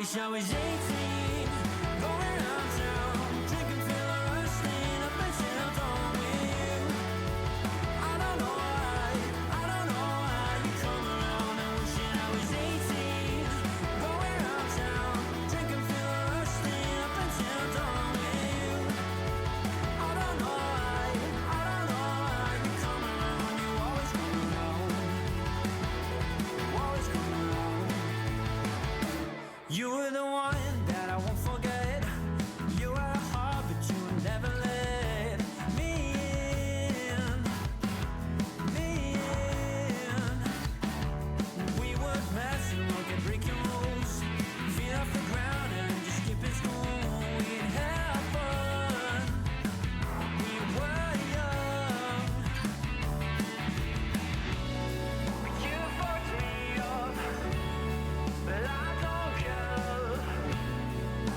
wish I was 18, going around town, drinking, feeling rushed, staying up until dawn with you. I don't know why you come around and wishing I was 18, going around town, drinking, feeling rushed, staying up until dawn with you. I don't know why you come around, you always come around, you always come around. You were the one that I won't forget. You had a heart, but you never let me in. We would pass and look at breaking rules, feet off the ground and just skip at school. We'd have fun, we were young. But you fucked me up, but I don't care.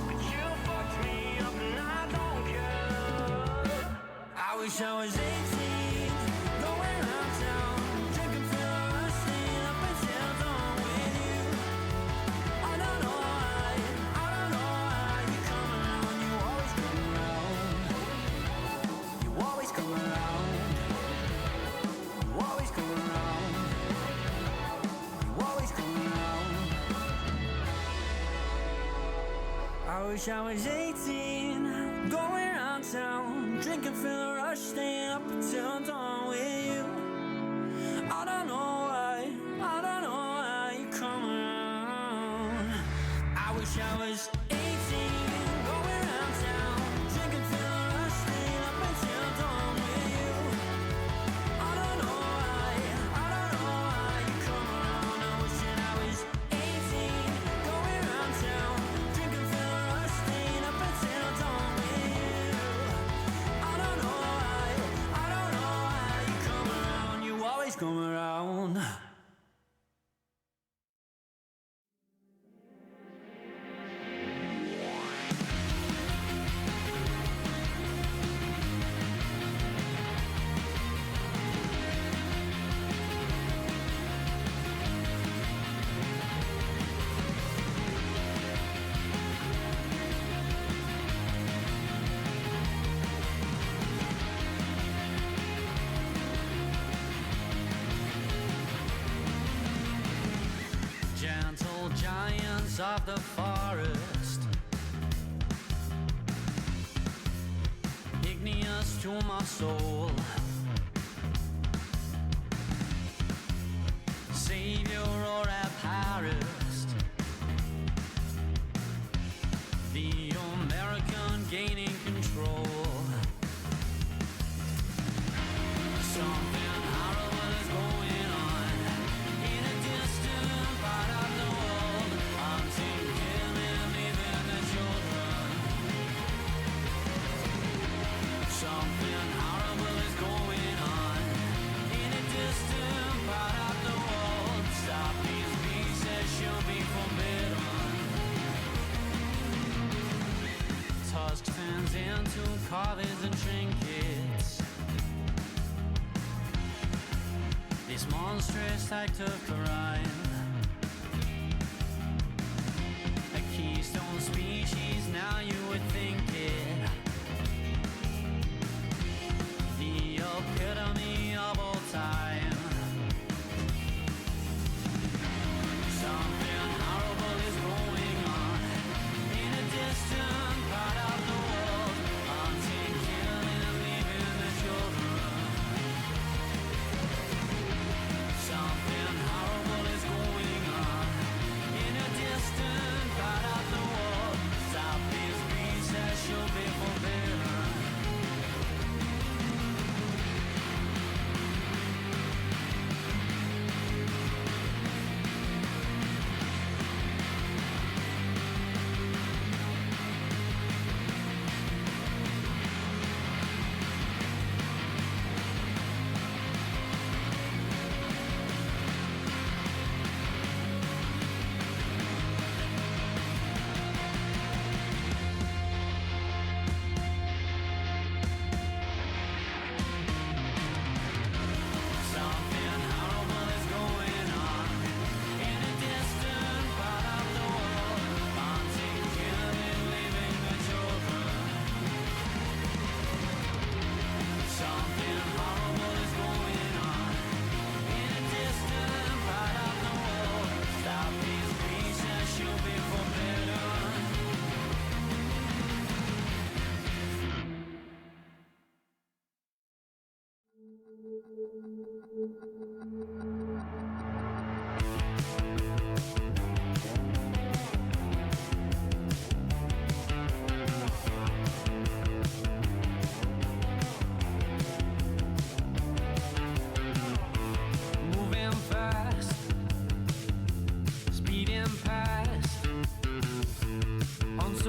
But you fucked me up and I don't care. I wish I was 18, going around town, drinking, feeling rushed, staying up until dawn with you. I don't know why you come around, you always come around, you always come around, you always come around, you always come around. I wish I was 18, going around town, drinking, feeling rushed, staying up until dawn with you. I don't know why you come around. I wish I was 18, going around town, drinking, feeling rushed, staying up until dawn with you. I don't know why you come around. I wish that I was 18, going around town, drinking, feeling rushed, staying up until dawn with you. I don't know why you come around, you always come around. Gentle giants of the forest, igneous to my soul, savior or embarrassed, the American gaining control. Something horrible is going on in a distant part of the world. I'm thinking and leaving the children. Something horrible is going on in a distant part of the world. Stop these pieces, should be forbidden. Tusked fans into carvings and trinkets. This monstrous act of crime, a keystone species, now you would think it, the epitome of all time. Something horrible is going on in a distant part of the world. Hunting, killing, and leaving the children. Something horrible is going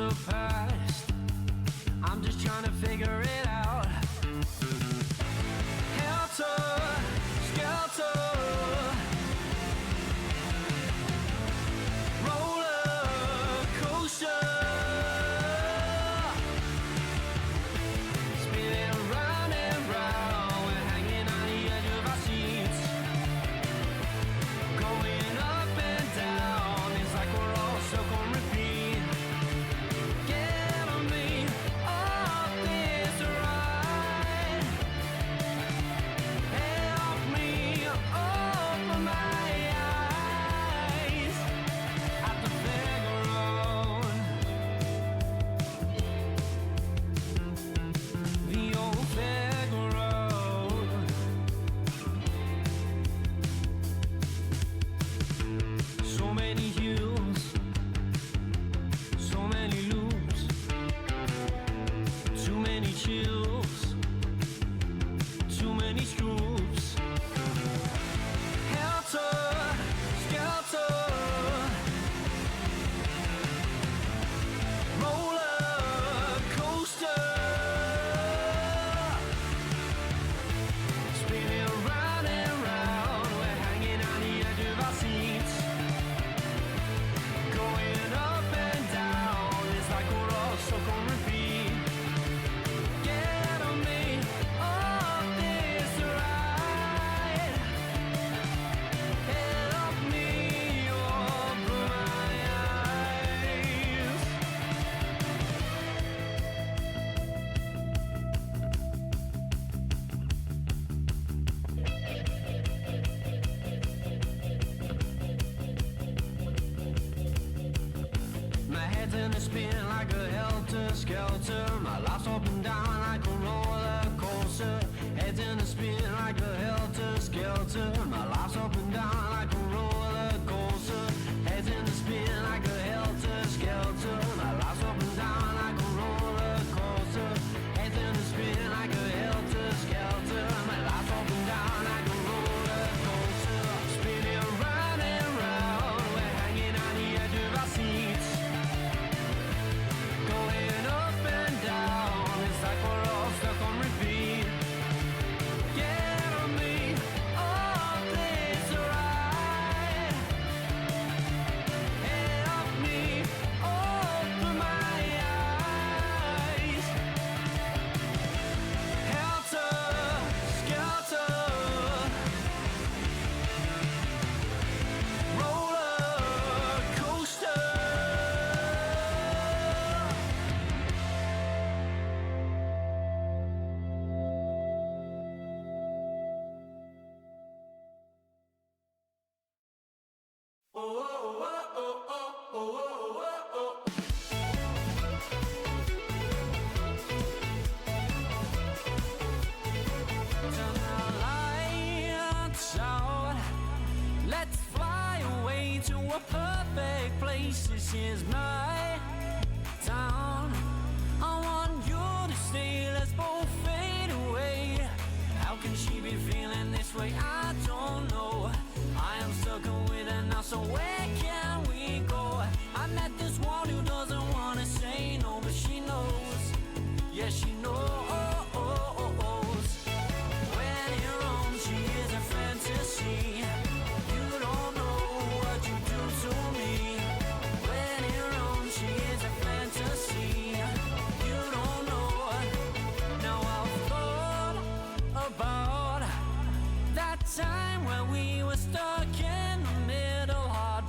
the past. I'm just trying to figure it out. Helter skelter, roller coaster, spinning round and round. We're hanging on the edge of our seats, going up and down. It's like we're all stuck on repeat. Get on me off this ride. Help me open my eyes at the fairground. The old fairground. So many hills, so many loops, too many chills, too many scoops. Helter skelter, roller coaster, spinning round and round. We're hanging on the edge of our seats, going up and down. It's like we're all stuck on repeat. Get on me off this ride. Help me open my eyes. My head's in a spin like a helter-skelter. My life's up and down like a roller coaster. Head's in a spin like a helter-skelter. My life's up and down like a roller coaster. Head's in a spin like a helter-skelter. My life's up and down like a roller coaster. Head's in a spin like a helter-skelter. My life's up and down like a roller coaster. Spinning round and round. We're hanging on the edge of our seats, going up and down. It's like we're all stuck on repeat. Get on me off this ride. Help me open my eyes. Helter skelter, roller coaster. Turn the lights out. Let's fly away to a perfect place. This is my town. I want you to stay. Let's both fade away. How can she be feeling this way? I don't know. I am stuck with her now, so where can we go? I met this one who doesn't wanna say no, but she knows. Yeah, she knows. When you're on, she is a fantasy. You don't know what you do to me. When you're on, she is a fantasy. You don't know. Now I've thought about that time when we were stuck in the middle, heart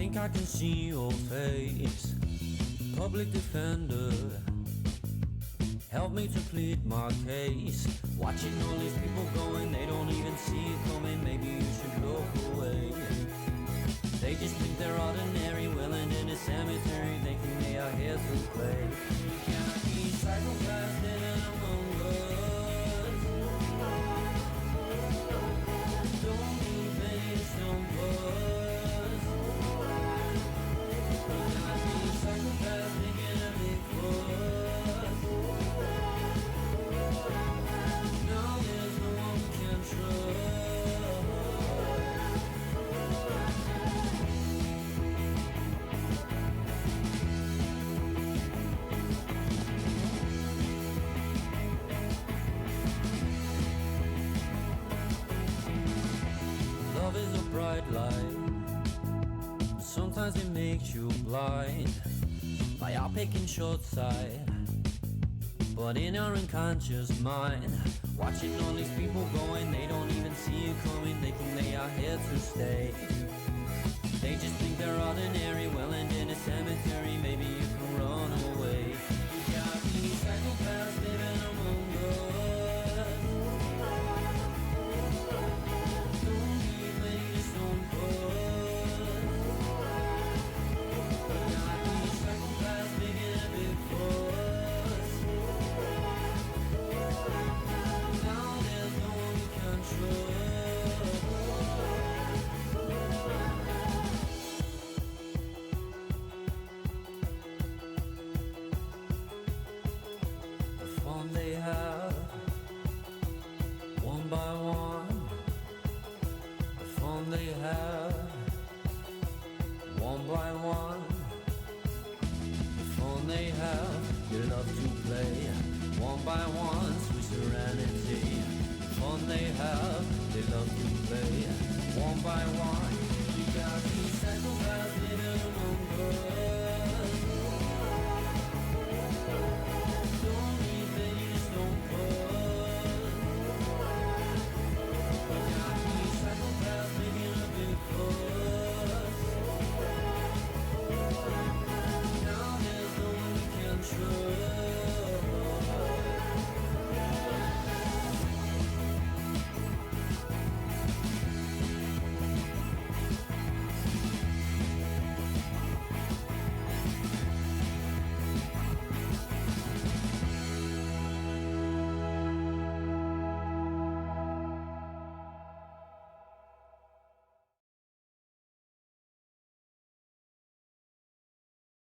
think I can see your face. Public defender, help me to plead my case. Watching all these people going, they don't even see it coming. Maybe you should look away. They just think they're ordinary, willing in a cemetery. They think they are here to play. You cannot be psychopaths living among us. Don't need many stone buzz. You cannot be psychopaths making a big fuss. Now there's no one we can trust. Love is a bright light, sometimes it makes you blind by our picking short side. But in our unconscious mind, watching all these people going, they don't even see you coming. They think they are here to stay. They just think they're ordinary, well and in a cemetery. Maybe you can run away. You gotta be psychopaths living among us. Don't need many stone buzz. You gotta be psychopaths making a big fuss. Now there's no one we can trust. The fun they have, one by one. The fun they have, one by one. The fun they have, they love to play, one by one, sweet serenity. The fun they have, they love to play, one by one. You got these psychopaths living among us. Don't need many stone buzz. You got these psychopaths making a big fuss. Now there's no one we can trust.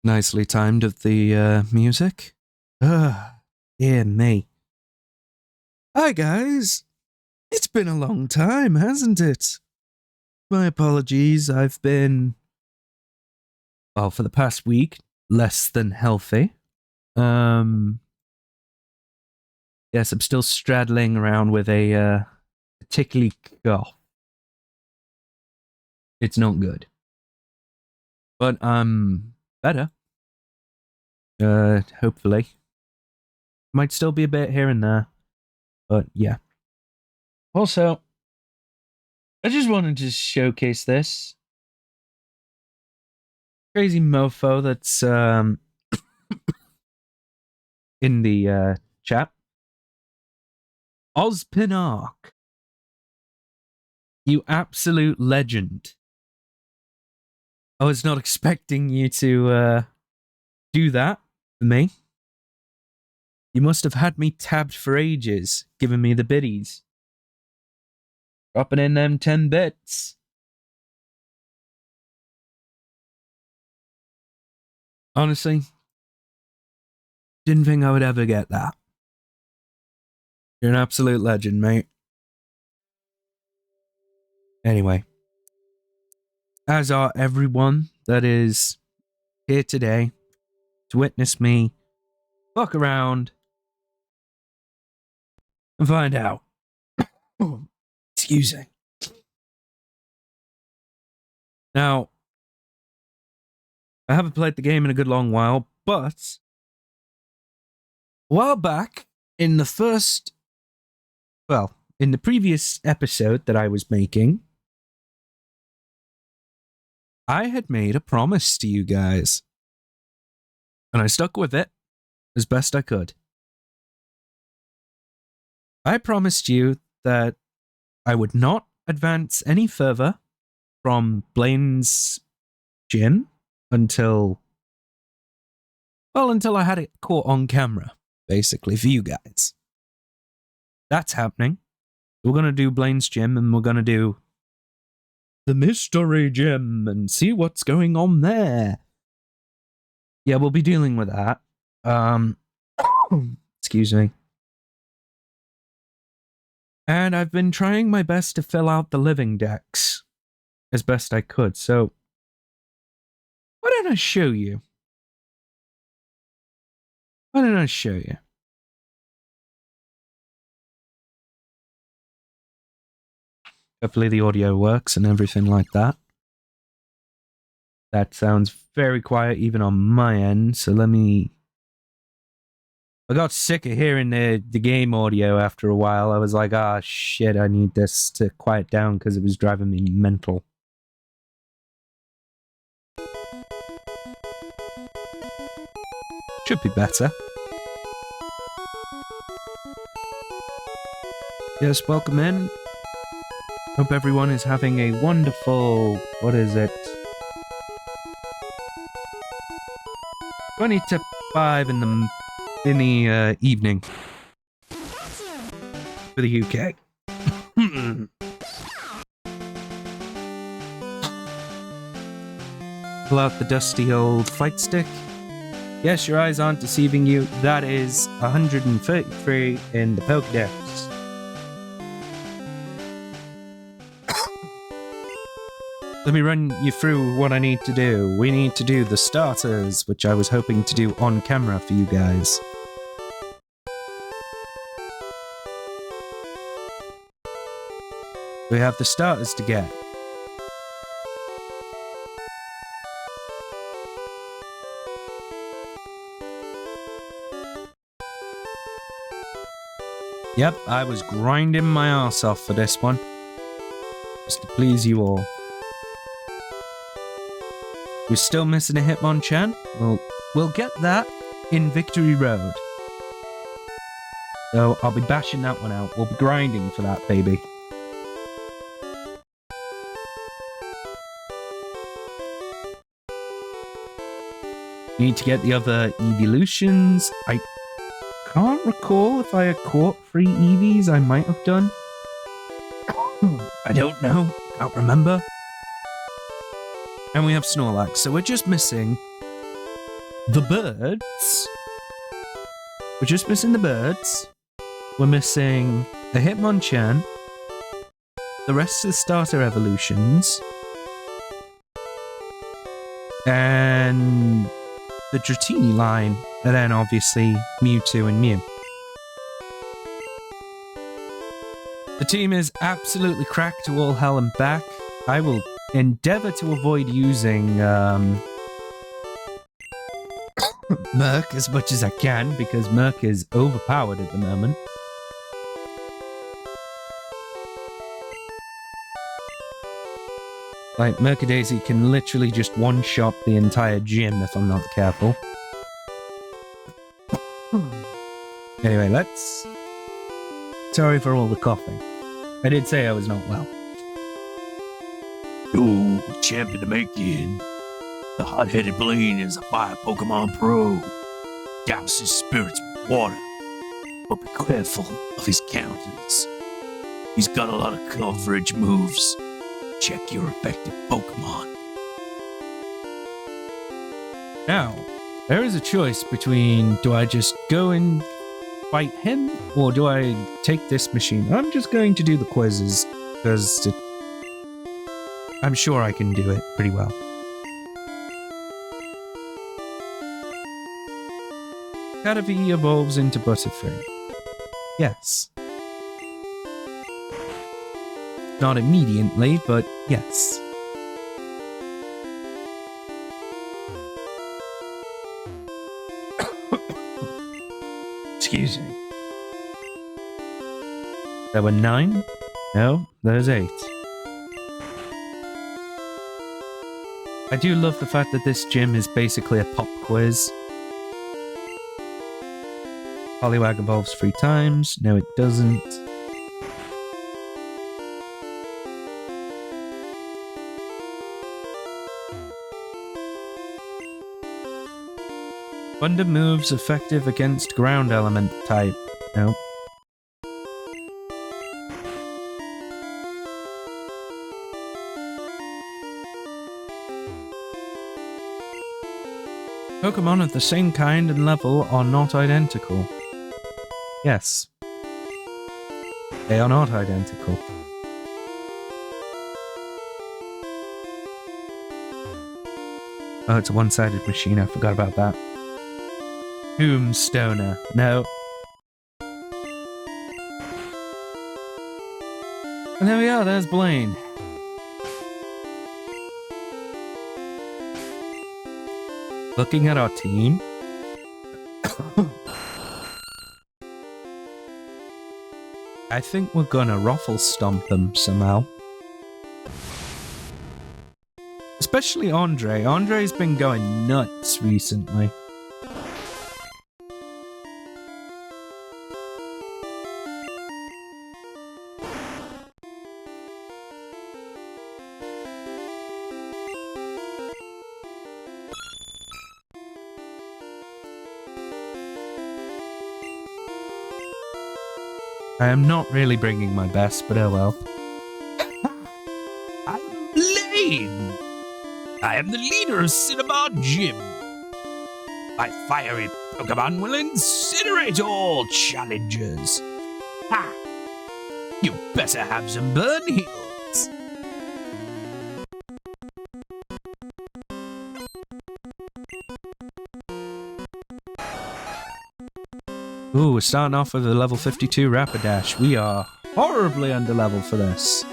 Nicely timed of the music. Dear me. Hi guys. It's been a long time, hasn't it? My apologies, I've been, well, for the past week, less than healthy. Yes, I'm still straddling around with a tickly cough. It's not good. But I'm better. Hopefully. Might still be a bit here and there. But yeah. Also, I just wanted to showcase this crazy mofo that's in the chat. Ozpinark. You absolute legend. I was not expecting you to do that for me. You must have had me tabbed for ages, giving me the biddies. Dropping in them 10 bits. Honestly, didn't think I would ever get that. You're an absolute legend, mate. Anyway, as are everyone that is here today to witness me fuck around and find out. Excuse me. Now, I haven't played the game in a good long while, but a while back, in the previous episode that I was making, I had made a promise to you guys, and I stuck with it as best I could. I promised you that I would not advance any further from Blaine's gym until I had it caught on camera, basically, for you guys. That's happening. We're going to do Blaine's gym, and we're going to do the mystery gym and see what's going on there. Yeah, we'll be dealing with that. Excuse me. And I've been trying my best to fill out the living decks as best I could, so why don't I show you? Hopefully the audio works and everything like that. That sounds very quiet even on my end, so let me... I got sick of hearing the game audio after a while. I was like, ah, shit, I need this to quiet down because it was driving me mental. Should be better. Yes, welcome in. Hope everyone is having a wonderful... What is it? 20 to 5 in the evening for the UK. Pull out the dusty old fight stick. Yes, your eyes aren't deceiving you. That is 133 in the Pokédex. Let me run you through what I need to do. We need to do the starters, which I was hoping to do on camera for you guys. We have the starters to get. Yep, I was grinding my ass off for this one. Just to please you all. We're still missing a Hitmonchan? Well, we'll get that in Victory Road. So I'll be bashing that one out. We'll be grinding for that, baby. Need to get the other evolutions. I can't recall if I had caught 3 Eevees. I might have done. I don't know. Can't remember. And we have Snorlax, so we're just missing the birds. We're just missing the birds. We're missing a Hitmonchan. The rest of the starter evolutions. And the Dratini line. And then obviously Mewtwo and Mew. The team is absolutely cracked to all hell and back. I will endeavor to avoid using Merc as much as I can, because Merc is overpowered at the moment. Like, Mercadaisy can literally just one-shot the entire gym if I'm not careful. Anyway, let's... Sorry for all the coughing. I did say I was not well. Yo, champ in the making. The hot-headed Blaine is a fire Pokemon pro. Douse his spirits with water, but be careful of his counters. He's got a lot of coverage moves. Check your effective Pokemon. Now, there is a choice between, do I just go and fight him, or do I take this machine? I'm just going to do the quizzes, because I'm sure I can do it pretty well. Cadaver evolves into Butterfree. Yes. Not immediately, but yes. Excuse me. There were 9? No, there's 8. I do love the fact that this gym is basically a pop quiz. Poliwag evolves 3 times. No, it doesn't. Thunder moves effective against ground element type. Nope. Pokemon of the same kind and level are not identical. Yes. They are not identical. Oh, it's a one-sided machine. I forgot about that. Tombstoner. No. And there we are. There's Blaine. Looking at our team. I think we're gonna ruffle stomp them somehow. Especially Andre. Andre's been going nuts recently. I am not really bringing my best, but oh well. I'm Blaine. I am the leader of Cinnabar Gym. My fiery Pokemon will incinerate all challengers. Ha! You better have some burn heals. Ooh, we're starting off with a level 52 Rapidash. We are horribly underleveled for this.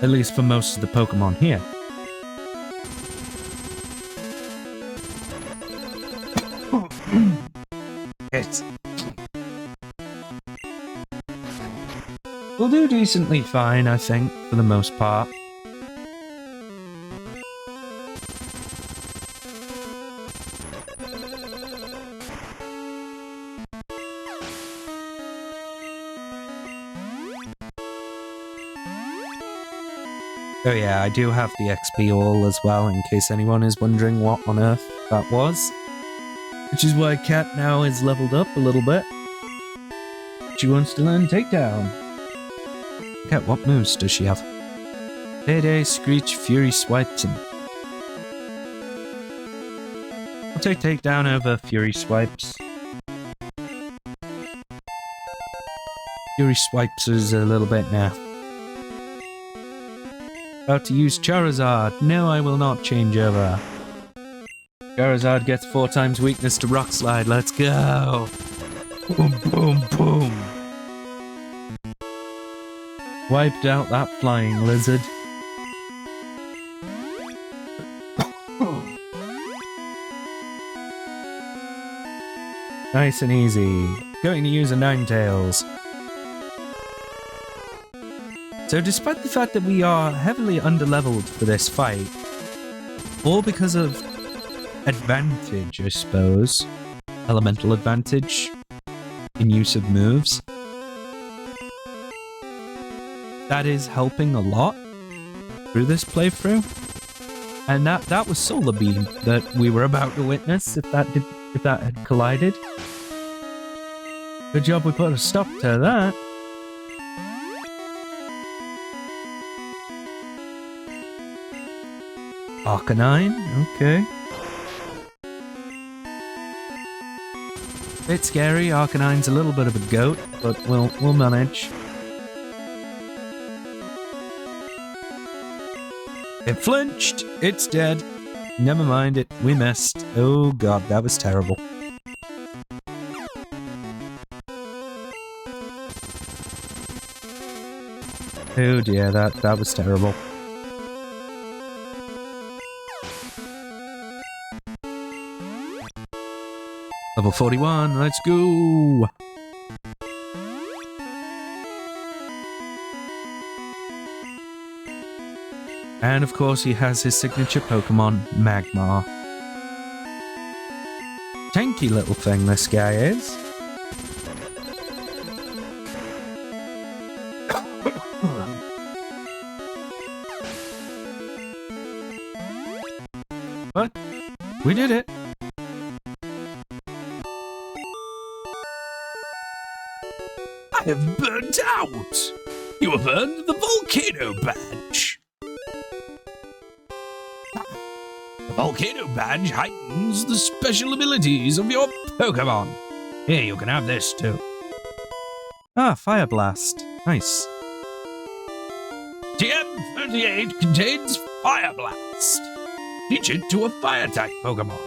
At least for most of the Pokemon here. We'll do decently fine, I think, for the most part. Oh yeah, I do have the XP all as well, in case anyone is wondering what on earth that was. Which is why Cat now is leveled up a little bit. She wants to learn Takedown. Cat, what moves does she have? Payday, Screech, Fury Swipes, and... I'll take Takedown over Fury Swipes. Fury Swipes is a little bit now. About to use Charizard. No, I will not change over. Charizard gets 4 times weakness to Rock Slide. Let's go. Boom, boom, boom. Wiped out that flying lizard. Nice and easy. Going to use a Ninetales. So despite the fact that we are heavily underleveled for this fight, all because of advantage, I suppose, elemental advantage in use of moves, that is helping a lot through this playthrough. And that was Solar Beam that we were about to witness if that had collided. Good job we put a stop to that. Arcanine, okay. Bit scary, Arcanine's a little bit of a goat, but we'll manage. It flinched! It's dead! Never mind we missed. Oh god, that was terrible. Oh dear, that was terrible. Level 41, let's go! And of course, he has his signature Pokemon, Magmar. Tanky little thing, this guy is. But we did it. I have burnt out! You have earned the Volcano Badge! The Volcano Badge heightens the special abilities of your Pokemon. Here, you can have this too. Ah, Fire Blast. Nice. TM38 contains Fire Blast. Teach it to a Fire-type Pokemon.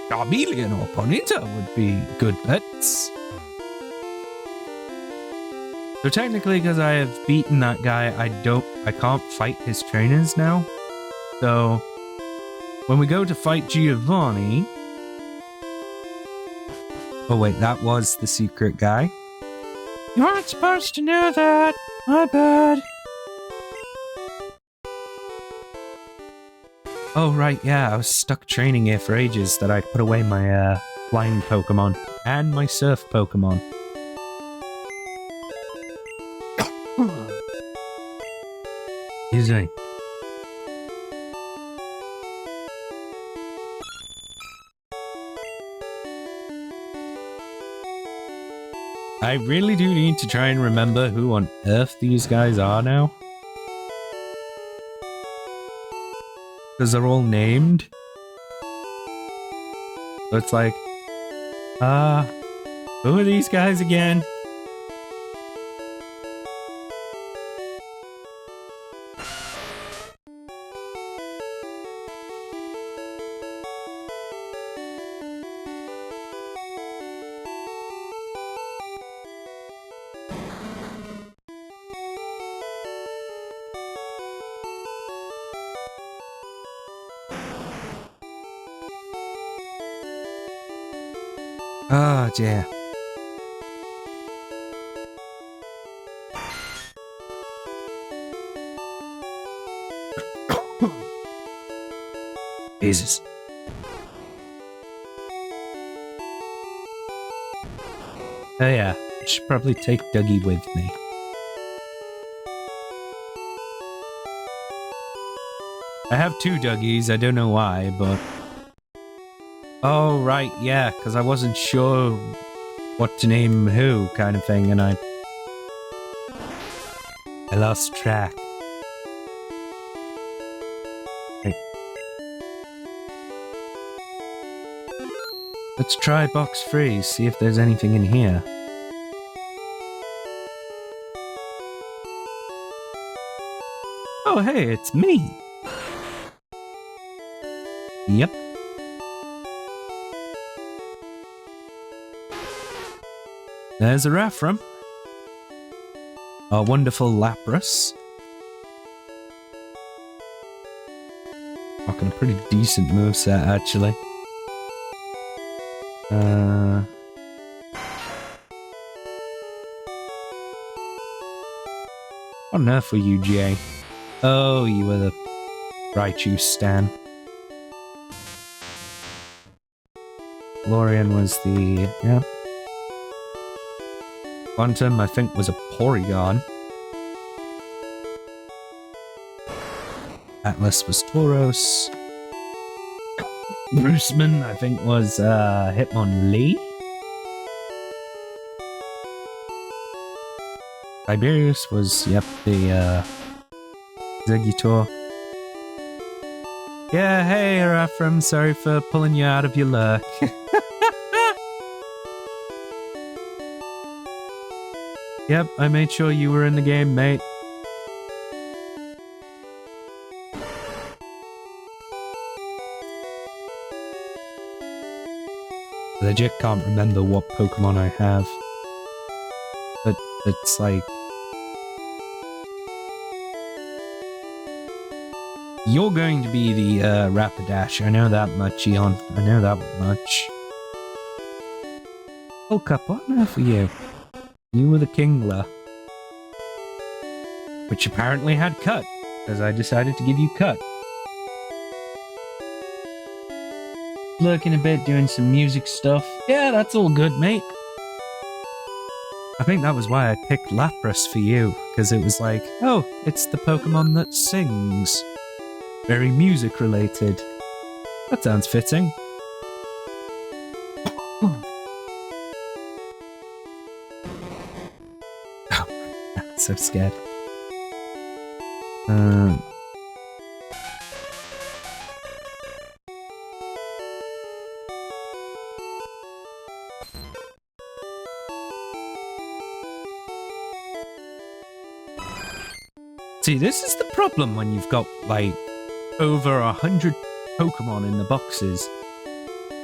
Charmeleon or Ponyta would be good pets. So technically, because I have beaten that guy, I can't fight his trainers now. So when we go to fight Giovanni... Oh wait, that was the secret guy. You aren't supposed to know that. My bad. Oh right, yeah, I was stuck training here for ages that I put away my flying Pokemon and my surf Pokemon. Easy. I really do need to try and remember who on earth these guys are now. Because they're all named. So it's like, who are these guys again? Oh dear. Jesus. Oh yeah, I should probably take Dougie with me. I have two Dougies, I don't know why, but... Oh, right, yeah, because I wasn't sure what to name who, kind of thing, and I lost track. Hey. Let's try box 3, see if there's anything in here. Oh, hey, it's me! Yep. There's a Raffram. A wonderful Lapras. Rocking a pretty decent moveset, actually. What on earth were you, Jay? Oh, you were the Raichu Stan. Lorian was the... yeah. Quantum, I think, was a Porygon. Atlas was Tauros. Bruceman, I think, was Hitmonlee. Tiberius was, yep, the Exeggutor. Yeah, hey, Raffram, sorry for pulling you out of your lurk. Yep, I made sure you were in the game, mate. I legit can't remember what Pokemon I have. But it's like... You're going to be the Rapidash, I know that much, Eon. I know that much. Oh, Cup, what on earth are you? You were the Kingler. Which apparently had Cut. because I decided to give you cut. Lurking a bit, doing some music stuff. Yeah, that's all good, mate. I think that was why I picked Lapras for you, because it was like, oh, it's the Pokemon that sings. Very music related. That sounds fitting. Oh, I'm so scared. See, this is the problem when you've got, like, over 100 Pokemon in the boxes.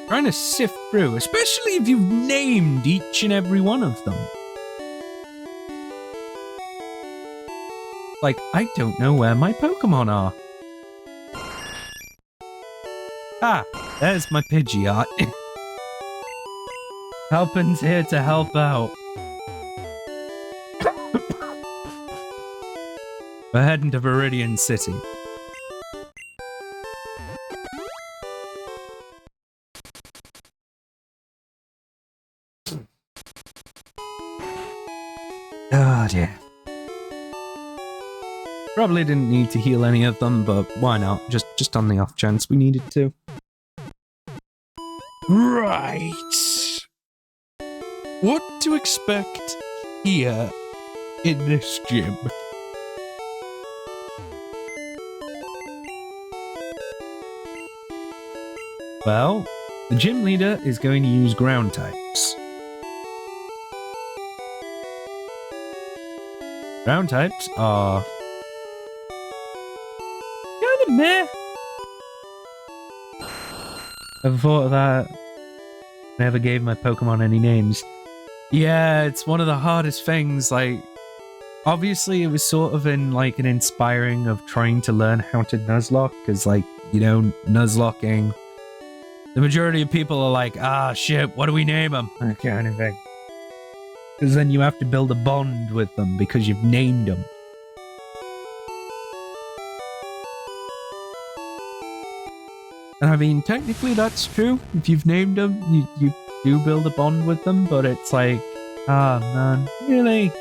Trying to sift through, especially if you've named each and every one of them. Like, I don't know where my Pokemon are. Ah, there's my Pidgeot. Helpin's here to help out. We're heading to Viridian City. Oh dear. Probably didn't need to heal any of them, but why not? Just on the off chance we needed to. Right. What to expect here in this gym? Well, the gym leader is going to use ground types. Ground types are kind of meh. Never thought of that. Never gave my Pokemon any names. Yeah, it's one of the hardest things. Like, obviously, it was sort of in like an inspiring of trying to learn how to Nuzlocke, because, like, you know, Nuzlocking. The majority of people are like, ah, shit, what do we name them? That kind of thing. Because then you have to build a bond with them because you've named them. And I mean, technically that's true. If you've named them, you do build a bond with them, but it's like, ah, man, really?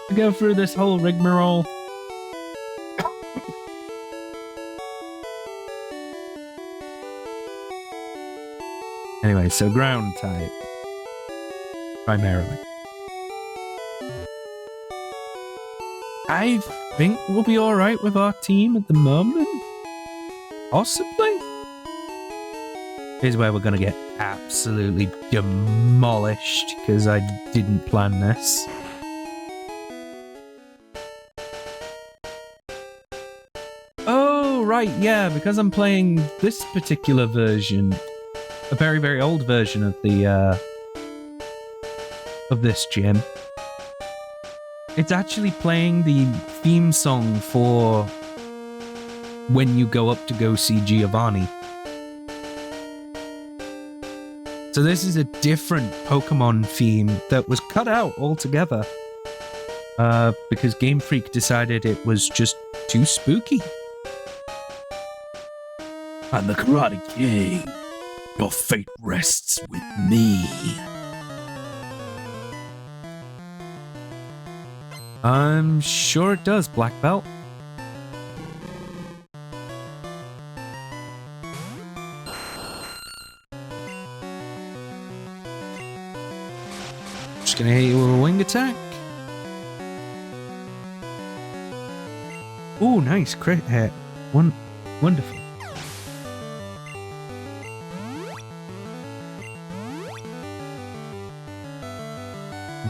To go through this whole rigmarole? Anyway, so ground type. Primarily. I think we'll be alright with our team at the moment. Possibly. Here's where we're gonna get absolutely demolished, because I didn't plan this. Oh, right, yeah, because I'm playing this particular version. A very, very old version of the, of this gym. It's actually playing the theme song for when you go up to go see Giovanni. So this is a different Pokemon theme that was cut out altogether. Because Game Freak decided it was just too spooky. I'm the Karate King. Your fate rests with me. I'm sure it does, Black Belt. Just gonna hit you with a wing attack. Ooh, nice crit hit. Wonderful.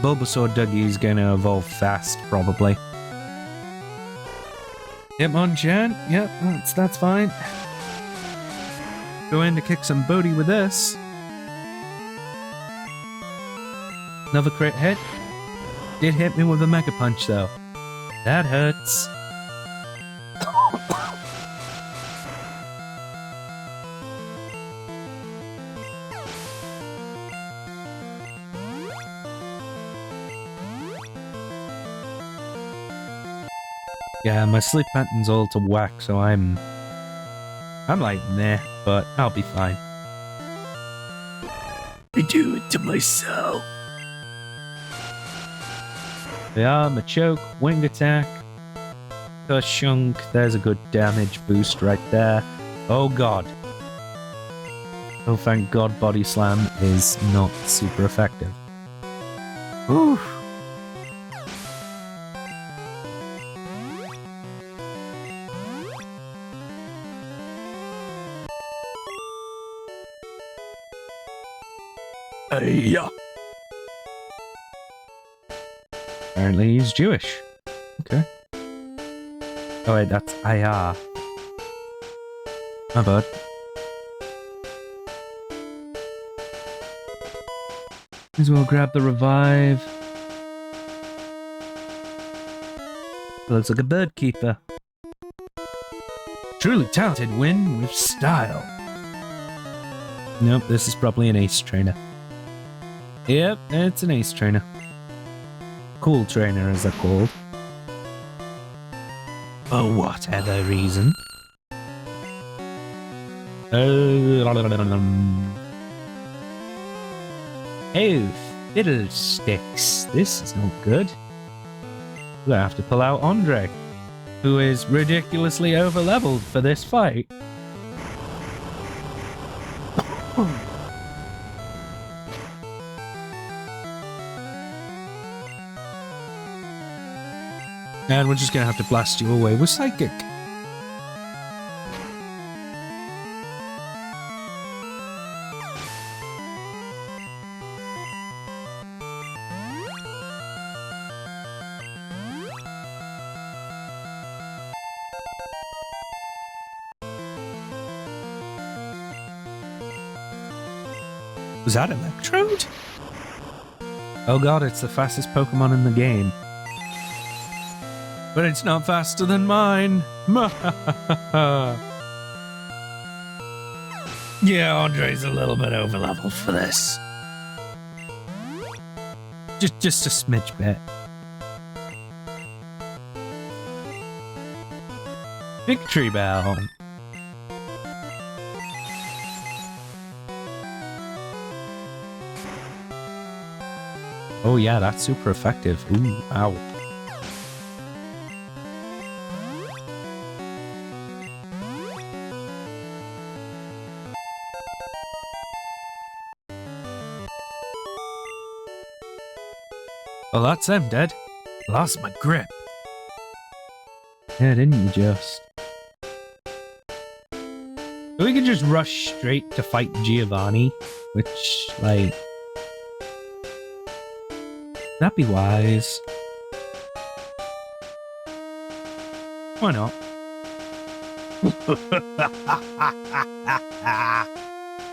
Bulbasaur Dougie is going to evolve fast, probably. Hitmonchan, yep, that's fine. Go in to kick some booty with this. Another crit hit. Did hit me with a Mega Punch, though. That hurts. Yeah, my sleep pattern's all to whack, so I'm like, meh, but I'll be fine. I do it to myself. Yeah, Machoke, Wing Attack, Kershunk, there's a good damage boost right there. Oh god. Oh, thank god Body Slam is not super effective. Whew. Yeah. Apparently he's Jewish. Okay. Oh wait, that's Ayah. My bad. Might as well grab the revive. Looks like a bird keeper. Truly talented win with style. Nope, this is probably an ace trainer. Yep, it's an ace trainer. Cool trainer, as they're called. For whatever reason. Oh, fiddlesticks. This is not good. We'll have to pull out Andre, who is ridiculously overleveled for this fight. And we're just gonna have to blast you away with Psychic. Was that Electrode? Oh god, it's the fastest Pokemon in the game. But it's not faster than mine. Yeah, Andre's a little bit overleveled for this. Just a smidge bit. Victory Bell. Oh yeah, that's super effective. Ooh, ow. Well, that's them dead. Lost my grip. Yeah, didn't you just? We could just rush straight to fight Giovanni, which, like... that'd be wise. Why not?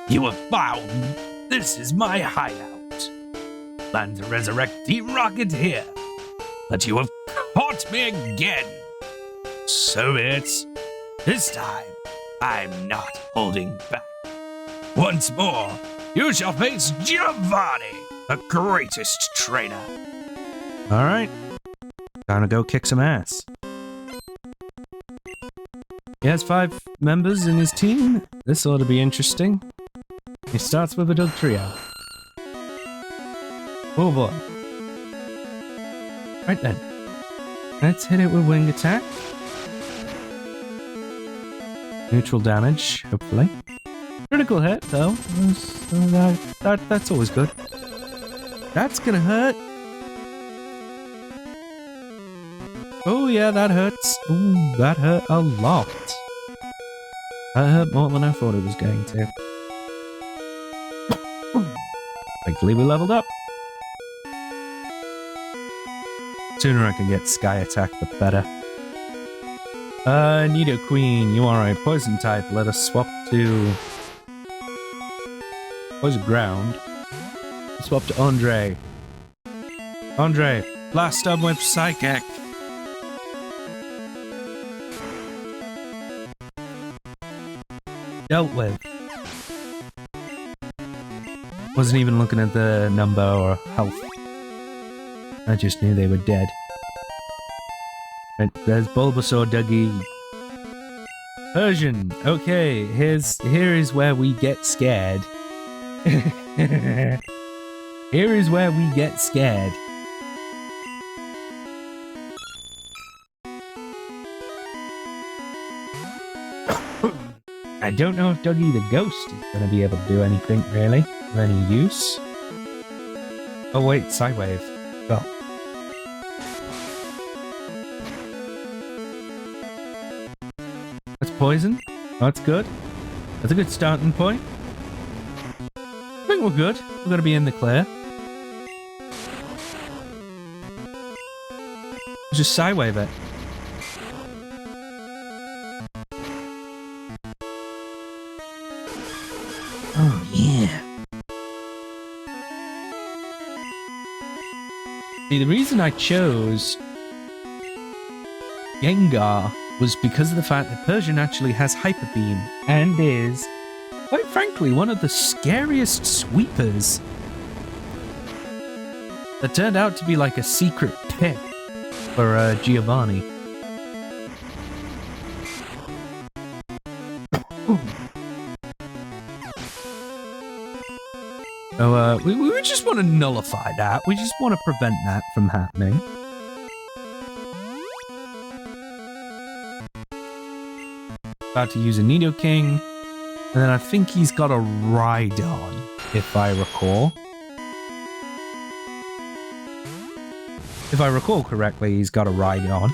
You have found this is my hideout. Plan to resurrect Team Rocket here, but you have caught me again. So be it. This time, I'm not holding back. Once more, you shall face Giovanni, the greatest trainer. Alright. Time to go kick some ass. He has 5 members in his team. This ought to be interesting. He starts with a dog trio. Oh boy. Right then. Let's hit it with Wing Attack. Neutral damage, hopefully. Critical hit, though. So that's always good. That's gonna hurt. Oh yeah, that hurts. Ooh, that hurt a lot. That hurt more than I thought it was going to. Thankfully we leveled up. Sooner I can get Sky Attack, the better. Nidoqueen, you are a poison type. Let us swap to... Poison Ground. Swap to Andre. Andre, blast him with Psychic. Dealt with. Wasn't even looking at the number or health. I just knew they were dead. Right, there's Bulbasaur, Dougie. Persian. Okay, here is where we get scared. Here is where we get scared. I don't know if Dougie the Ghost is going to be able to do anything, really, of any use. Oh wait, Psywave. Well. That's poison. That's good. That's a good starting point. I think we're good. We're going to be in the clear. Just Psywave it. Oh, yeah. See, the reason I chose Gengar was because of the fact that Persian actually has Hyper Beam and is, quite frankly, one of the scariest sweepers. That turned out to be like a secret pick for Giovanni. So, we just want to nullify that. We just want to prevent that from happening. About to use a Nidoking. And then I think he's got a Rhydon, if I recall. If I recall correctly, he's got a Rhydon.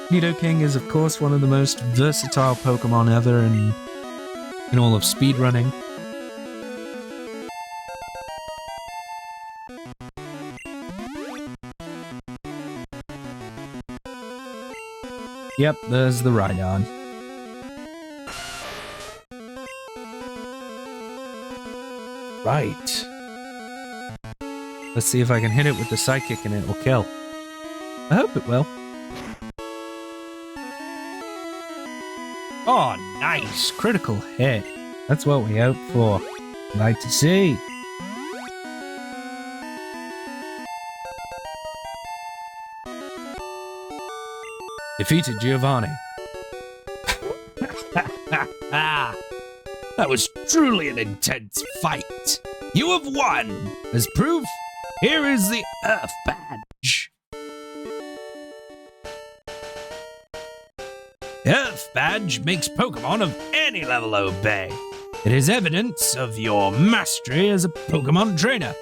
Nidoking is, of course, one of the most versatile Pokemon ever in all of speedrunning. Yep, there's the Rhydon. Right. Let's see if I can hit it with the Psychic and it will kill. I hope it will. Oh, nice! Critical hit. That's what we hope for. Like to see. Defeated Giovanni. That was truly an intense fight. You have won. As proof, here is the Earth Badge. Earth Badge makes Pokemon of any level obey. It is evidence of your mastery as a Pokemon trainer.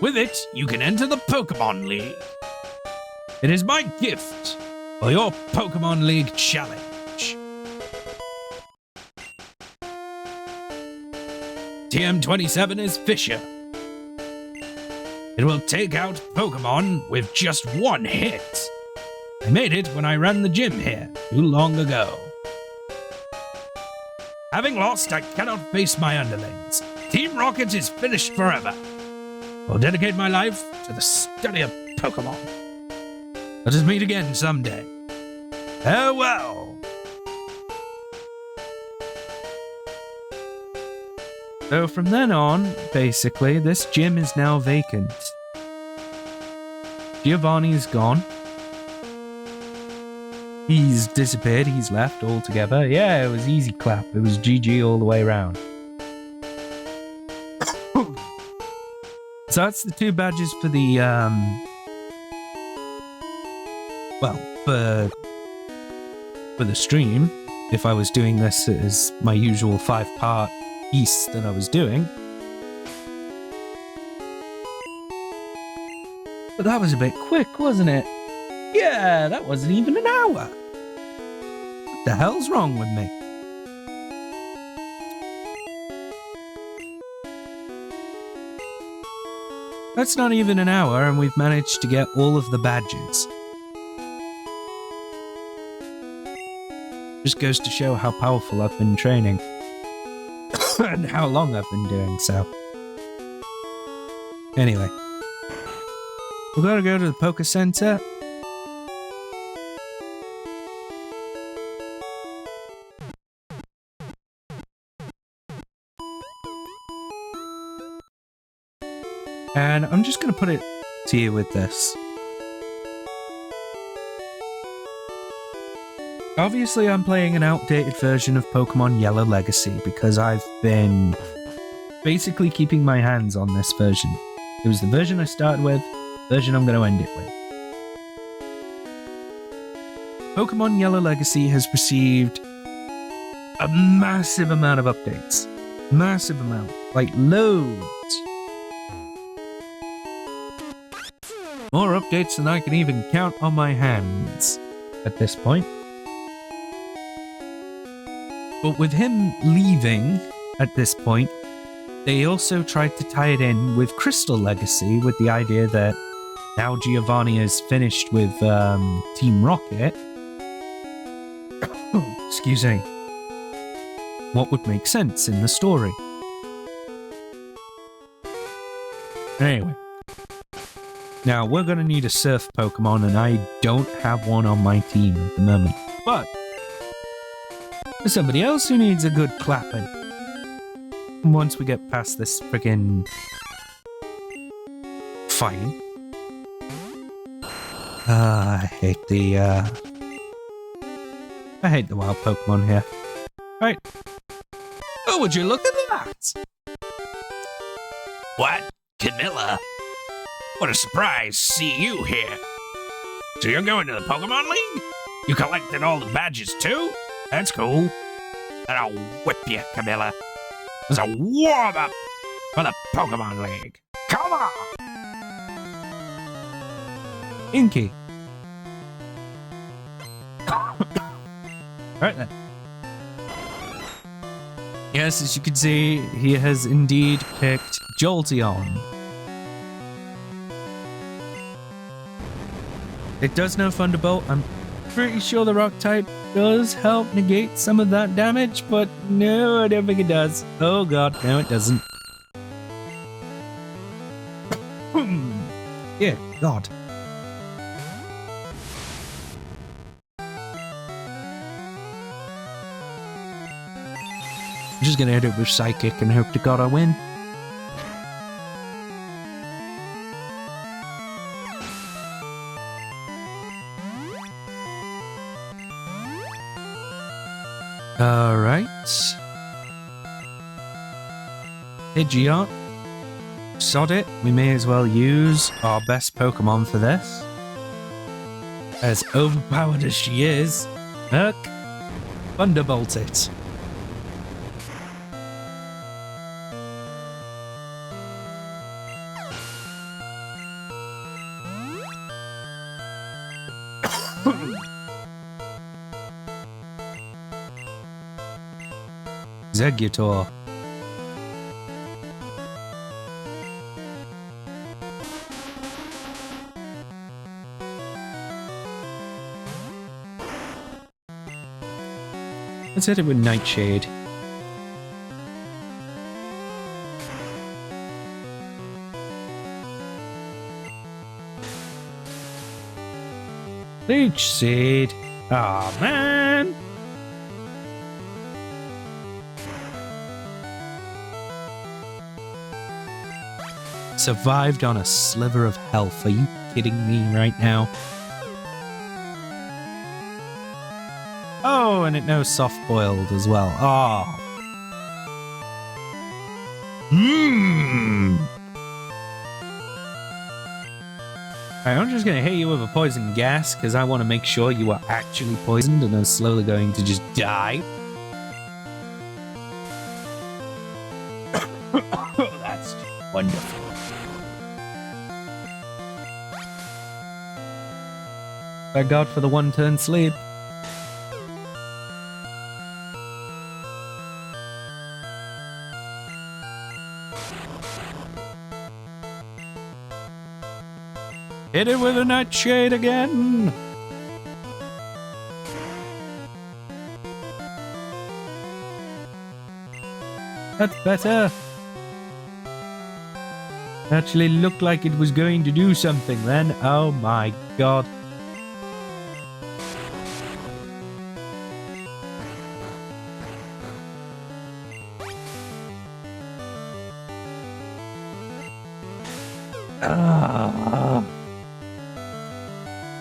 With it, you can enter the Pokemon League. It is my gift for your Pokemon League challenge. TM27 is Fisher. It will take out Pokemon with just one hit. I made it when I ran the gym here too long ago. Having lost, I cannot face my underlings. Team Rocket is finished forever. I'll dedicate my life to the study of Pokemon. Let us meet again someday. Farewell. So from then on, basically, this gym is now vacant. Giovanni's gone. He's disappeared, he's left altogether. Yeah, it was easy clap. It was GG all the way around. So that's the two badges for the, well, for the stream. If I was doing this as my usual 5-part piece that I was doing. But that was a bit quick, wasn't it? Yeah, that wasn't even an hour. What the hell's wrong with me? That's not even an hour, and we've managed to get all of the badges. Just goes to show how powerful I've been training. And how long I've been doing so. Anyway. We're gonna go to the Poké Center. And I'm just going to put it to you with this. Obviously, I'm playing an outdated version of Pokemon Yellow Legacy because I've been basically keeping my hands on this version. It was the version I started with, the version I'm going to end it with. Pokemon Yellow Legacy has received a massive amount of updates. Massive amount. Like, loads. More updates than I can even count on my hands at this point. But with him leaving at this point, they also tried to tie it in with Crystal Legacy with the idea that now Giovanni is finished with Team Rocket. Excuse me. What would make sense in the story? Anyway. Now, we're going to need a surf Pokemon, and I don't have one on my team at the moment. But there's somebody else who needs a good clapping. Once we get past this friggin' fight. I hate the wild Pokemon here. Right. Oh, would you look at that? What? Camilla? What a surprise to see you here. So you're going to the Pokemon League? You collected all the badges too? That's cool. And I'll whip you, Camilla. As a warm-up for the Pokemon League. Come on! Inky. Right then. Yes, as you can see, he has indeed picked Jolteon. It does know Thunderbolt. I'm pretty sure the Rock type does help negate some of that damage, but no, I don't think it does. Oh god, no it doesn't. Yeah, god. I'm just gonna hit it with Psychic and hope to god I win. Alright. Pidgeot. Sod it. We may as well use our best Pokemon for this. As overpowered as she is. Look. Thunderbolt it. Executor. Let's hit it with Nightshade. Leech Seed. Aw, man! Survived on a sliver of health. Are you kidding me right now? Oh, and it knows soft-boiled as well. Oh. Alright, I'm just gonna hit you with a poison gas, because I want to make sure you are actually poisoned and are slowly going to just die. That's wonderful. Thank God for the one-turn sleep. Hit it with a Nightshade again! That's better. Actually looked like it was going to do something then. Oh my god. I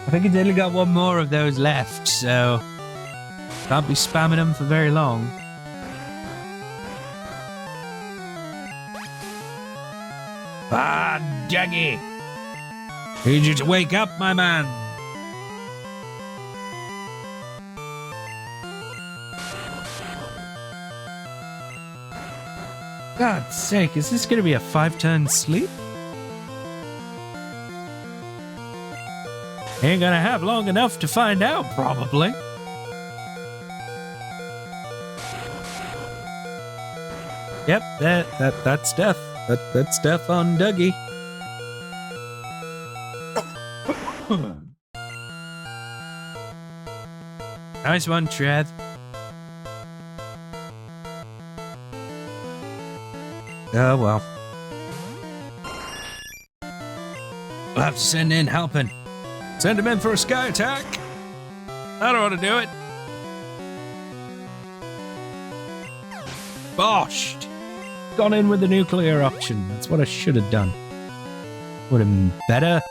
think it's only got one more of those left, so can't be spamming them for very long. Ah, Dougie! Need you to wake up, my man! God's sake, is this going to be a 5-turn sleep? Ain't gonna have long enough to find out, probably. Yep, that's death. That's death on Dougie. Nice one, Trev. Oh well. We'll have to send in helping. Send him in for a sky attack. I don't want to do it. Boshed. Gone in with the nuclear option. That's what I should have done. Would have been better.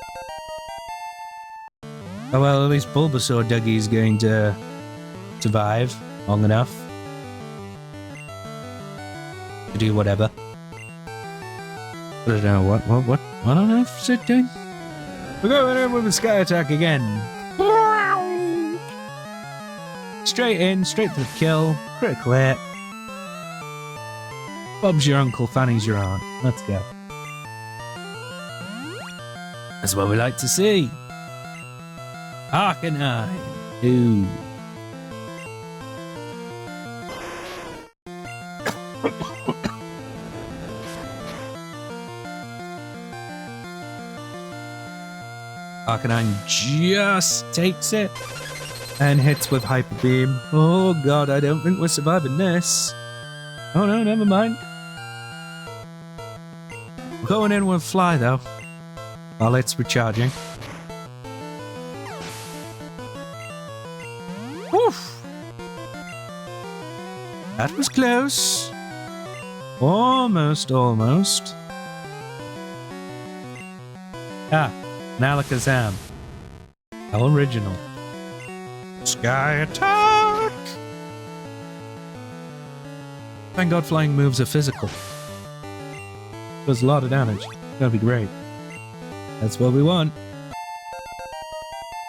Oh well, at least Bulbasaur Dougie's going to survive long enough to do whatever. I don't know what on earth is it doing? We're going in with a sky attack again. Straight in, straight to the kill. Critical hit. Bob's your uncle, Fanny's your aunt. Let's go. That's what we like to see. Arcanine. Ooh. Arcanine just takes it and hits with Hyper Beam. Oh god, I don't think we're surviving this. Oh no, never mind. We're going in with Fly though, while it's recharging. Woof! That was close. Almost. Ah. Alakazam. How original. Sky attack! Thank God flying moves are physical. Does a lot of damage. That'd be great. That's what we want.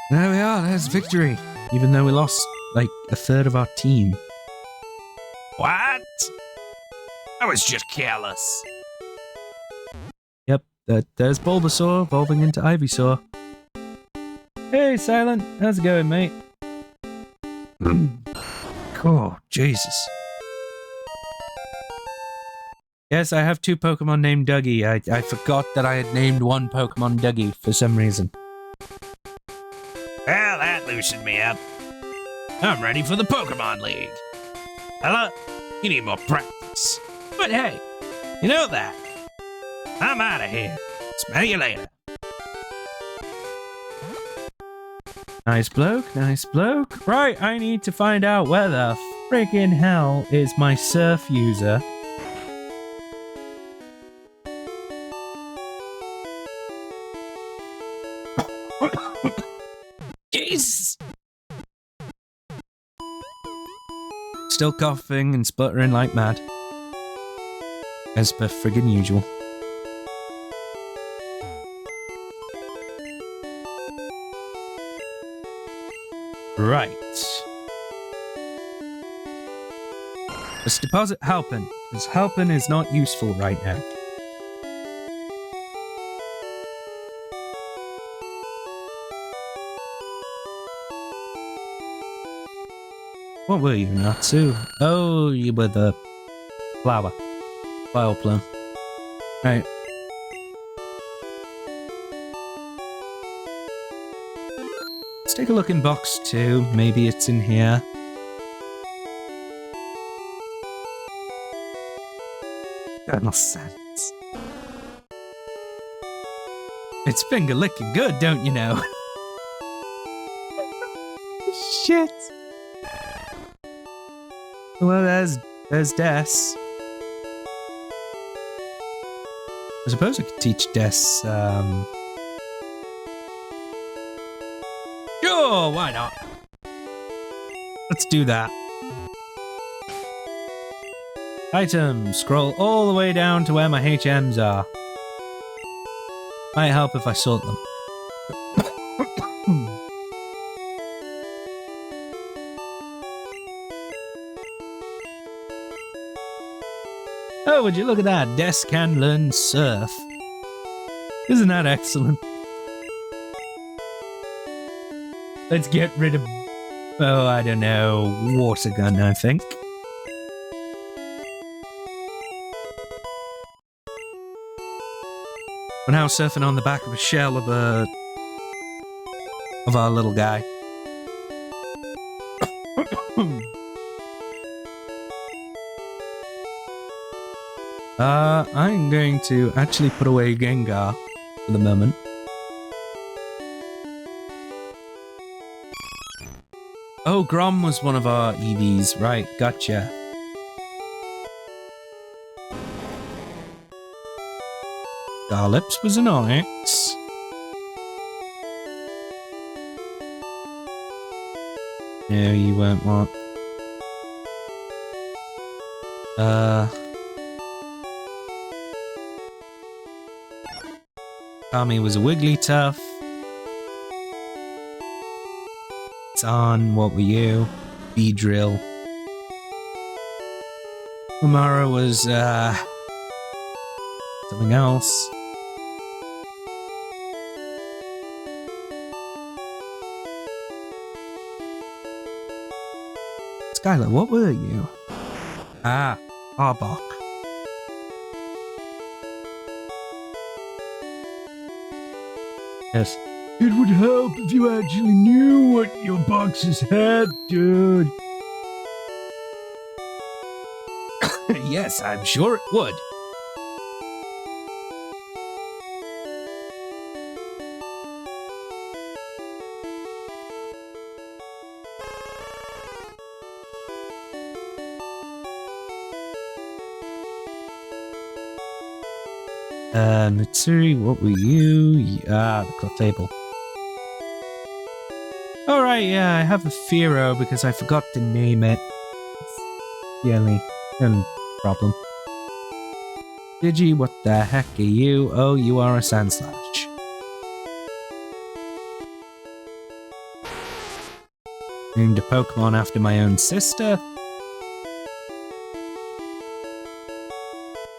There we are, there's victory. Even though we lost, like, a third of our team. What? I was just careless. Yep, there's Bulbasaur evolving into Ivysaur. Hey, Silent. How's it going, mate? Oh, Jesus. Yes, I have 2 Pokemon named Dougie. I forgot that I had named one Pokemon Dougie for some reason. Well, that loosened me up. I'm ready for the Pokemon League. Hello? You need more practice. But hey, you know that. I'm out of here. Smell you later. Nice bloke, nice bloke. Right, I need to find out where the friggin' hell is my surf user. Jesus! Still coughing and sputtering like mad. As per friggin' usual. Right. Let's deposit Halpin, because Halpin is not useful right now. What were you, Natsu? Oh, you were the flower. Vileplume. Right. Let's take a look in box 2. Maybe it's in here. Got no sense. It's finger licking good, don't you know? Shit. Well, there's Des. I suppose I could teach Des, Sure, why not? Let's do that. Items. Scroll all the way down to where my HMs are. Might help if I sort them. Oh, would you look at that? Des can learn surf. Isn't that excellent? Let's get rid of... Oh, I don't know. Water gun, I think. We're now surfing on the back of a shell of our little guy. I'm going to actually put away Gengar for the moment. Oh, Grom was one of our EVs. Right, gotcha. Garlips was an Onyx. No, you weren't what? Tommy was a Wigglytuff. It's on. What were you? Beedrill. Umara was, something else. Skylar, what were you? Ah, Arbok. Yes. It would help if you actually knew what your boxes had, dude. Yes, I'm sure it would. Mitsuri, what were you? The club table. Alright, yeah, I have a Fearow because I forgot to name it. It's the only problem. Digi, what the heck are you? Oh, you are a Sandslash. Named a Pokemon after my own sister.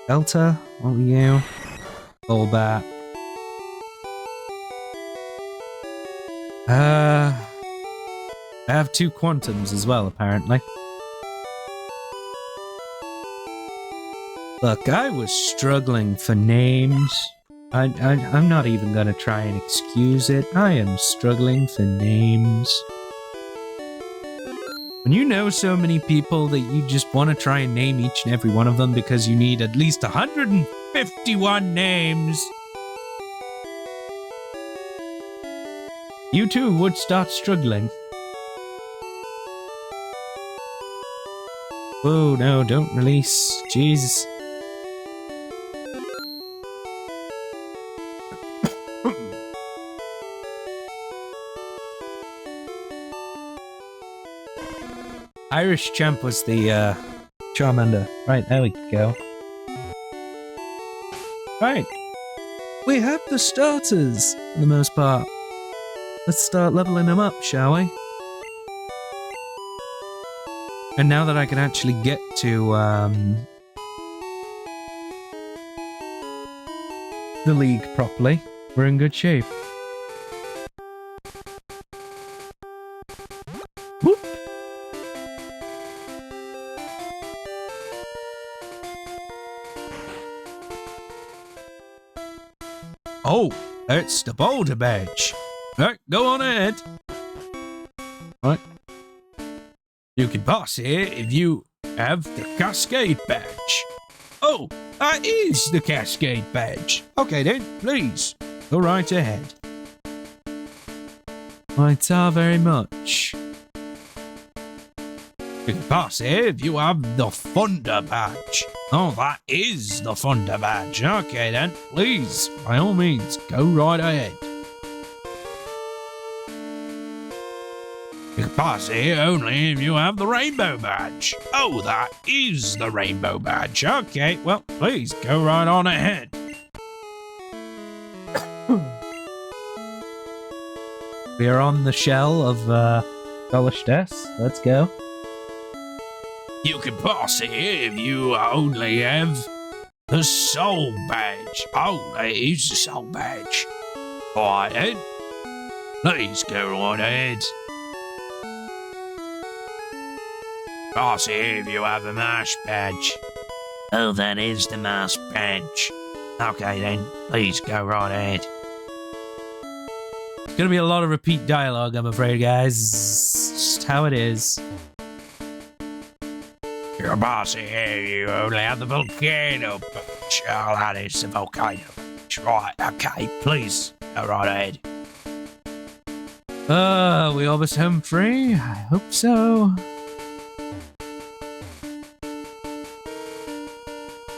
Delta, what were you? Golbat. I have 2 Quantums as well, apparently. Look, I was struggling for names. I'm not even gonna try and excuse it. I am struggling for names. When you know so many people that you just want to try and name each and every one of them because you need at least 151 names, you too would start struggling. Whoa, no, don't release. Jesus. Irish Champ was the Charmander. Right, there we go. Right. We have the starters, for the most part. Let's start leveling them up, shall we? And now that I can actually get to the league properly, we're in good shape. Whoop. Oh, it's the Boulder Badge. Right, go on ahead. Right. You can pass here if you have the Cascade Badge. Oh, that is the Cascade Badge. Okay then, please, go right ahead. Thanks very much. You can pass here if you have the Thunder Badge. Oh, that is the Thunder Badge. Okay then, please, by all means, go right ahead. You can pass here only if you have the Rainbow Badge. Oh, that is the Rainbow Badge. Okay, well, please, go right on ahead. We are on the shell of Dolish Des. Let's go. You can pass here if you only have the Soul Badge. Oh, that is the Soul Badge. Right then. Please go right ahead. Pass here if you have the Marsh Badge. Oh, that is the Marsh Badge. Okay then, please go right ahead. It's gonna be a lot of repeat dialogue, I'm afraid, guys. Just how it is. Your boss here, you only have the Volcano Badge. Oh, that is the Volcano Badge. Right, okay, please go right ahead. We almost home free? I hope so.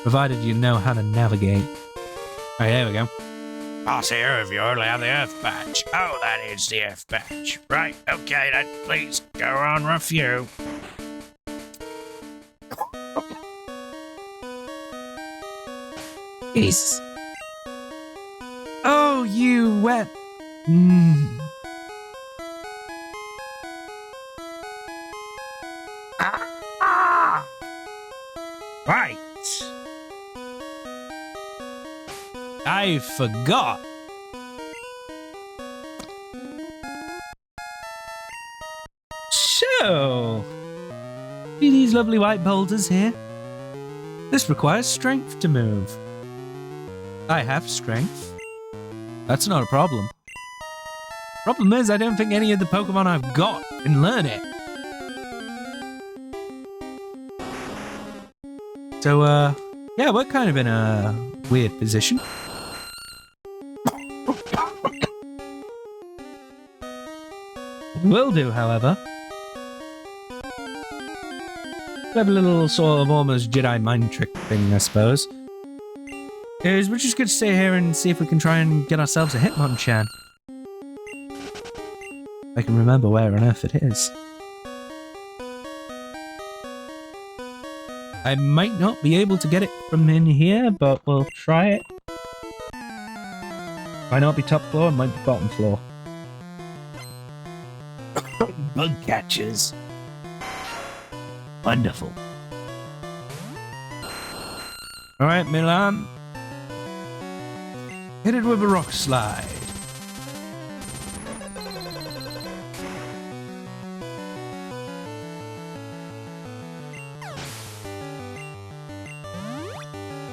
Provided you know how to navigate. Alright, there we go. Pass here if you only have the Earth Badge. Oh, that is the Earth Badge. Right, okay then, please go on with you. Jeez. Oh, you wet. Right. I forgot. So, see these lovely white boulders here? This requires strength to move. I have strength. That's not a problem. Problem is, I don't think any of the Pokemon I've got can learn it. So, yeah, we're kind of in a weird position. Will do, however. We have a little sort of almost Jedi mind trick thing, I suppose. Is we're just going to stay here and see if we can try and get ourselves a Hitmonchan. I can remember where on earth it is. I might not be able to get it from in here, but we'll try it. Might not be top floor, might be bottom floor. Bug catchers. Wonderful. Alright, Milan. Hit it with a rock slide.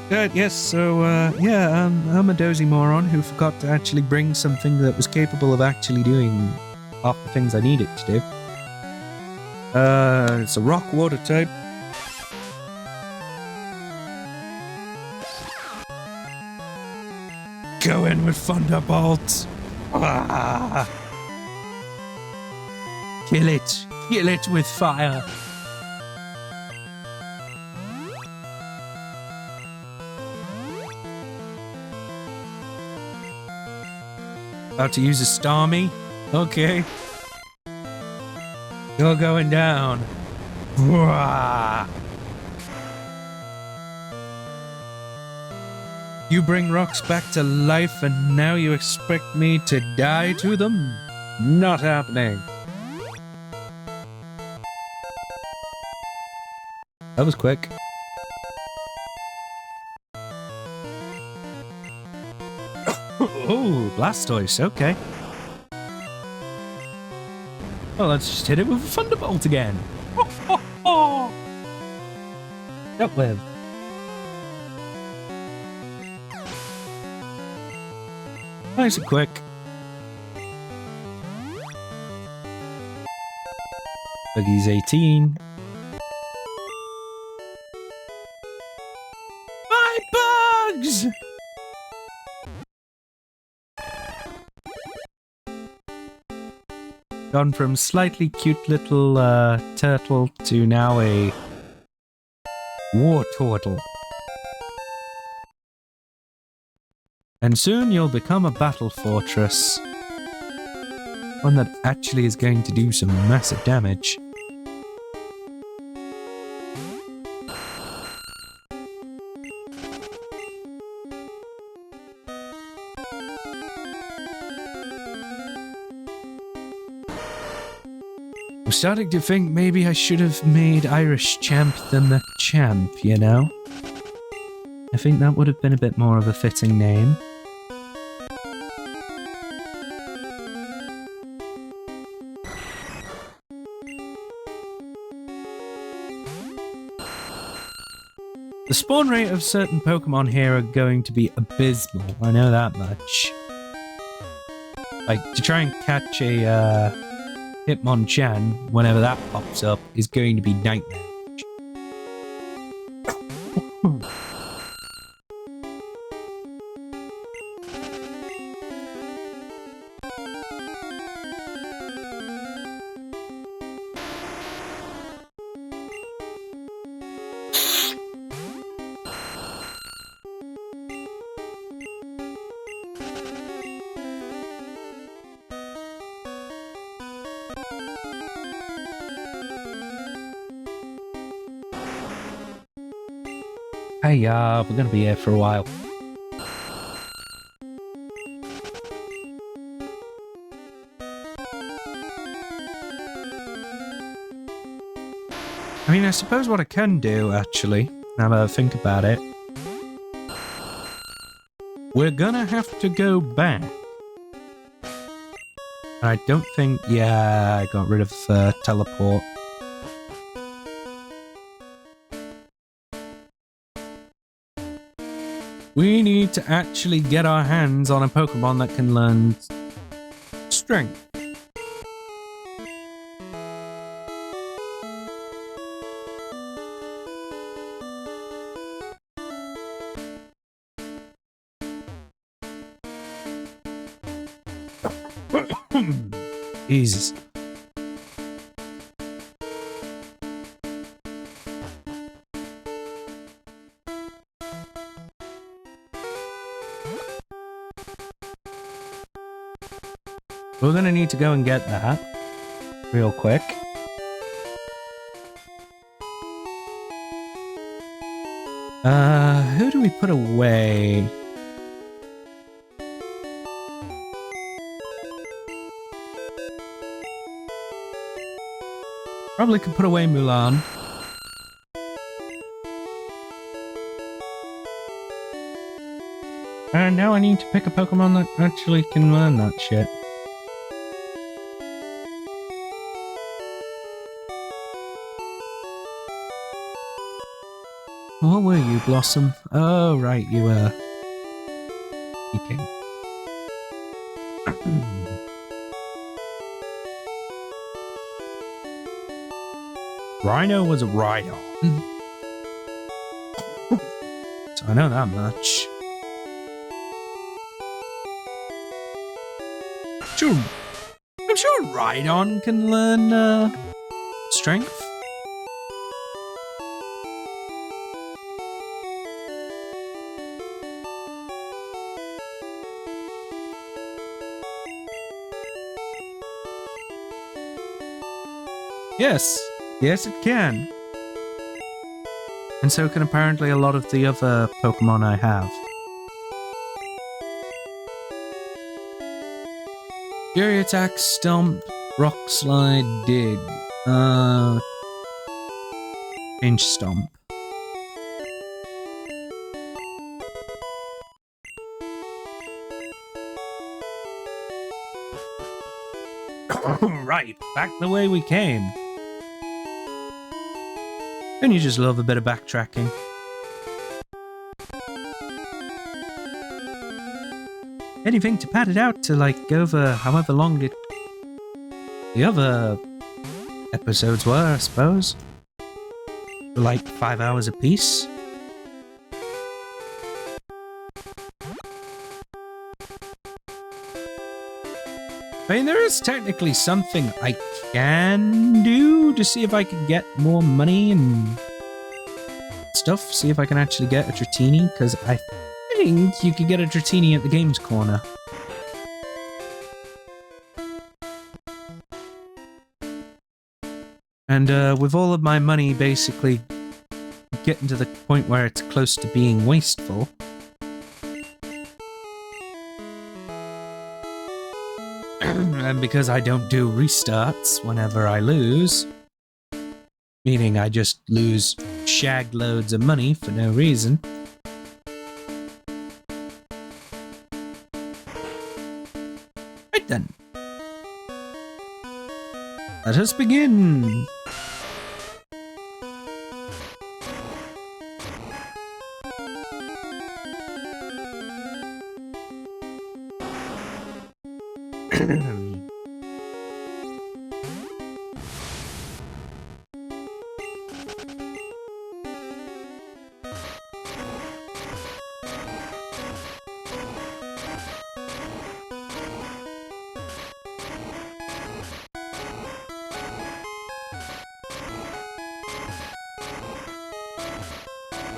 Good, yes, so, yeah, I'm a dozy moron who forgot to actually bring something that was capable of actually doing half the things I need it to do. It's a rock water type. Go in with Thunderbolt. Ah. Kill it with fire. About to use a Starmie? Okay. You're going down. Wah. You bring rocks back to life and now you expect me to die to them? Not happening. That was quick. Oh, Blastoise, okay. Well, let's just hit it with a Thunderbolt again. Dealt with. Nice and quick. Buggy's 18. My bugs! Gone from slightly cute little turtle to now a war turtle. And soon you'll become a battle fortress. One that actually is going to do some massive damage. I'm starting to think maybe I should have made Irish Champ the Machamp, you know? I think that would have been a bit more of a fitting name. The spawn rate of certain Pokemon here are going to be abysmal, I know that much. Like, to try and catch a Hitmonchan whenever that pops up is going to be nightmare. Hey, we're gonna be here for a while. I mean, I suppose what I can do, actually, now that I think about it, we're gonna have to go back. I don't think, yeah, I got rid of teleport. We need to actually get our hands on a Pokemon that can learn Strength. Jesus. We're gonna need to go and get that real quick. Who do we put away? Probably could put away Mulan. And now I need to pick a Pokemon that actually can learn that shit. What were you, Blossom? Oh, right, you were... eating. Rhino was a Rhydon. So I know that much. Sure. I'm sure Rhydon can learn, Strength. Yes. Yes, it can. And so can apparently a lot of the other Pokemon I have. Fury Attack, Stomp, Rock Slide, Dig. Inch Stomp. Right, back the way we came. And you just love a bit of backtracking. Anything to pad it out to like over however long the other episodes were, I suppose. Like 5 hours apiece. I mean, there is technically something I can do to see if I can get more money and stuff. See if I can actually get a Dratini, because I think you could get a Dratini at the Games Corner. And with all of my money basically getting to the point where it's close to being wasteful, and because I don't do restarts whenever I lose, meaning I just lose shag loads of money for no reason, right then. Let us begin!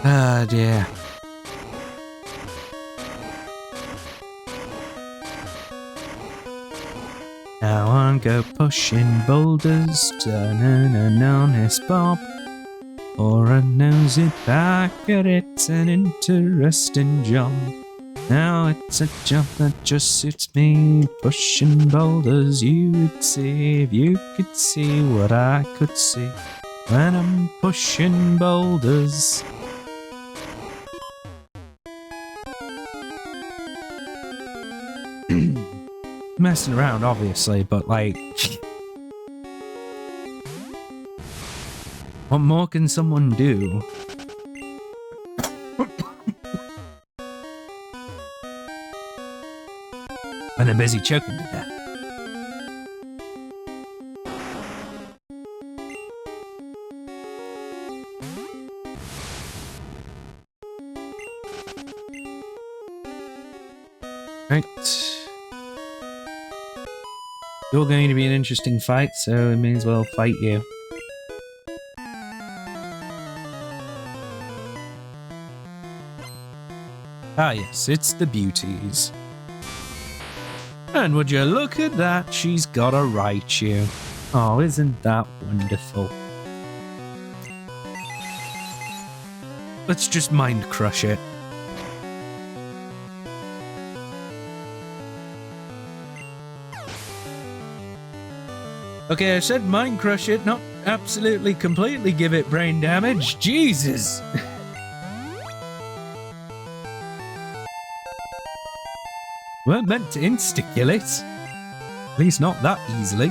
Ah, dear. Now on go pushing boulders, turning an honest bob, or a nosy back at it's an interesting job. Now it's a job that just suits me, pushing boulders. You would see if you could see what I could see when I'm pushing boulders. Messing around, obviously, but like, what more can someone do? When they're busy choking to death. Right. You're going to be an interesting fight, so I may as well fight you. Ah yes, it's the beauties. And would you look at that, she's got a Raichu. Oh, isn't that wonderful? Let's just mind crush it. Okay, I said mind crush it, not absolutely completely give it brain damage. Jesus! Weren't meant to insta-kill it. At least not that easily.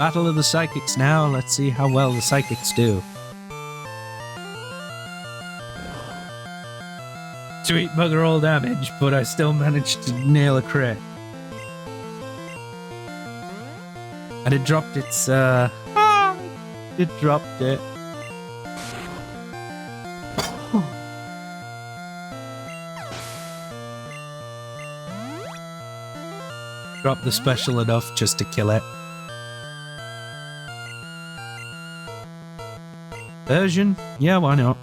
Battle of the Psychics now. Let's see how well the Psychics do. Sweet bugger all damage, but I still managed to nail a crit. And it dropped its, it dropped it. Dropped the special enough just to kill it. Version? Yeah, why not?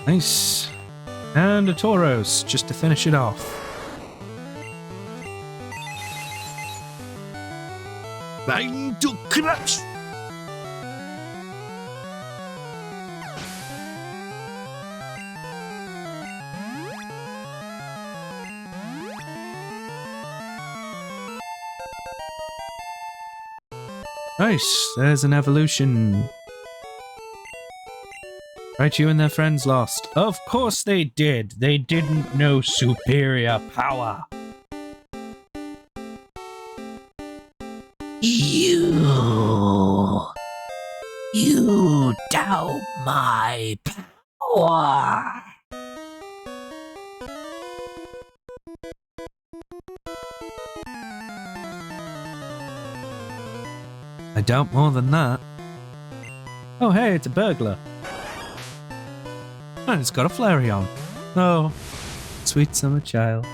Nice. And a Tauros, just to finish it off. Mind to crush! Nice, there's an evolution. Raichu and their friends lost. Of course they did. They didn't know superior power. You doubt my power. doubt more than that. Oh, hey, it's a burglar. And it's got a Flareon. Oh, sweet summer child.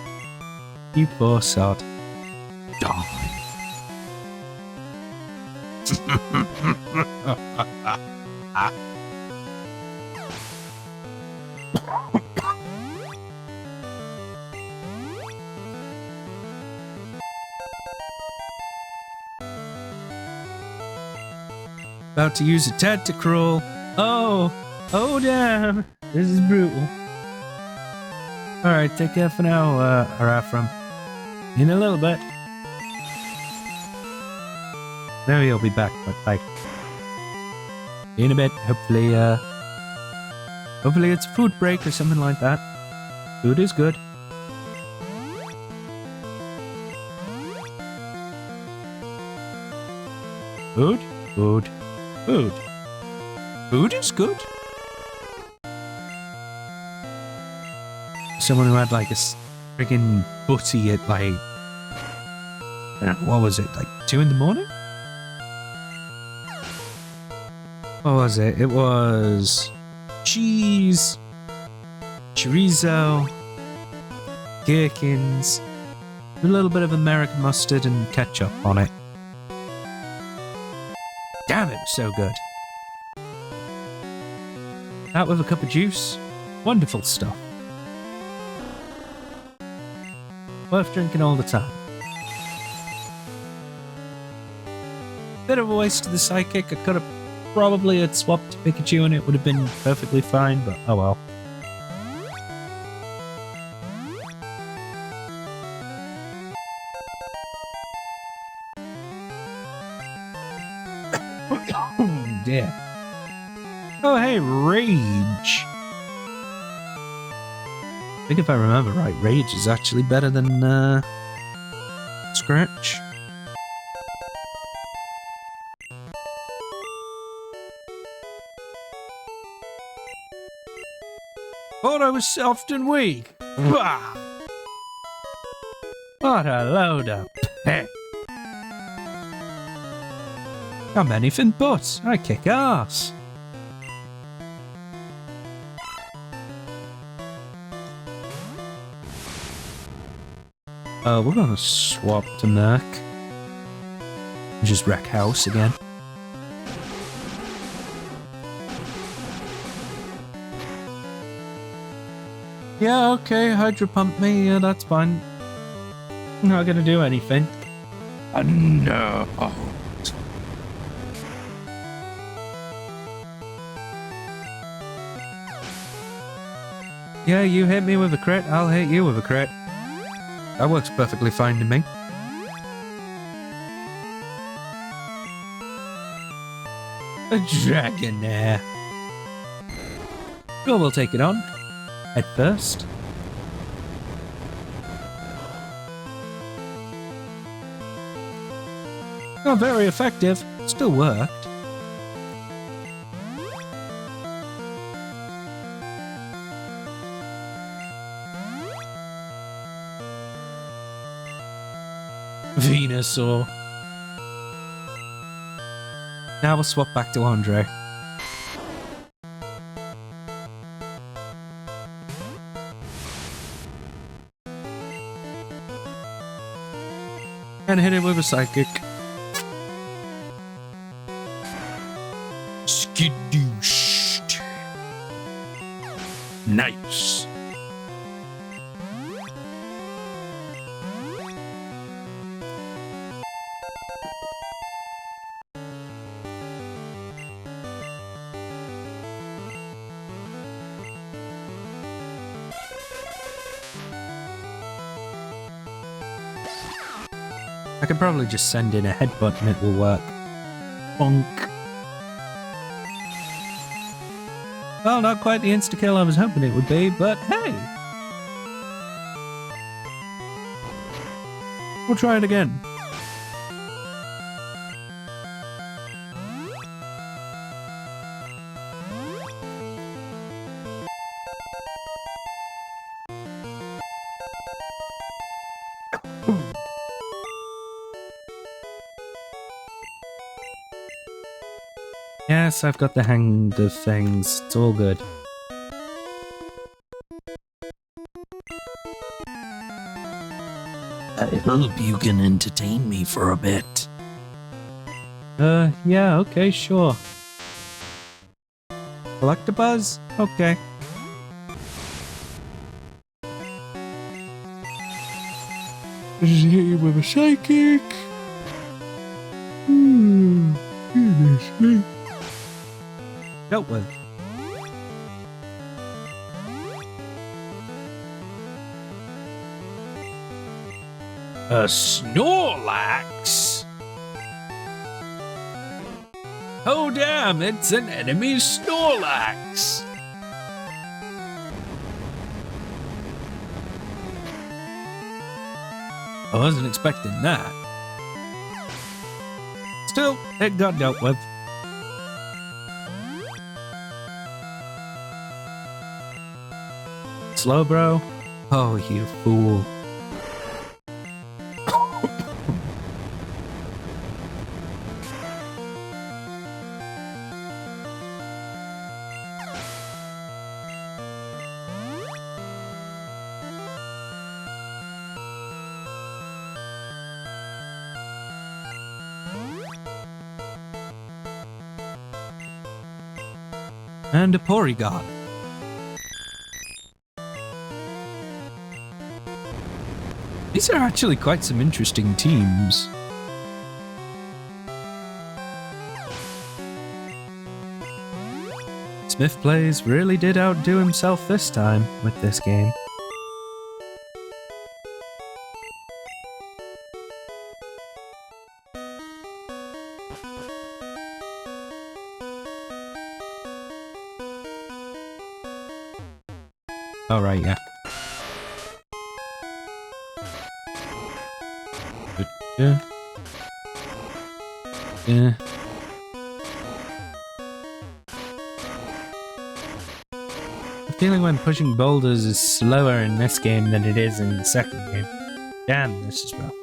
You poor sod. Die. About to use a tentacruel. Oh, oh damn. This is brutal. Alright, take care for now, Arafram. In a little bit. Maybe he'll be back, but like... in a bit, hopefully, hopefully it's a food break or something like that. Food is good. Food? Food. Food. Food is good. Someone who had like a freaking butty at like... I don't know, what was it, like 2 in the morning? What was it? It was... cheese, chorizo, gherkins, a little bit of American mustard and ketchup on it. Damn, it was so good. That with a cup of juice. Wonderful stuff. Worth drinking all the time. Bit of a waste of the psychic. I could have probably had swapped Pikachu and it would have been perfectly fine, but oh well. Oh dear. Oh hey, Rage. I think if I remember right, Rage is actually better than Scratch. Thought I was soft and weak. Bah! What a load of pep. I'm anything but. I kick ass. We're gonna swap to Merc. Just wreck house again. Yeah, okay, Hydro Pump me, yeah, that's fine. I'm not gonna do anything. No. Yeah, you hit me with a crit, I'll hit you with a crit. That works perfectly fine to me. A Dragonair. Sure, we'll take it on. Head first. Not very effective. Still worked. Venusaur. Now we'll swap back to Andre. And hit it with a psychic. Skidooshed. Nice. I could probably just send in a headbutt and it will work. Bonk. Well, not quite the insta-kill I was hoping it would be, but hey! We'll try it again. Yes, I've got the hang of things. It's all good. I hope you can entertain me for a bit. Yeah, okay, sure. Collectables? Okay. Hit with a psychic. Goodness me. Dealt with. A Snorlax? Oh damn, it's an enemy Snorlax! I wasn't expecting that. Still, it got dealt with. Slow, bro? Oh, you fool. And a Porygon. These are actually quite some interesting teams. Smith Plays really did outdo himself this time with this game. All right, yeah. Yeah. Yeah. The feeling when pushing boulders is slower in this game than it is in the second game. Damn, this is rough.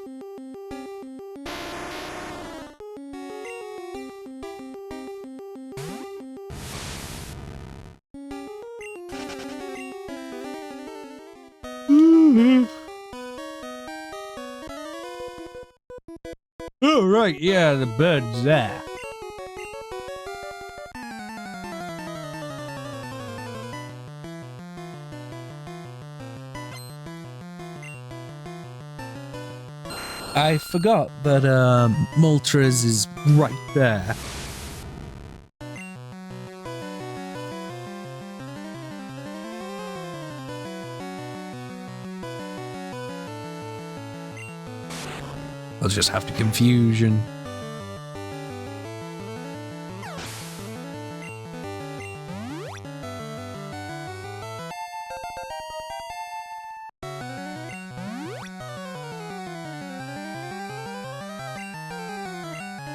Oh, right, yeah, the bird's there. I forgot that Moltres is right there. I'll just have to confusion.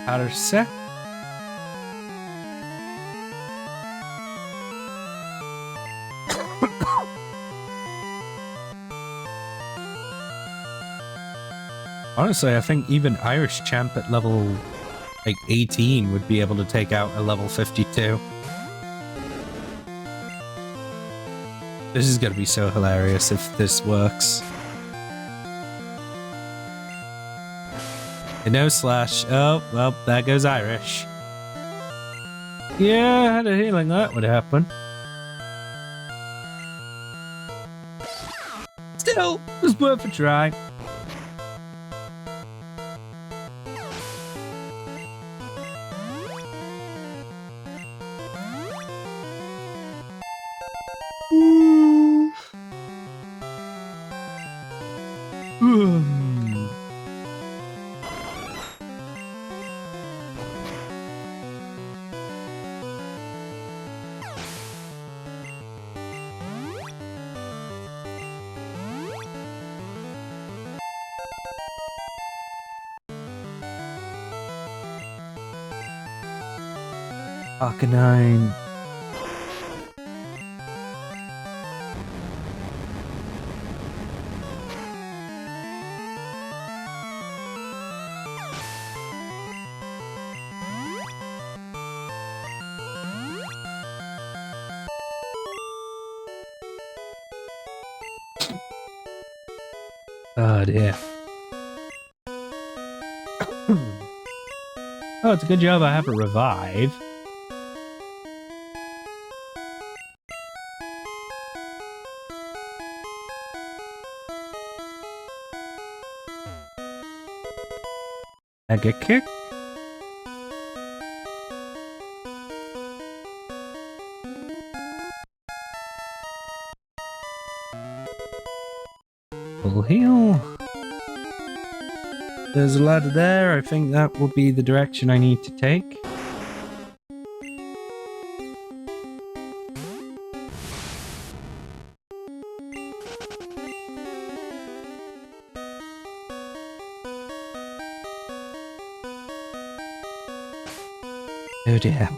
Outer set. Honestly, I think even Irish Champ at level like 18 would be able to take out a level 52. This is gonna be so hilarious if this works. No slash. Oh, well, there goes Irish. Yeah, I had a feeling that would happen. Still, it was worth a try. Arcanine. Oh dear. Oh, it's a good job I have a revive. Mega kick. Full heal. There's a ladder there. I think that will be the direction I need to take. Oh dear.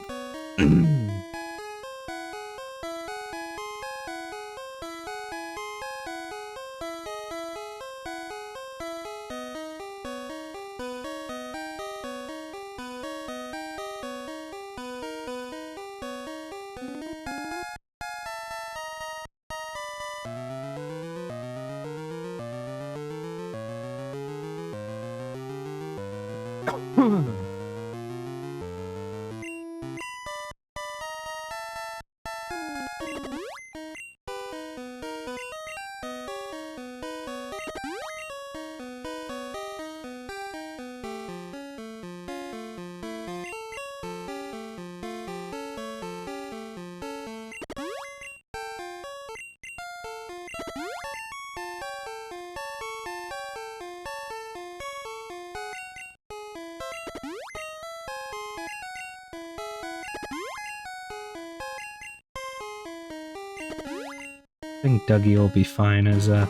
I think Dougie will be fine as a...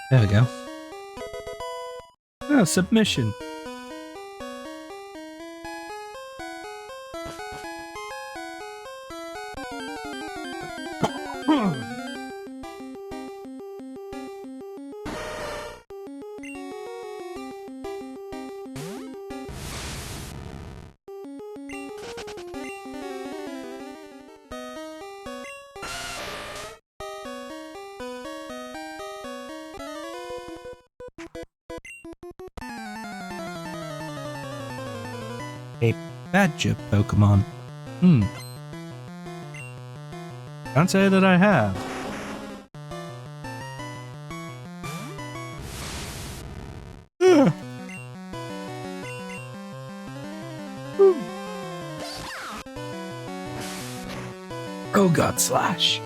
There we go. Oh, submission. A badger Pokemon. Can't say that I have. Oh God, slash.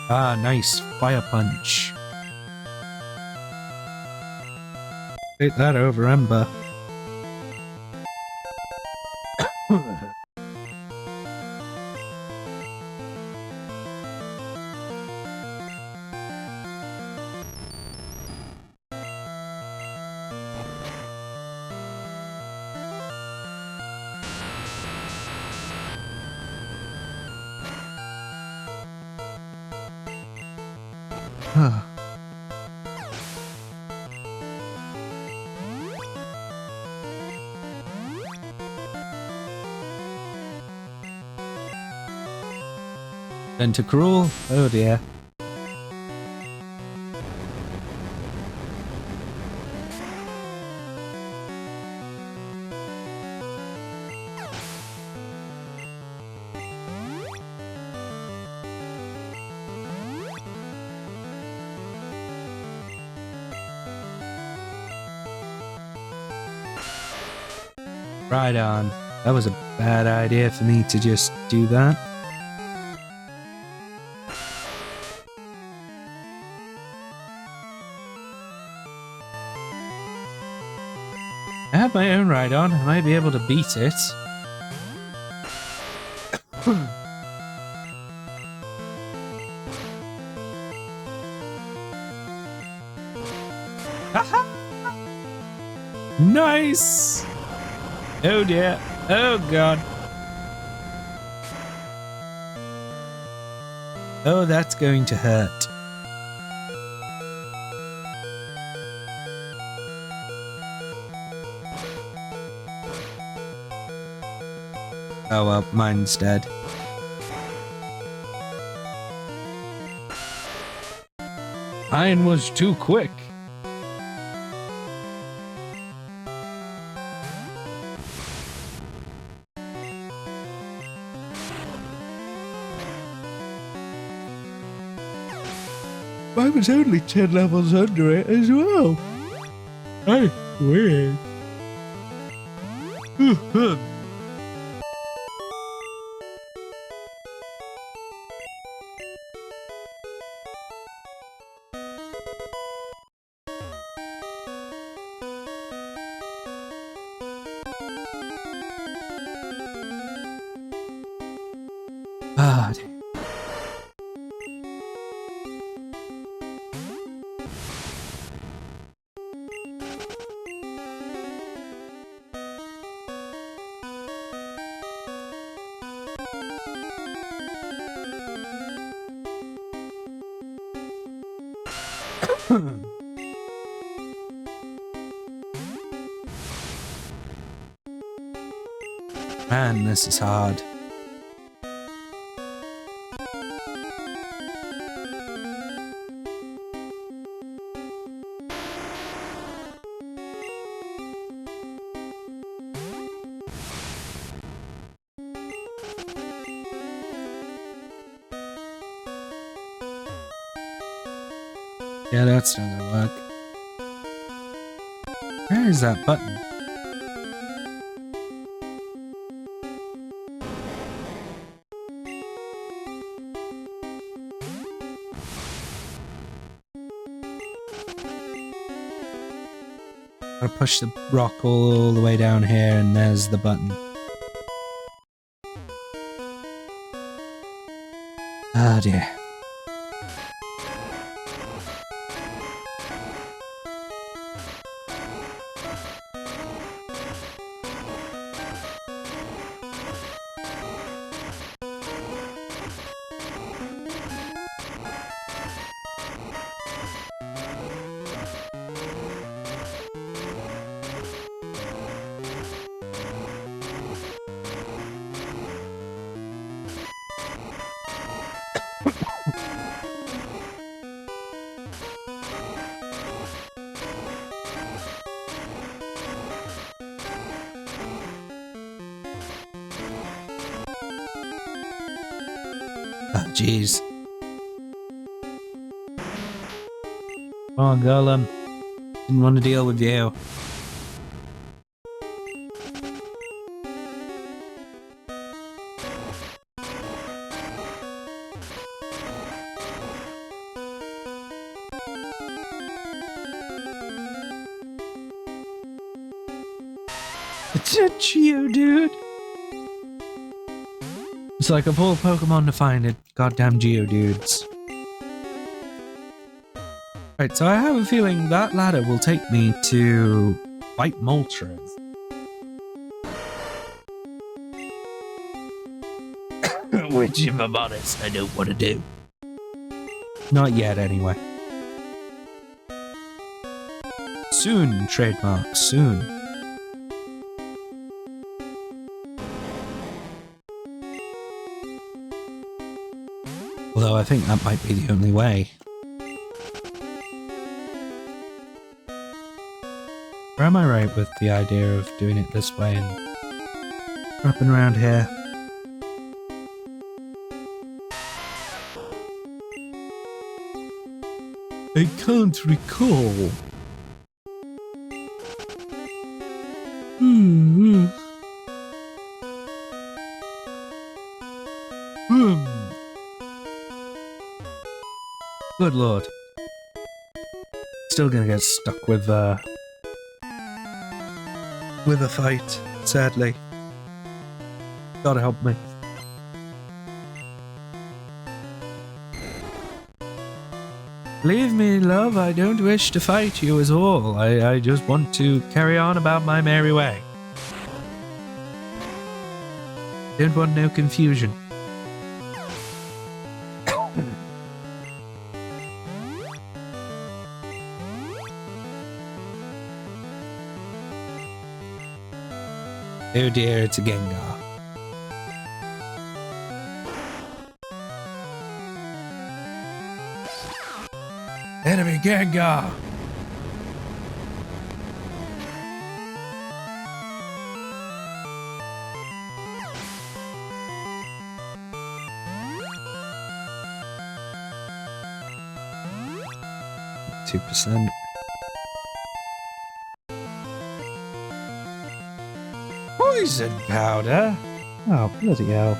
Ah, nice. Fire punch. Take that over, Ember. Tentacruel? Oh dear. Right on. That was a bad idea for me to just do that. I have my own ride on. I might be able to beat it. Nice! Oh dear. Oh god. Oh, that's going to hurt. Oh well, mine's dead. Mine was too quick. I was only 10 levels under it as well. Hey, weird. Ah, man, this is hard. Yeah, that's not gonna work. Where is that button? I push the rock all the way down here, and there's the button. Oh dear. Oh, jeez. Come on, Golem. Didn't want to deal with you. It's a Geodude. It's like of all Pokemon to find it, goddamn Geodudes. Right, so I have a feeling that ladder will take me to White Moltres. Which, if I'm honest, I don't want to do. Not yet, anyway. Soon, trademark, soon. Although I think that might be the only way. Or am I right with the idea of doing it this way and wrapping around here? I can't recall. Good lord. Still gonna get stuck with a fight, sadly. Gotta help me. Believe me, love, I don't wish to fight you at all. I just want to carry on about my merry way. Don't want no confusion. Oh dear, it's a Gengar. Enemy Gengar! %. Poison powder? Oh, bloody hell.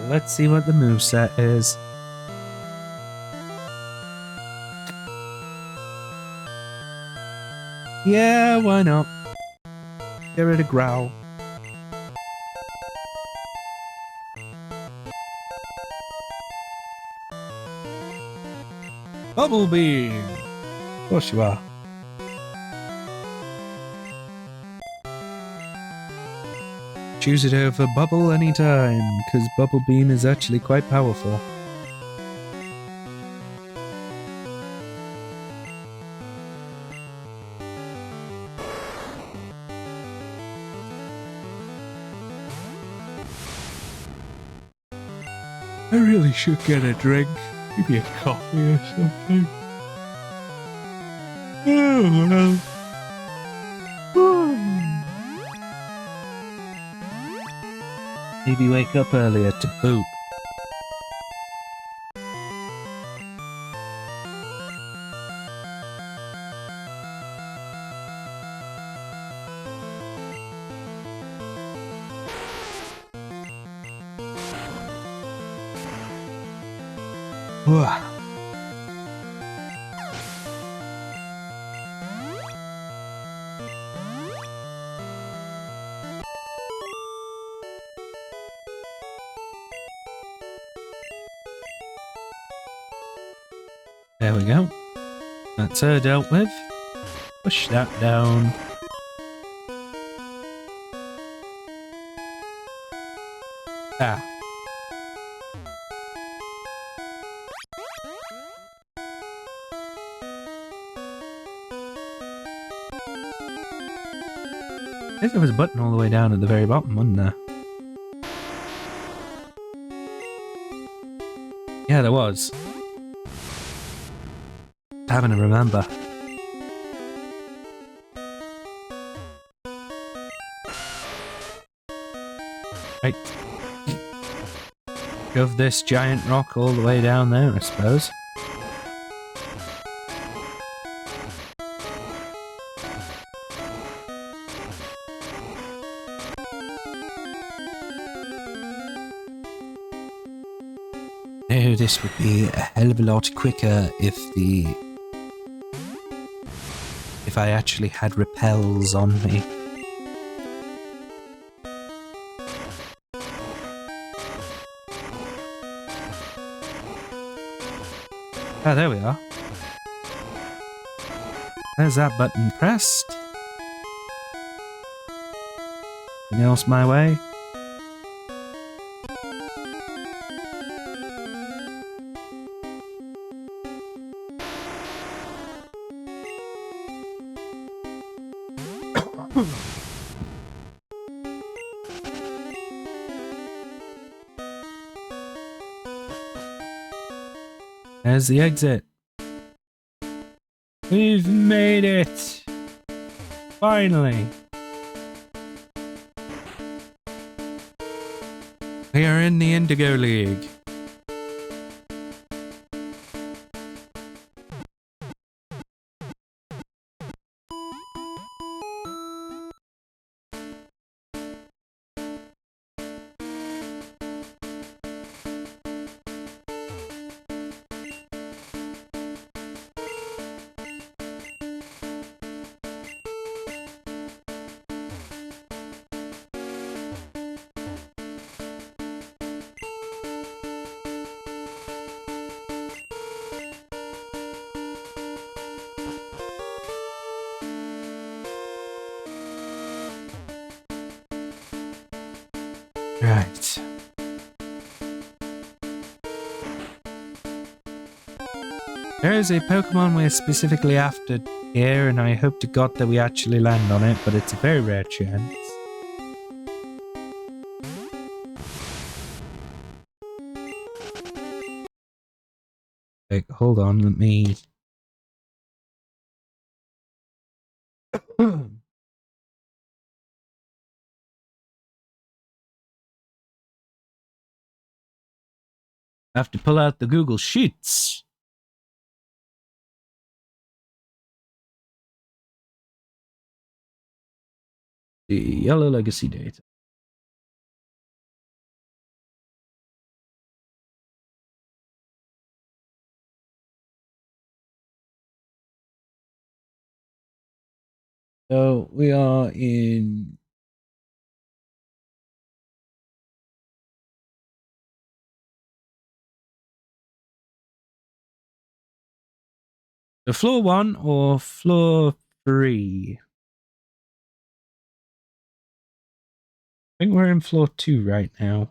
Let's see what the moveset is. Yeah, why not? Get rid of Growl. Bubble Beam! Of course you are. Choose it over Bubble anytime, because Bubble Beam is actually quite powerful. I really should get a drink. Maybe a coffee or something. Oh well. Maybe wake up earlier to boot. There we go. That's her dealt with. Push that down. Ah. I think there was a button all the way down at the very bottom, wasn't there? Yeah, there was. Having to remember. Right. Shove this giant rock all the way down there, I suppose. No, this would be a hell of a lot quicker if I actually had repels on me. Ah, there we are. There's that button pressed. Anything else my way? There's the exit. We've made it! Finally! We are in the Indigo League. Right. There is a Pokemon we're specifically after here, and I hope to God that we actually land on it, but it's a very rare chance. Wait, hold on, let me... I have to pull out the Google Sheets. The Yellow Legacy data. So we are in the floor 1 or floor 3? I think we're in floor 2 right now.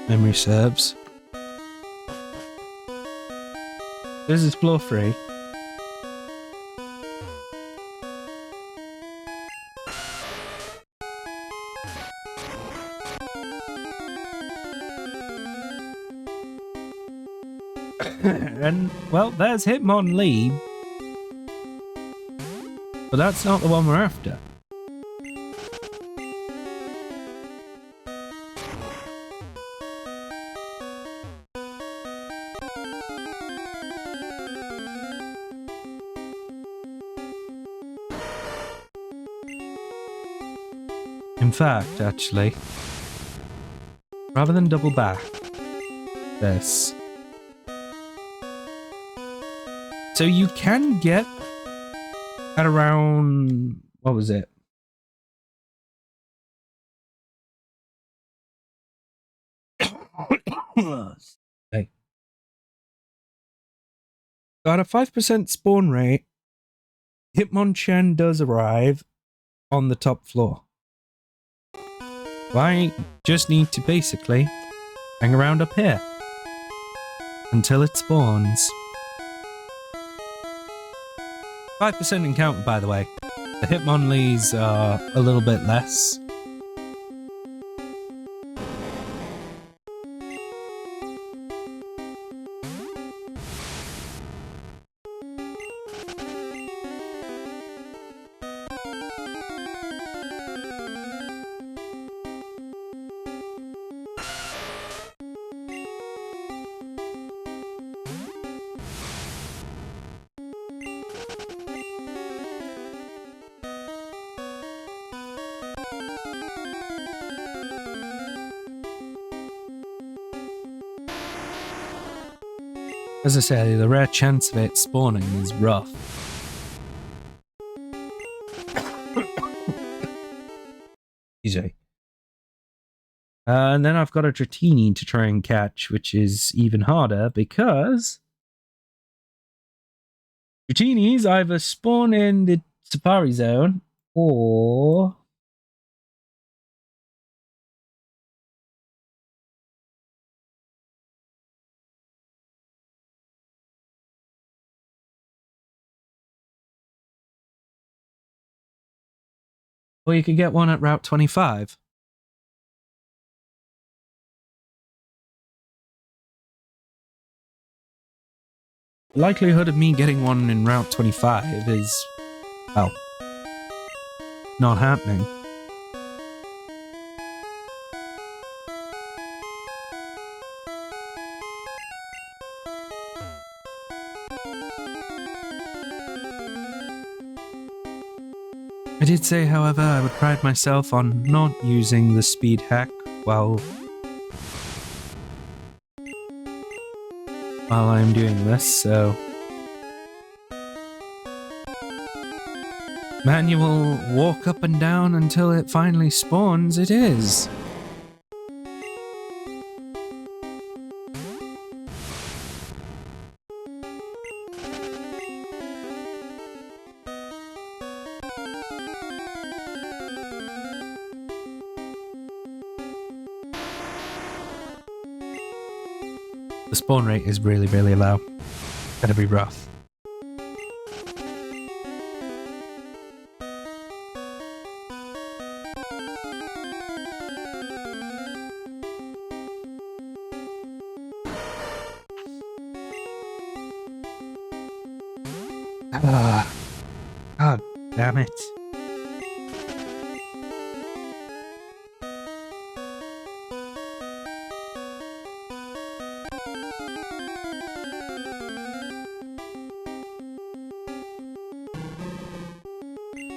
Memory serves. This is floor 3. And, well, there's Hitmonlee. But that's not the one we're after. In fact, actually, rather than double back this, so you can get at around, what was it? Hey. Got a 5% spawn rate. Hitmonchan does arrive on the top floor. I just need to basically hang around up here until it spawns. 5% encounter, by the way. The Hitmonlees are a little bit less. As I say, the rare chance of it spawning is rough. Easy. And then I've got a Dratini to try and catch, which is even harder because Dratinis either spawn in the Safari Zone or you could get one at Route 25. The likelihood of me getting one in Route 25 is, well, not happening. I did say, however, I would pride myself on not using the speed hack while I'm doing this, so manual walk up and down until it finally spawns, it is. The spawn rate is really, really low. Gonna be rough. God damn it.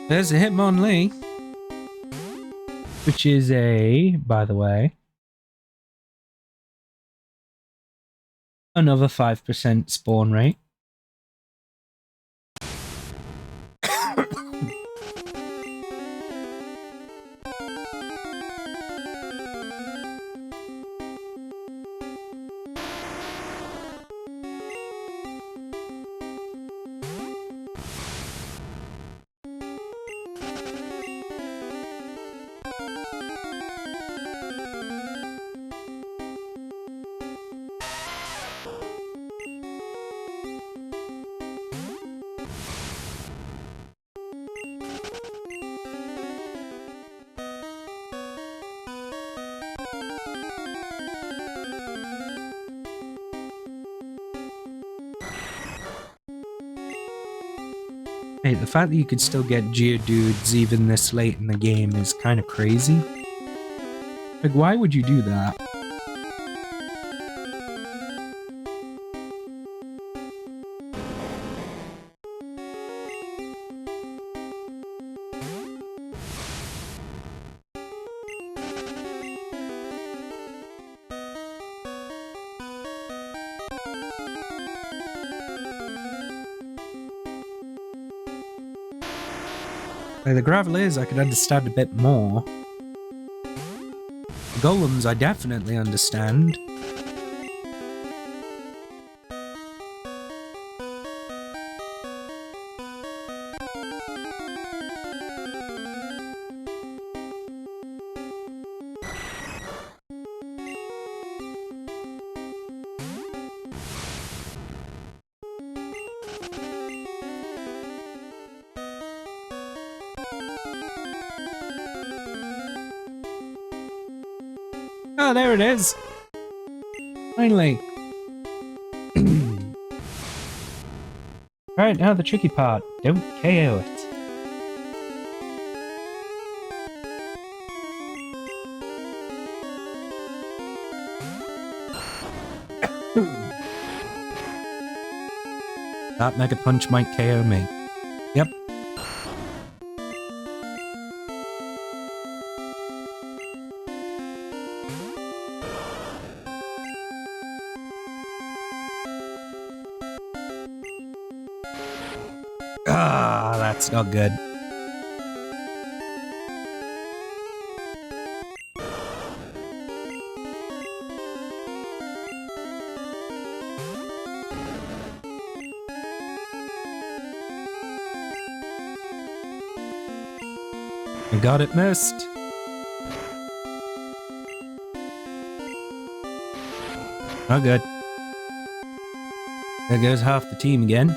There's a Hitmonlee, which is a, by the way, another 5% spawn rate. Hey, the fact that you could still get Geodudes even this late in the game is kind of crazy. Like, why would you do that? Like, the Graveliers I could understand a bit more. The Golems I definitely understand. Oh, there it is. Finally. Alright, now the tricky part. Don't KO it. That Mega Punch might KO me. Yep. Ah, that's not good. I got it missed. Not good. There goes half the team again.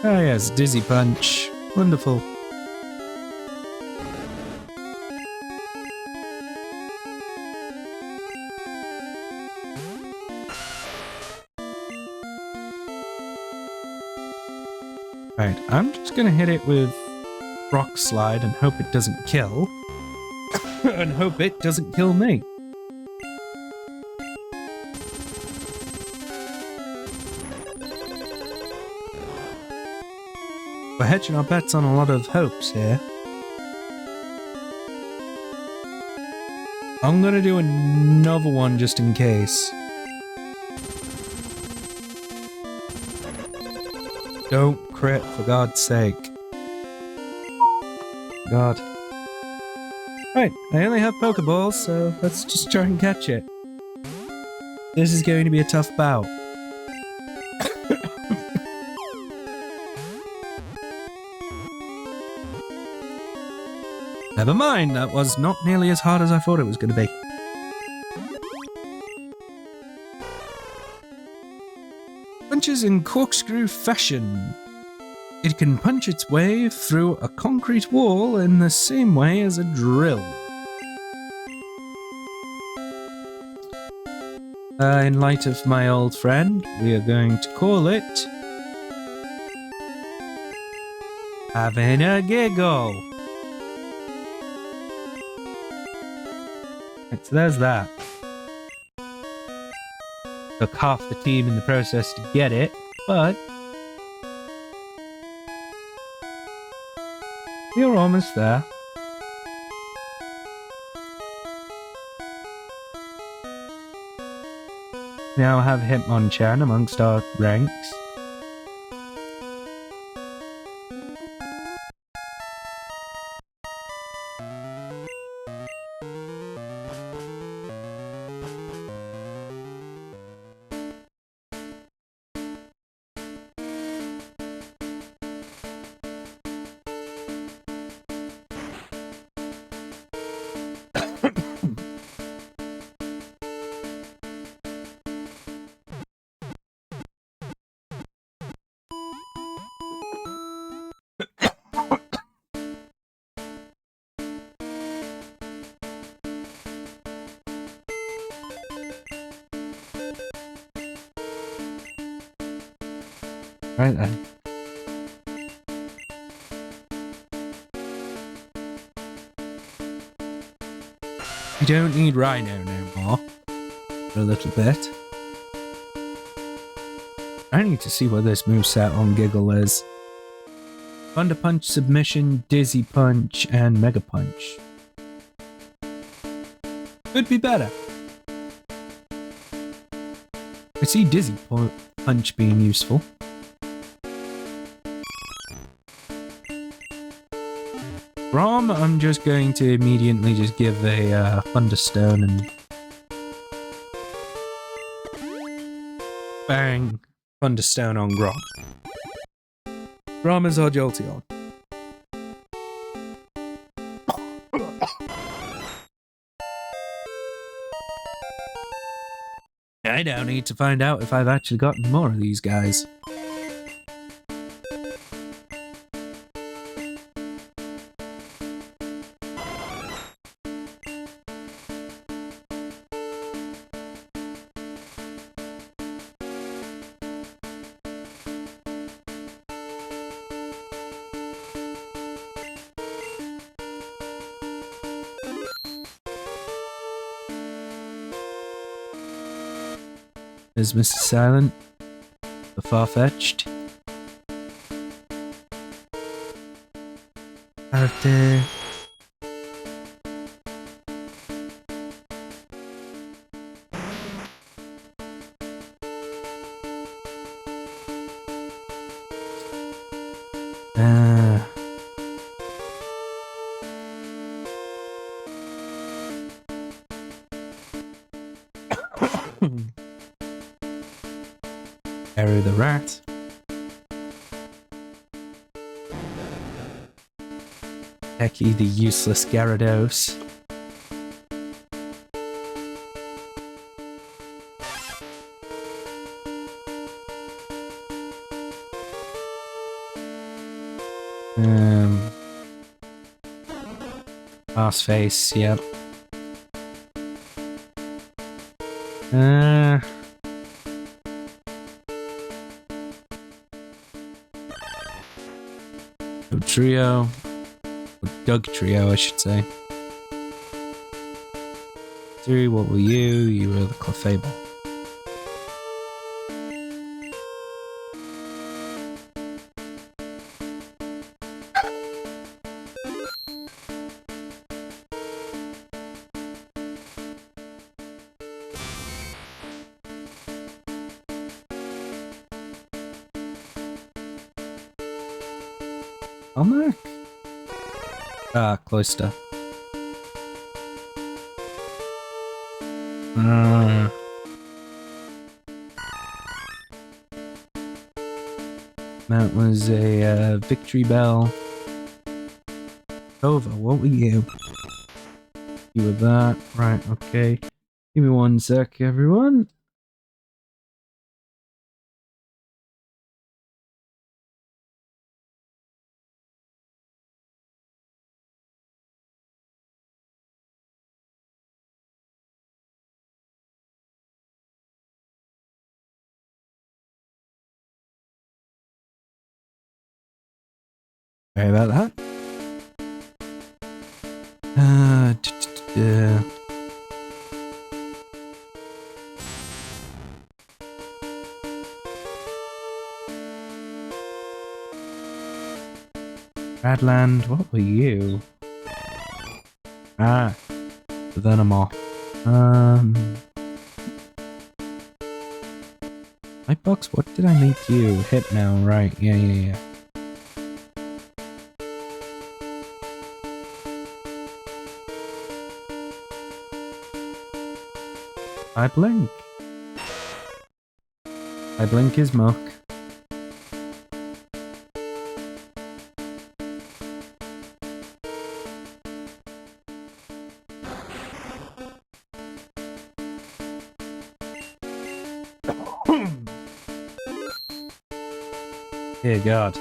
Oh yes, Dizzy Punch. Wonderful. Right, I'm just gonna hit it with Rock Slide and hope it doesn't kill. And hope it doesn't kill me. We're hedging our bets on a lot of hopes here. I'm gonna do another one just in case. Don't crit, for God's sake. God. Right, I only have Pokeballs, so let's just try and catch it. This is going to be a tough bout. Never mind, that was not nearly as hard as I thought it was going to be. Punches in corkscrew fashion. It can punch its way through a concrete wall in the same way as a drill. In light of my old friend, we are going to call it Having a Giggle. Right, so there's that. Took half the team in the process to get it, but you're almost there. Now have Hitmonchan amongst our ranks. Right then. We don't need Rhino no more. For a little bit. I need to see what this moveset on Giggle is. Thunder Punch, Submission, Dizzy Punch, and Mega Punch. Could be better. I see Dizzy Punch being useful. Rom, I'm just going to immediately just give a Thunderstone and bang Thunderstone on Grom. Grom is our Jolteon. I now need to find out if I've actually gotten more of these guys. There's Mr. Silent, the Farfetched. Out there. Arrow the Rat. Becky the useless Gyarados. Ass face, yep. Trio. Or Doug Trio, I should say. Siri, what were you? You were the Clefable. Almanac? Ah, Cloyster. That was a Victory Bell. Over, what were you? You were that. Right, okay. Give me 1 sec, everyone. Sorry about that. Radland, what were you? Ah, then I'm off. Lightbox, what did I make you? Hit now, right? Yeah. I blink. I blink his muck. Dear God.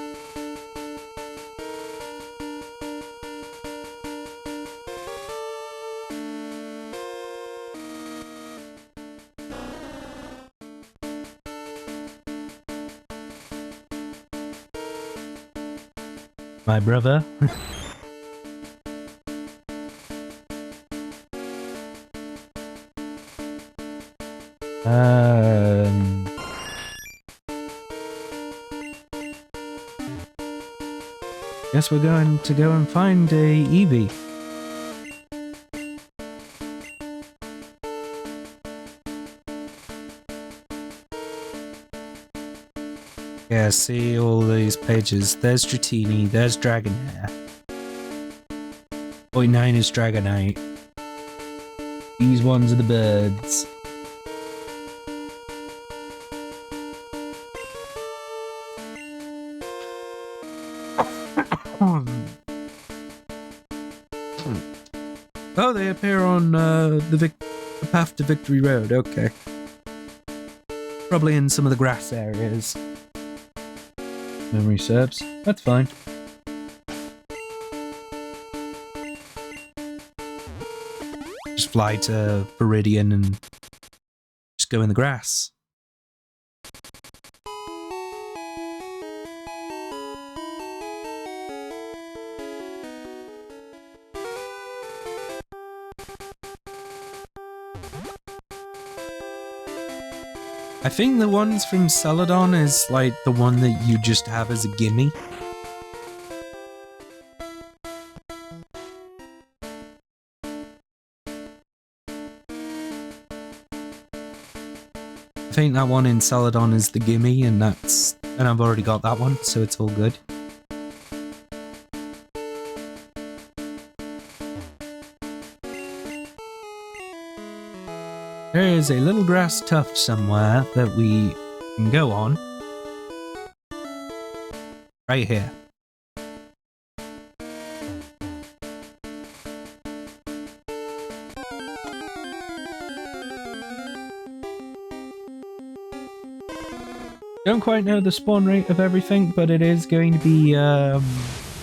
My brother. Guess we're going to go and find a Eevee. Yeah, see all these pages. There's Dratini, there's Dragonair. 0.9 is Dragonite. These ones are the birds. Oh, they appear on the path to Victory Road, okay. Probably in some of the grass areas. Memory serves. That's fine. Just fly to Viridian and just go in the grass. I think the ones from Celadon is like the one that you just have as a gimme. I think that one in Celadon is the gimme, and I've already got that one, so it's all good. There is a little grass tuft somewhere that we can go on. Right here. Don't quite know the spawn rate of everything, but it is going to be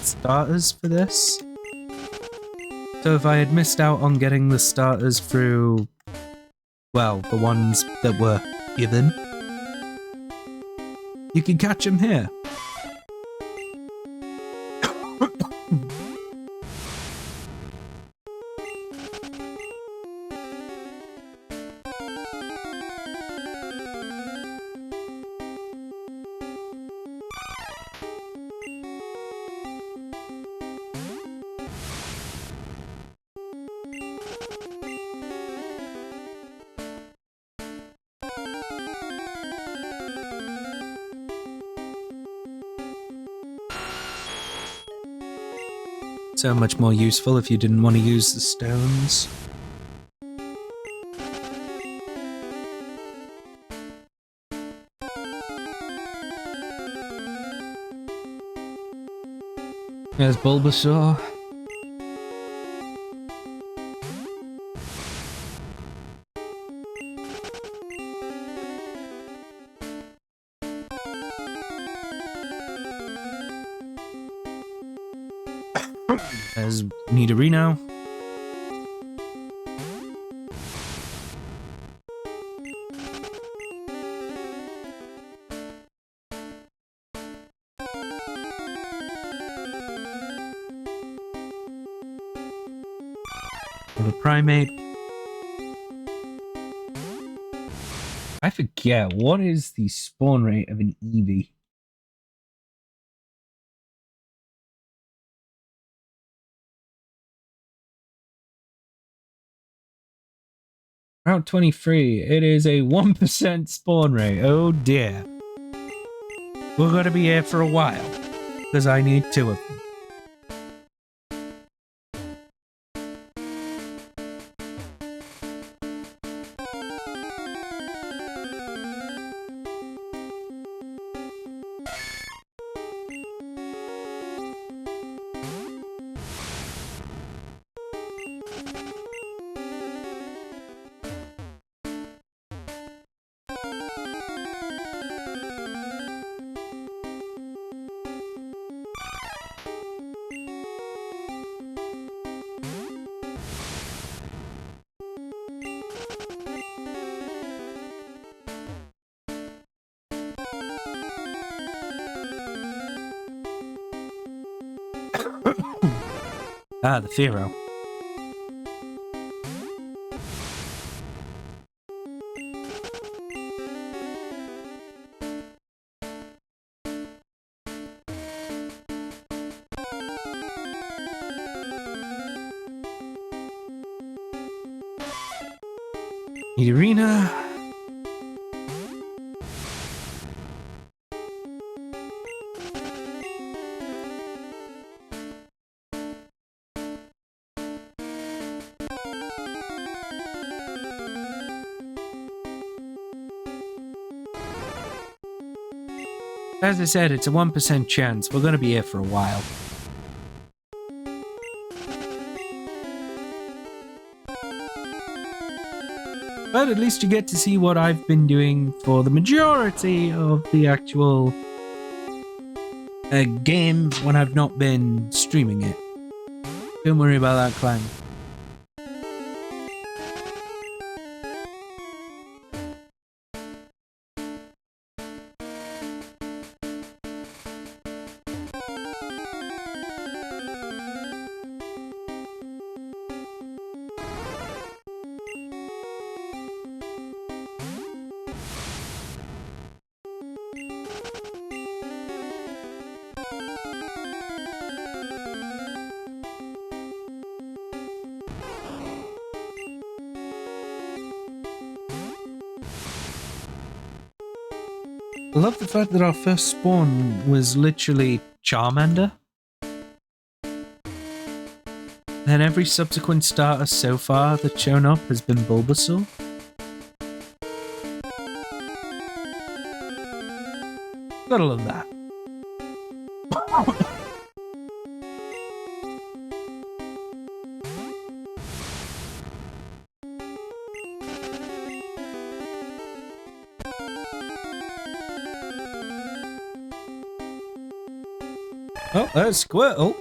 starters for this. So if I had missed out on getting the starters through, well, the ones that were given, you can catch them here. So much more useful if you didn't want to use the stones. There's Bulbasaur. There's Nidorino. The primate. I forget, what is the spawn rate of an Eevee? Route 23, it is a 1% spawn rate. Oh dear. We're gonna be here for a while, because I need 2 of them. Ah, the Pharaoh. Arena. As I said, it's a 1% chance. We're going to be here for a while. But at least you get to see what I've been doing for the majority of the actual game when I've not been streaming it. Don't worry about that, Clang. I love the fact that our first spawn was literally Charmander. And every subsequent starter so far that's shown up has been Bulbasaur. Gotta love that. Oh, there's Squirtle.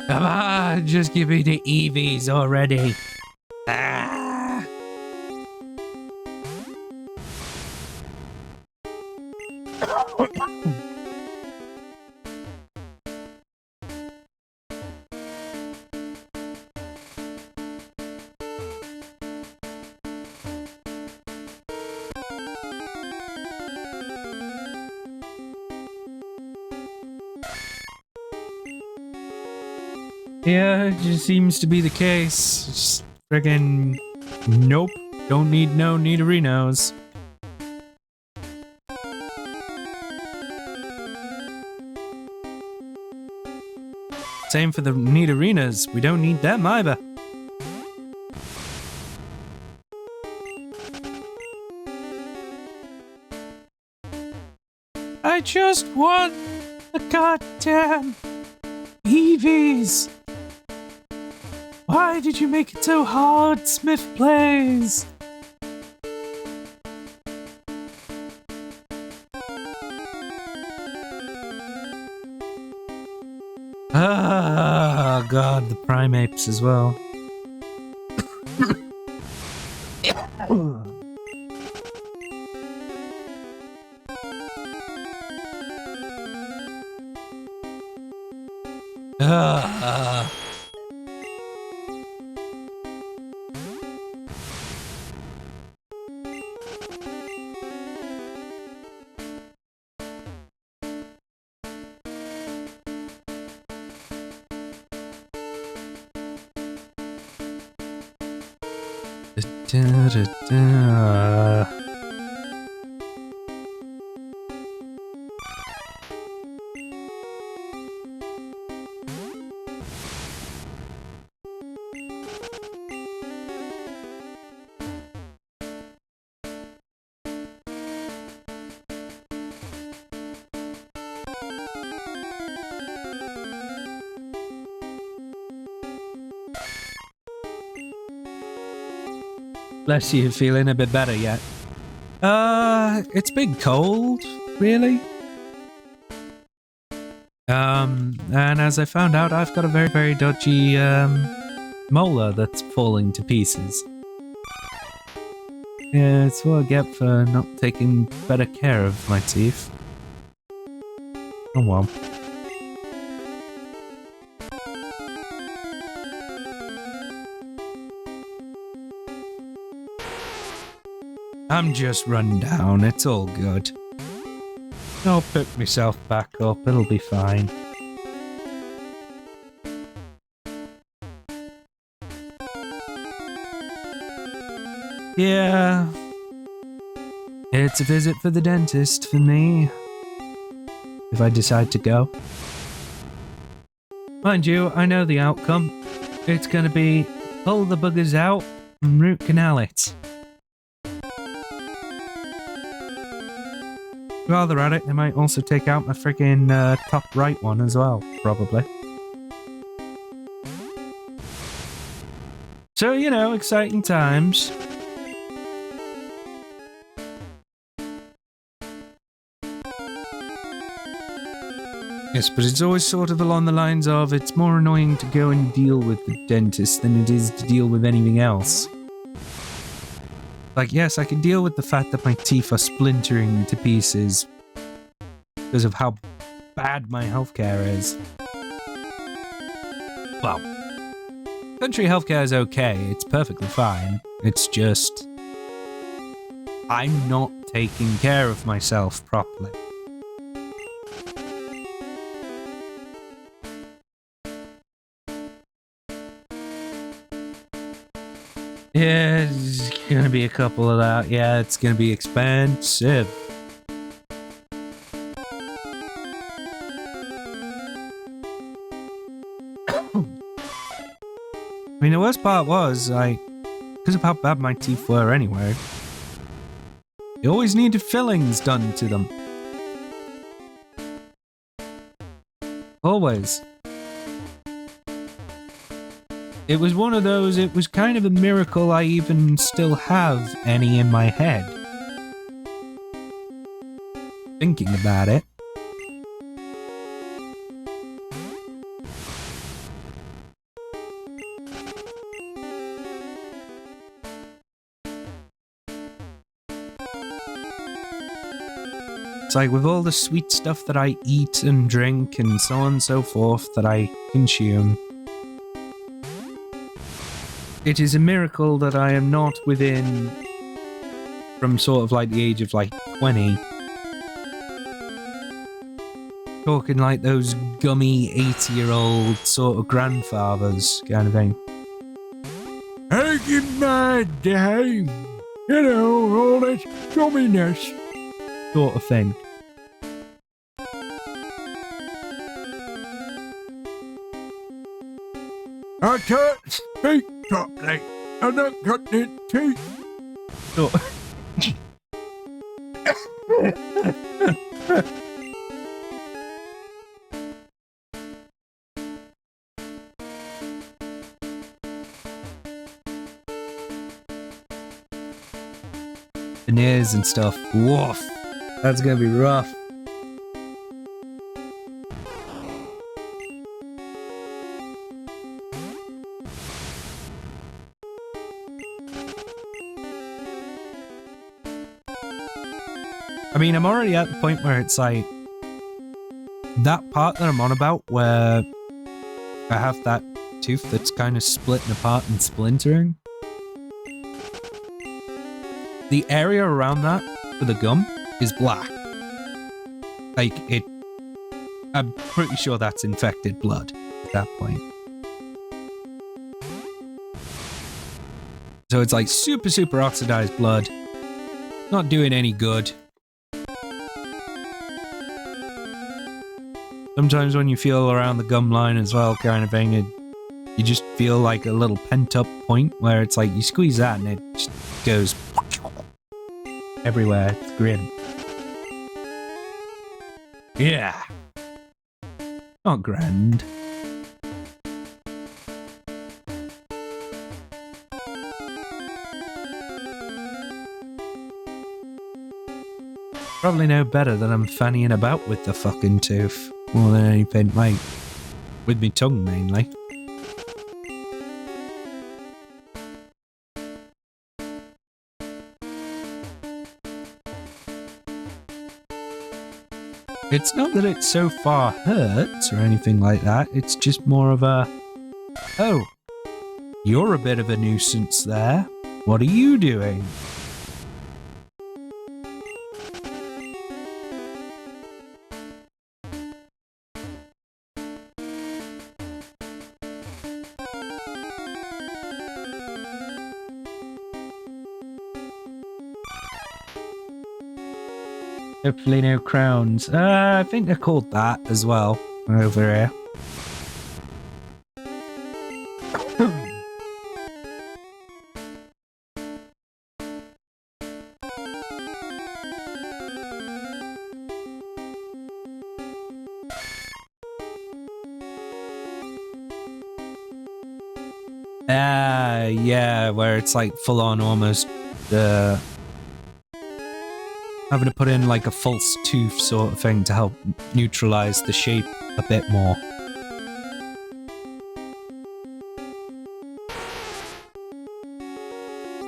Come on, just give me the EVs already. Ah. Yeah, it just seems to be the case. Just friggin' nope. Don't need no Nidorinos. Same for the Nidorinas. We don't need them either. I just want the goddamn EVs. Why did you make it so hard, Smith Plays? Ah, God, the primates as well. Ah. Da-da-da. Bless you, feeling a bit better yet? It's been cold, really. And as I found out, I've got a very, very dodgy, molar that's falling to pieces. Yeah, it's what I get for not taking better care of my teeth. Oh well. I'm just run down, it's all good. I'll pick myself back up, it'll be fine. Yeah. It's a visit for the dentist for me. If I decide to go. Mind you, I know the outcome. It's gonna be pull the buggers out and root canal it. While they're at it, they might also take out my friggin' top right one as well, probably. So, you know, exciting times. Yes, but it's always sort of along the lines of it's more annoying to go and deal with the dentist than it is to deal with anything else. Like, yes, I can deal with the fact that my teeth are splintering to pieces because of how bad my healthcare is. Well, country healthcare is okay, it's perfectly fine. It's just I'm not taking care of myself properly. Yeah, it's gonna be a couple of that. Yeah, it's gonna be expensive. I mean, the worst part was, because of how bad my teeth were anyway, they always needed fillings done to them. Always. It was one of those, it was kind of a miracle I even still have any in my head. Thinking about it. It's like with all the sweet stuff that I eat and drink and so on and so forth that I consume. It is a miracle that I am not within, from sort of like the age of like 20. Talking like those gummy 80-year-old sort of grandfathers kind of thing. Taking my time, you know, all that gumminess. Sort of thing. I can't speak properly. I'm not got any teeth. Sort of. veneers and stuff. Woof. That's gonna be rough. I mean, I'm already at the point where it's like that part that I'm on about where I have that tooth that's kind of splitting apart and splintering. The area around that for the gum is black. Like it, I'm pretty sure that's infected blood at that point. So it's like super, super oxidized blood. Not doing any good. Sometimes when you feel around the gum line as well, kind of thing, you just feel like a little pent-up point where it's like you squeeze that and it just goes everywhere. It's grim. Yeah. Not grand. Probably know better than I'm fannying about with the fucking tooth. More than anything, like, with me tongue mainly. It's not that it so far hurts or anything like that, it's just more of a, oh, you're a bit of a nuisance there. What are you doing? Hopefully no crowns. I think they're called that as well, over here. Yeah, where it's like full on almost, having to put in like a false tooth sort of thing to help neutralize the shape a bit more.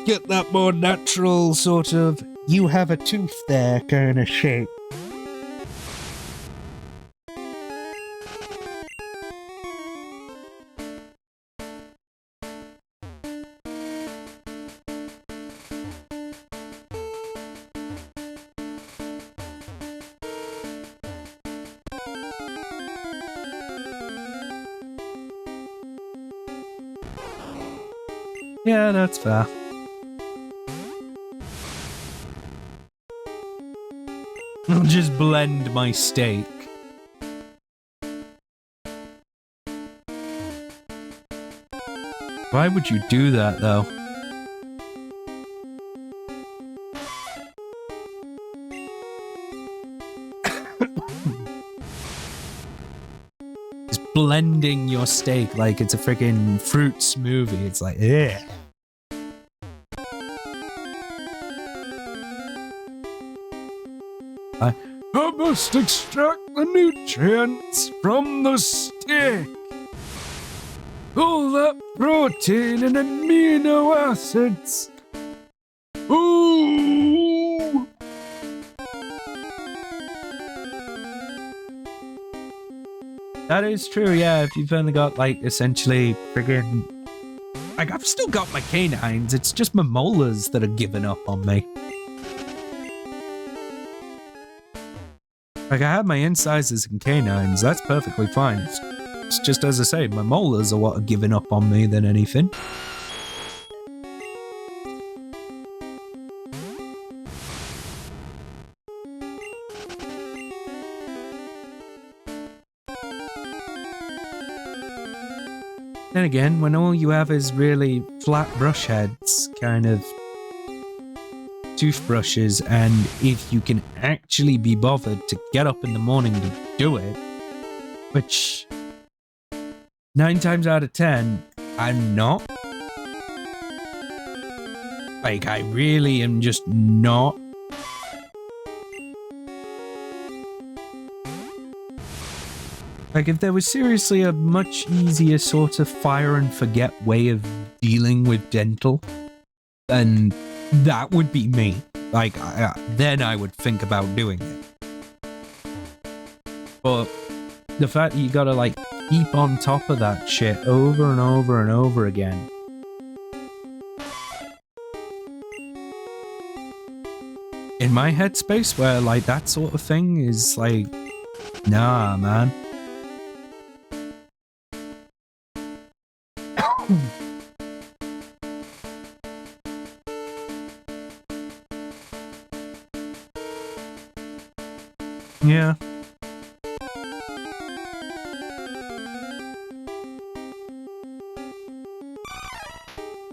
Get that more natural sort of, you have a tooth there kind of shape. Yeah, that's fair. I'll just blend my steak. Why would you do that, though? Just blending your steak like it's a freaking fruit smoothie. It's like, yeah. I must extract the nutrients from the steak. All that protein and amino acids. Ooh! That is true, yeah. If you've only got, like, essentially friggin'... Like, I've still got my canines. It's just my molars that are giving up on me. Like, I have my incisors and canines. That's perfectly fine. It's just, as I say, my molars are what are giving up on me than anything. Then again, when all you have is really flat brush heads, kind of toothbrushes, and if you can actually be bothered to get up in the morning to do it, which 9 times out of 10, I'm not. Like, I really am just not. Like, if there was seriously a much easier sort of fire and forget way of dealing with dental, then that would be me. Like, then I would think about doing it. But the fact that you gotta, like, keep on top of that shit over and over and over again. In my headspace, where, like, that sort of thing is, like, nah, man. Yeah.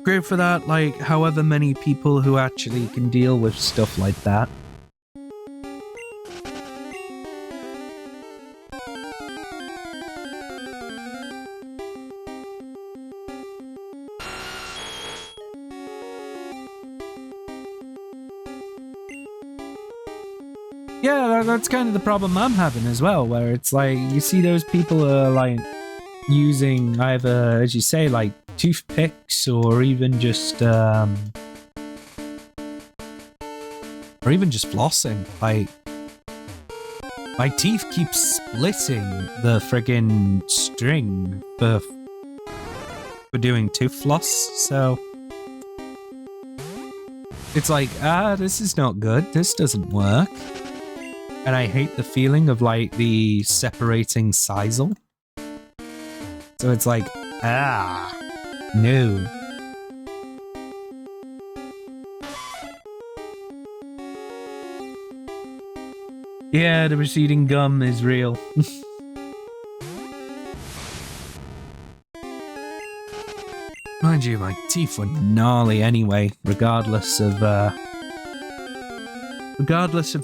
Great for that, like, however many people who actually can deal with stuff like that. Yeah, that's kind of the problem I'm having as well, where it's like, you see those people who are, like, using either, as you say, like, toothpicks or even just flossing. Like, my teeth keep splitting the friggin' string for doing tooth floss, so it's like, this is not good, this doesn't work. And I hate the feeling of, like, the separating sisal. So it's like, no. Yeah, the receding gum is real. Mind you, my teeth were gnarly anyway, regardless of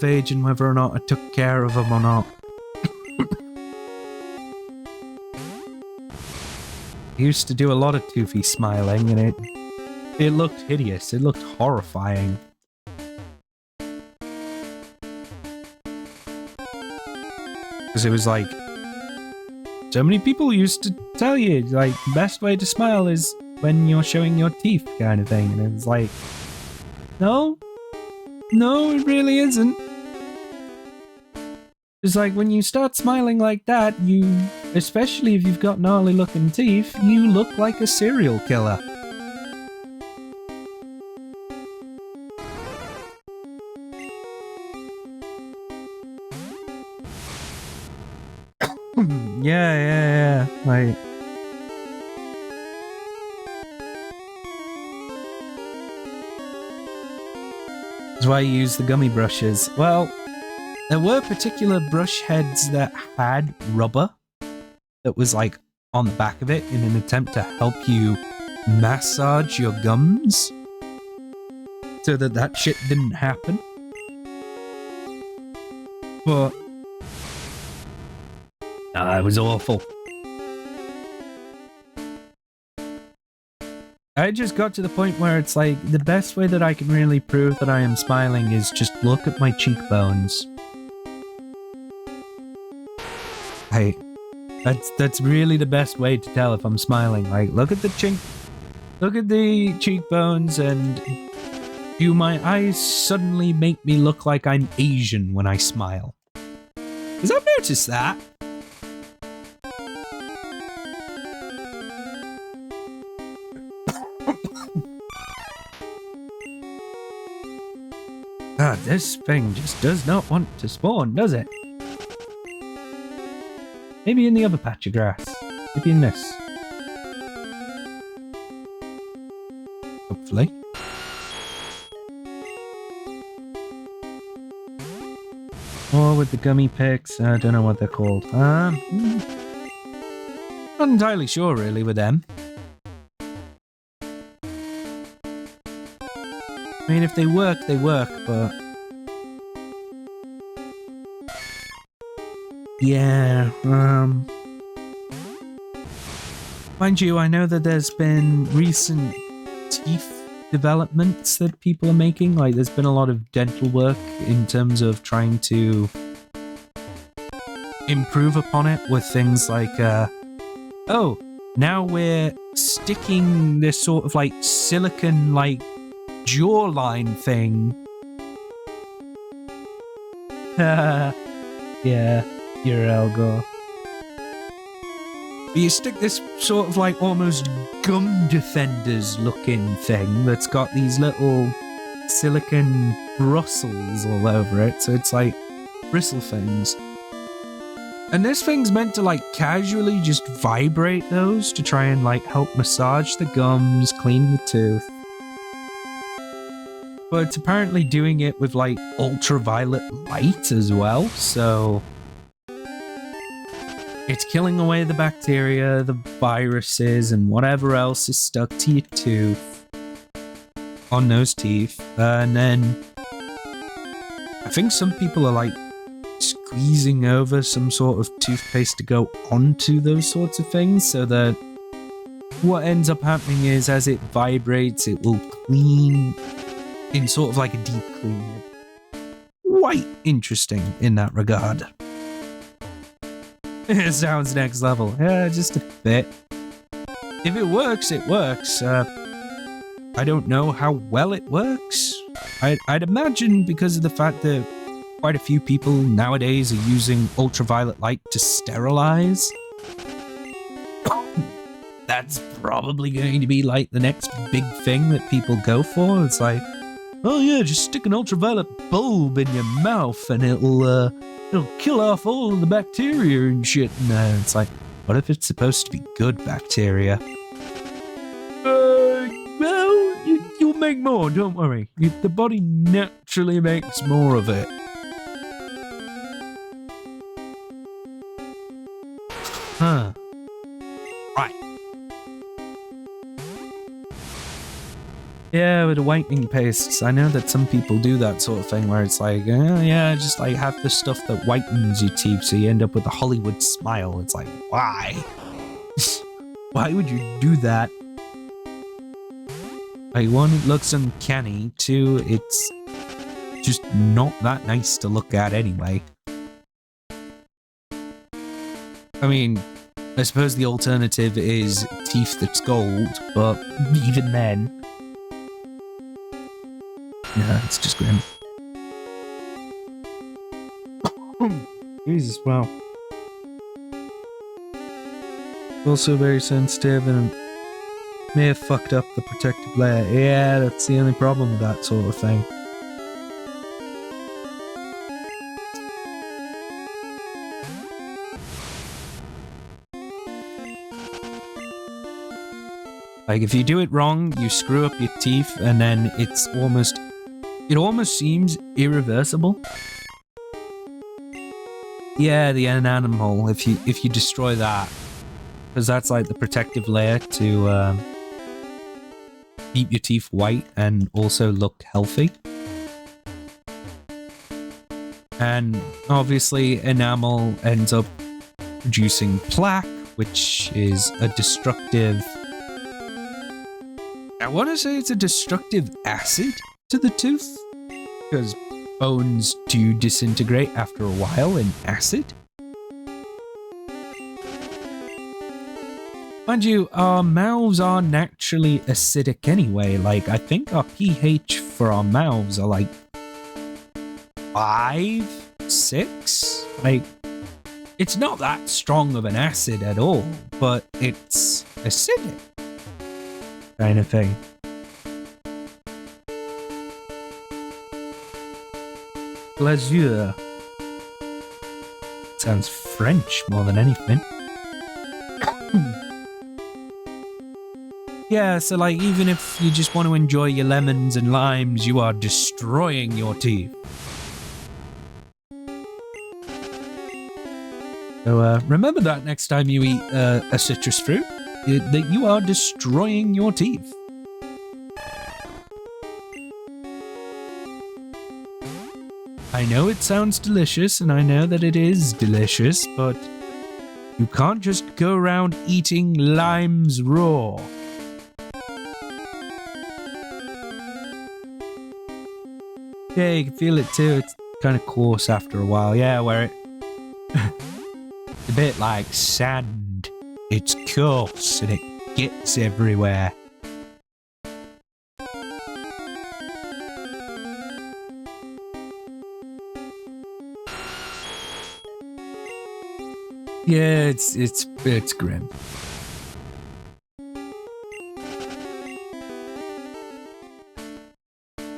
age and whether or not I took care of them or not. I used to do a lot of toothy smiling, and it looked hideous. It looked horrifying. Because it was like, so many people used to tell you, like, the best way to smile is when you're showing your teeth, kind of thing. And it was like, no, it really isn't. It's like, when you start smiling like that, especially if you've got gnarly looking teeth, you look like a serial killer. Yeah. Like, that's why you use the gummy brushes. Well, there were particular brush heads that had rubber that was, like, on the back of it in an attempt to help you massage your gums so that shit didn't happen. But it was awful. I just got to the point where it's like, the best way that I can really prove that I am smiling is just look at my cheekbones. That's really the best way to tell if I'm smiling. Like, look at the cheekbones, and do my eyes suddenly make me look like I'm Asian when I smile? Because I've noticed that. God, this thing just does not want to spawn, does it? Maybe in the other patch of grass. Maybe in this. Hopefully. Or with the gummy picks. I don't know what they're called. Not entirely sure, really, with them. I mean, if they work, but... yeah, mind you, I know that there's been recent teeth developments that people are making. Like, there's been a lot of dental work in terms of trying to improve upon it with things like, now we're sticking this sort of like silicon like jawline thing. Yeah, you're Elgor. But you stick this sort of like almost gum defenders looking thing that's got these little silicon bristles all over it, so it's like bristle things. And this thing's meant to like casually just vibrate those to try and like help massage the gums, clean the tooth. But it's apparently doing it with like ultraviolet light as well, so it's killing away the bacteria, the viruses, and whatever else is stuck to your tooth on those teeth. And then I think some people are like squeezing over some sort of toothpaste to go onto those sorts of things, so that what ends up happening is as it vibrates, it will clean in sort of like a deep clean. Quite interesting in that regard. It sounds next level. Yeah, just a bit. If it works, it works. I don't know how well it works. I'd imagine because of the fact that quite a few people nowadays are using ultraviolet light to sterilize. That's probably going to be like the next big thing that people go for. It's like, oh yeah, just stick an ultraviolet bulb in your mouth and it'll kill off all of the bacteria and shit. No, it's like, what if it's supposed to be good bacteria? Well, you'll make more, don't worry. The body naturally makes more of it. Huh. Right. Yeah, with the whitening pastes, I know that some people do that sort of thing where it's like, yeah, just like have the stuff that whitens your teeth so you end up with a Hollywood smile. It's like, why? Why would you do that? Like, one, it looks uncanny. Two, it's just not that nice to look at anyway. I mean, I suppose the alternative is teeth that's gold, but even then... Yeah, it's just grim. Jesus, wow. Also very sensitive and may have fucked up the protective layer. Yeah, that's the only problem with that sort of thing. Like, if you do it wrong, you screw up your teeth, and then it almost seems irreversible. Yeah, the enamel, if you destroy that, because that's like the protective layer to keep your teeth white and also look healthy. And obviously, enamel ends up producing plaque, which is a destructive... I want to say it's a destructive acid to the tooth, because bones do disintegrate after a while in acid. Mind you, our mouths are naturally acidic anyway. Like, I think our pH for our mouths are like 5, 6. Like, it's not that strong of an acid at all, but it's acidic. Kind of thing. Glasure. Sounds French more than anything. Yeah, so like, even if you just want to enjoy your lemons and limes, you are destroying your teeth. So remember that next time you eat a citrus fruit, that you are destroying your teeth. I know it sounds delicious, and I know that it is delicious, but you can't just go around eating limes raw. Yeah, you can feel it too. It's kind of coarse after a while. Yeah, where it... it's a bit like sand. It's coarse and it gets everywhere. Yeah, it's grim.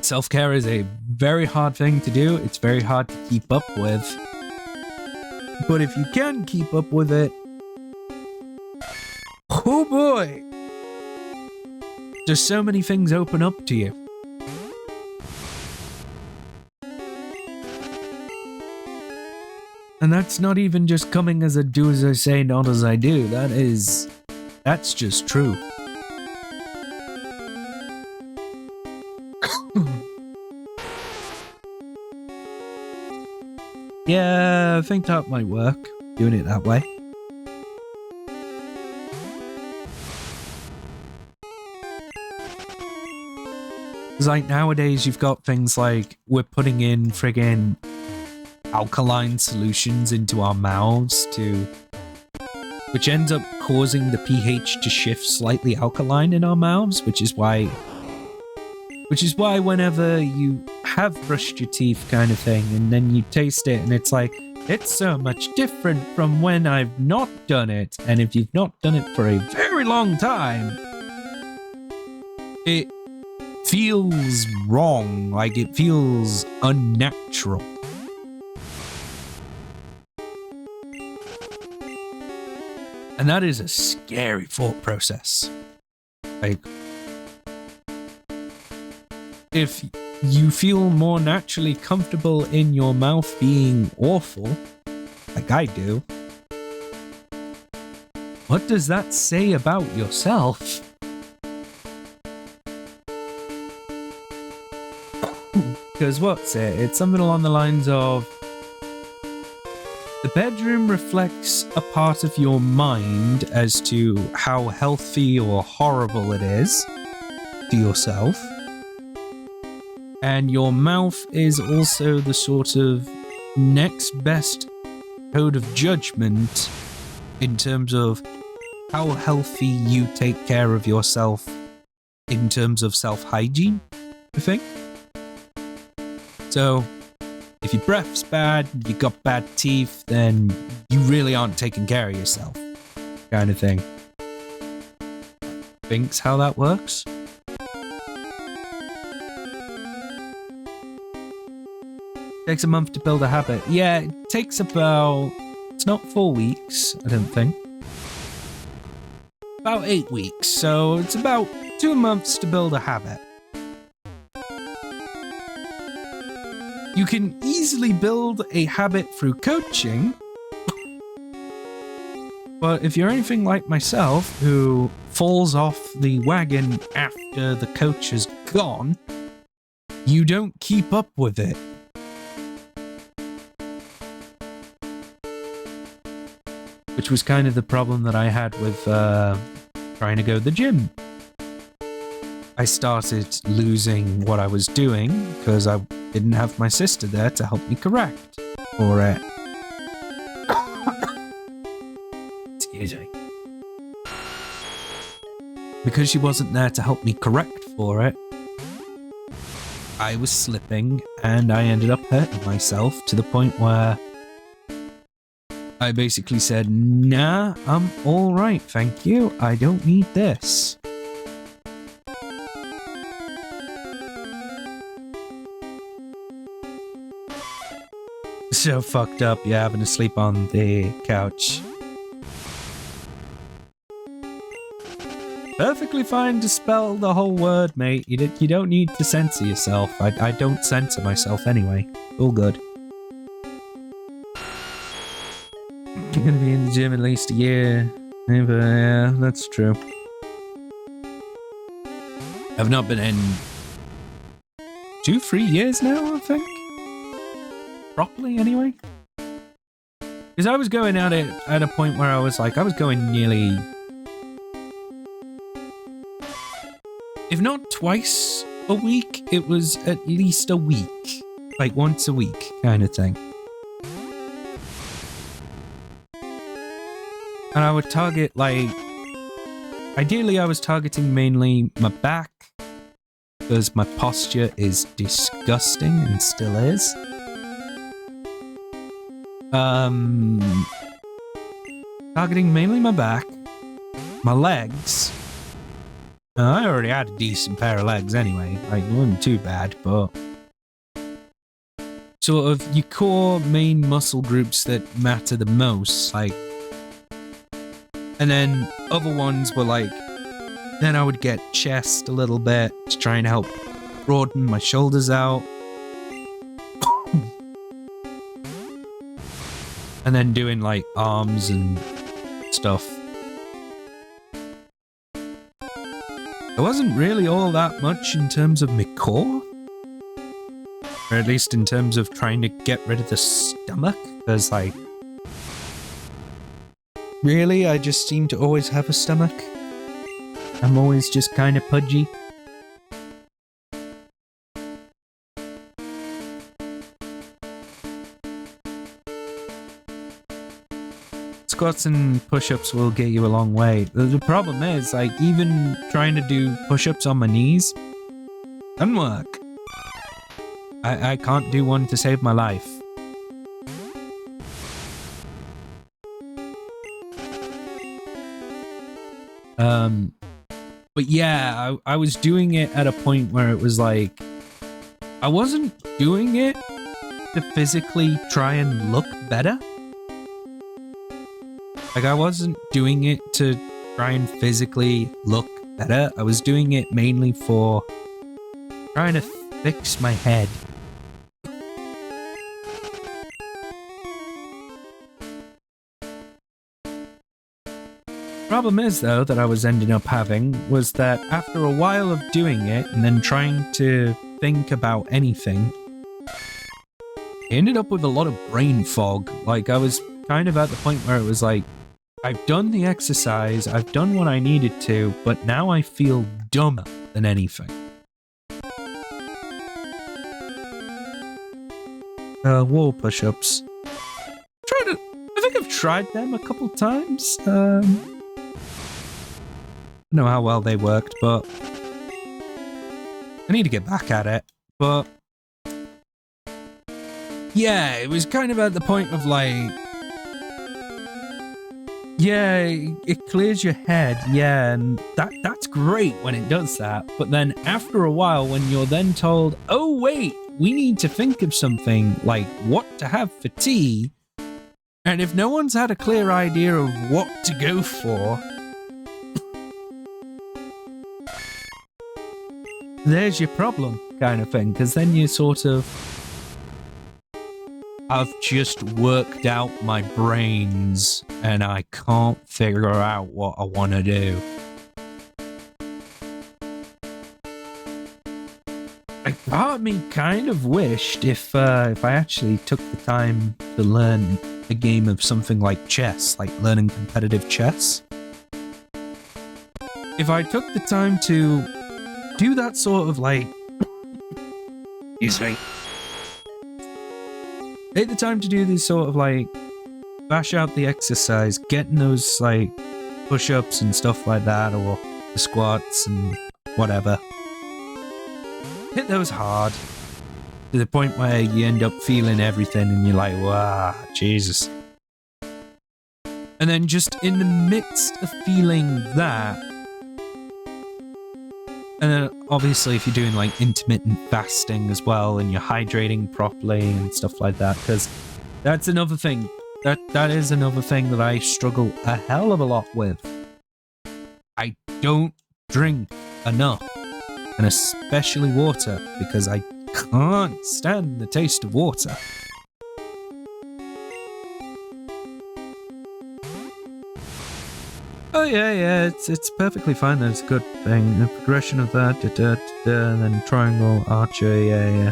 Self-care is a very hard thing to do. It's very hard to keep up with. But if you can keep up with it, oh boy, just so many things open up to you. And that's not even just coming as a do as I say, not as I do. That's just true. Yeah, I think that might work, doing it that way. Because like nowadays you've got things like we're putting in friggin' alkaline solutions into our mouths which ends up causing the pH to shift slightly alkaline in our mouths, which is why whenever you have brushed your teeth kind of thing and then you taste it and it's like, it's so much different from when I've not done it. And if you've not done it for a very long time, it feels wrong, like it feels unnatural. And that is a scary thought process. Like, if you feel more naturally comfortable in your mouth being awful, like I do, what does that say about yourself? Because what's it? It's something along the lines of, the bedroom reflects a part of your mind as to how healthy or horrible it is to yourself. And your mouth is also the sort of next best code of judgment in terms of how healthy you take care of yourself in terms of self-hygiene, I think. So, if your breath's bad, you got bad teeth, then you really aren't taking care of yourself, kind of thing. Thinks how that works? Takes a month to build a habit. Yeah, it takes about... It's not 4 weeks, I don't think. About 8 weeks, so it's about 2 months to build a habit. You can easily build a habit through coaching, but if you're anything like myself, who falls off the wagon after the coach is gone, you don't keep up with it. Which was kind of the problem that I had with trying to go to the gym. I started losing what I was doing because I didn't have my sister there to help me correct for it. Excuse me. Because she wasn't there to help me correct for it, I was slipping and I ended up hurting myself to the point where I basically said, nah, I'm alright, thank you. I don't need this. So fucked up, you're having to sleep on the couch. Perfectly fine to spell the whole word, mate. You don't need to censor yourself. I don't censor myself anyway. All good. You're gonna be in the gym at least a year. Yeah, that's true. I've not been in 2-3 years now, I think. Properly, anyway. Because I was going at it at a point where I was going nearly, if not twice a week, it was at least a week like once a week kind of thing. And I would target, like, ideally I was targeting mainly my back, because my posture is disgusting and still is. Targeting mainly my back, my legs. I already had a decent pair of legs anyway, like, it wasn't too bad, but sort of your core main muscle groups that matter the most, like, and then other ones were like, then I would get chest a little bit to try and help broaden my shoulders out. And then doing like arms and stuff. It wasn't really all that much in terms of my core. Or at least in terms of trying to get rid of the stomach. Because like, really, I just seem to always have a stomach. I'm always just kind of pudgy. Squats and push-ups will get you a long way. The problem is, like, even trying to do push-ups on my knees doesn't work. I can't do one to save my life. But yeah, I was doing it at a point where it was like, I wasn't doing it to physically try and look better. Like, I wasn't doing it to try and physically look better. I was doing it mainly for trying to fix my head. Problem is, though, that I was ending up having was that after a while of doing it and then trying to think about anything, I ended up with a lot of brain fog. Like, I was kind of at the point where it was like, I've done the exercise, I've done what I needed to, but now I feel dumber than anything. Wall push-ups. I think I've tried them a couple times. I don't know how well they worked, but I need to get back at it. But yeah, it was kind of at the point of like, yeah, it clears your head, yeah, and that's great when it does that. But then after a while, when you're then told, oh wait, we need to think of something like what to have for tea, and if no one's had a clear idea of what to go for, there's your problem, kind of thing, because then you sort of, I've just worked out my brains and I can't figure out what I want to do. Like, part of me kind of wished if I actually took the time to learn a game of something like chess, like learning competitive chess. If I took the time to do that sort of like, excuse me, take the time to do this sort of like, bash out the exercise, getting those like push-ups and stuff like that, or the squats and whatever. Hit those hard to the point where you end up feeling everything and you're like, wow, Jesus. And then just in the midst of feeling that, and then obviously if you're doing like intermittent fasting as well and you're hydrating properly and stuff like that, because that's another thing. That is another thing that I struggle a hell of a lot with. I don't drink enough, and especially water, because I can't stand the taste of water. Oh yeah, it's perfectly fine. That's a good thing. The progression of that, and then triangle, archer, yeah.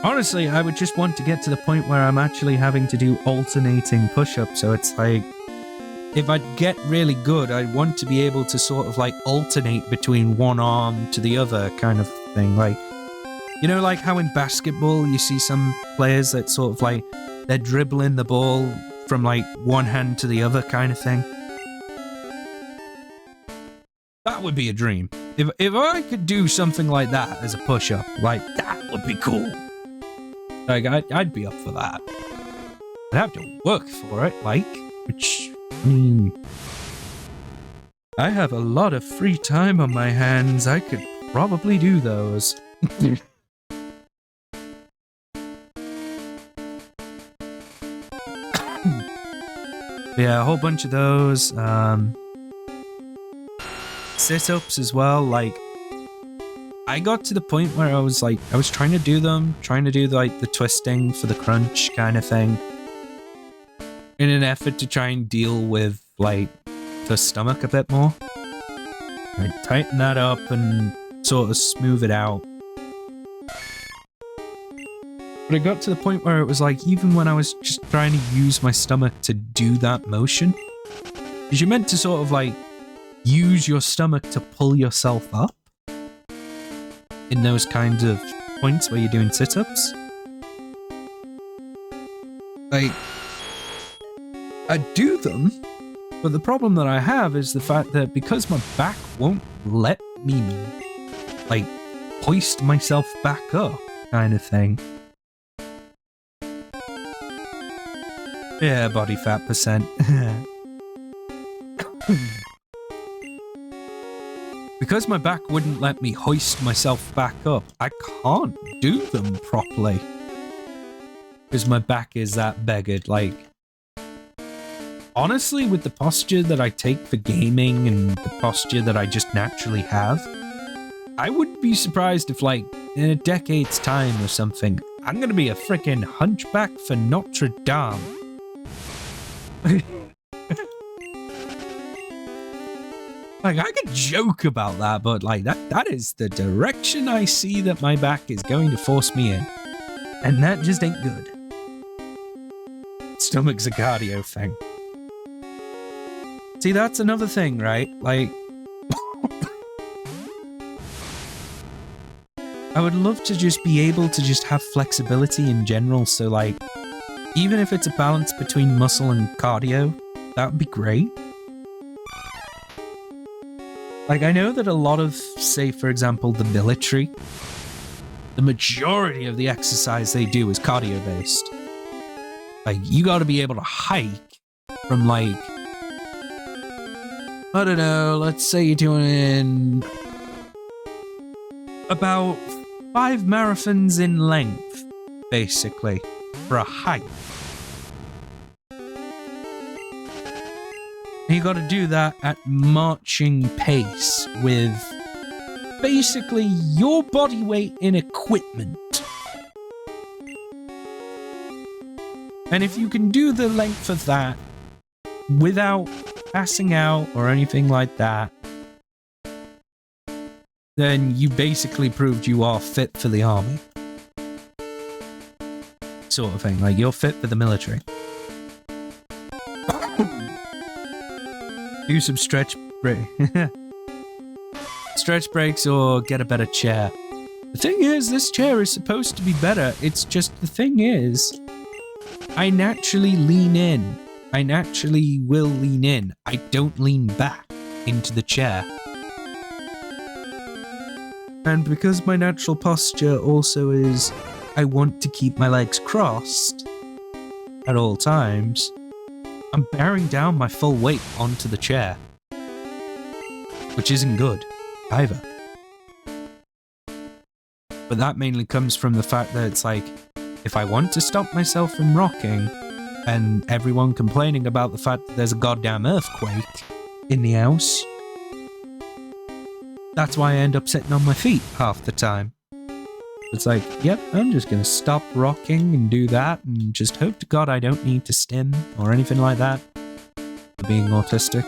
Honestly, I would just want to get to the point where I'm actually having to do alternating push-ups, so it's like, if I get really good, I want to be able to sort of like alternate between one arm to the other kind of thing. Like, you know, like how in basketball you see some players that sort of like they're dribbling the ball from like one hand to the other kind of thing. That would be a dream. If I could do something like that as a push-up, like that would be cool. Like I'd be up for that. I'd have to work for it, like, which, I mean, I have a lot of free time on my hands. I could probably do those. Yeah, a whole bunch of those. Sit-ups as well. Like, I got to the point where I was trying to do them, trying to do like the twisting for the crunch kind of thing, in an effort to try and deal with like the stomach a bit more. I tighten that up and sort of smooth it out. But it got to the point where it was like, even when I was just trying to use my stomach to do that motion, because you're meant to sort of like use your stomach to pull yourself up in those kinds of points where you're doing sit-ups. Like, I do them, but the problem that I have is the fact that because my back won't let me, like, hoist myself back up kind of thing. Yeah, body fat percent. Because my back wouldn't let me hoist myself back up, I can't do them properly. Because my back is that beggared. Like, honestly, with the posture that I take for gaming and the posture that I just naturally have, I wouldn't be surprised if, like, in a decade's time or something, I'm going to be a freaking hunchback for Notre Dame. Like, I could joke about that, but like that is the direction I see that my back is going to force me in. And that just ain't good. Stomach's a cardio thing. See, that's another thing, right? Like, I would love to just be able to just have flexibility in general, so like, even if it's a balance between muscle and cardio, that would be great. Like, I know that a lot of, say, for example, the military, the majority of the exercise they do is cardio-based. Like, you gotta be able to hike from, like, I don't know, let's say you're doing about 5 marathons in length, basically, for a hike. You got to do that at marching pace with basically your body weight in equipment. And if you can do the length of that without passing out or anything like that, then you basically proved you are fit for the army. Sort of thing, like you're fit for the military. Do some stretch breaks or get a better chair. The thing is, this chair is supposed to be better. It's just, the thing is, I naturally lean in. I naturally will lean in. I don't lean back into the chair. And because my natural posture also is, I want to keep my legs crossed at all times, I'm bearing down my full weight onto the chair, which isn't good, either. But that mainly comes from the fact that it's like, if I want to stop myself from rocking, and everyone complaining about the fact that there's a goddamn earthquake in the house, that's why I end up sitting on my feet half the time. It's like, yep, I'm just gonna stop rocking and do that and just hope to God I don't need to stim or anything like that for being autistic.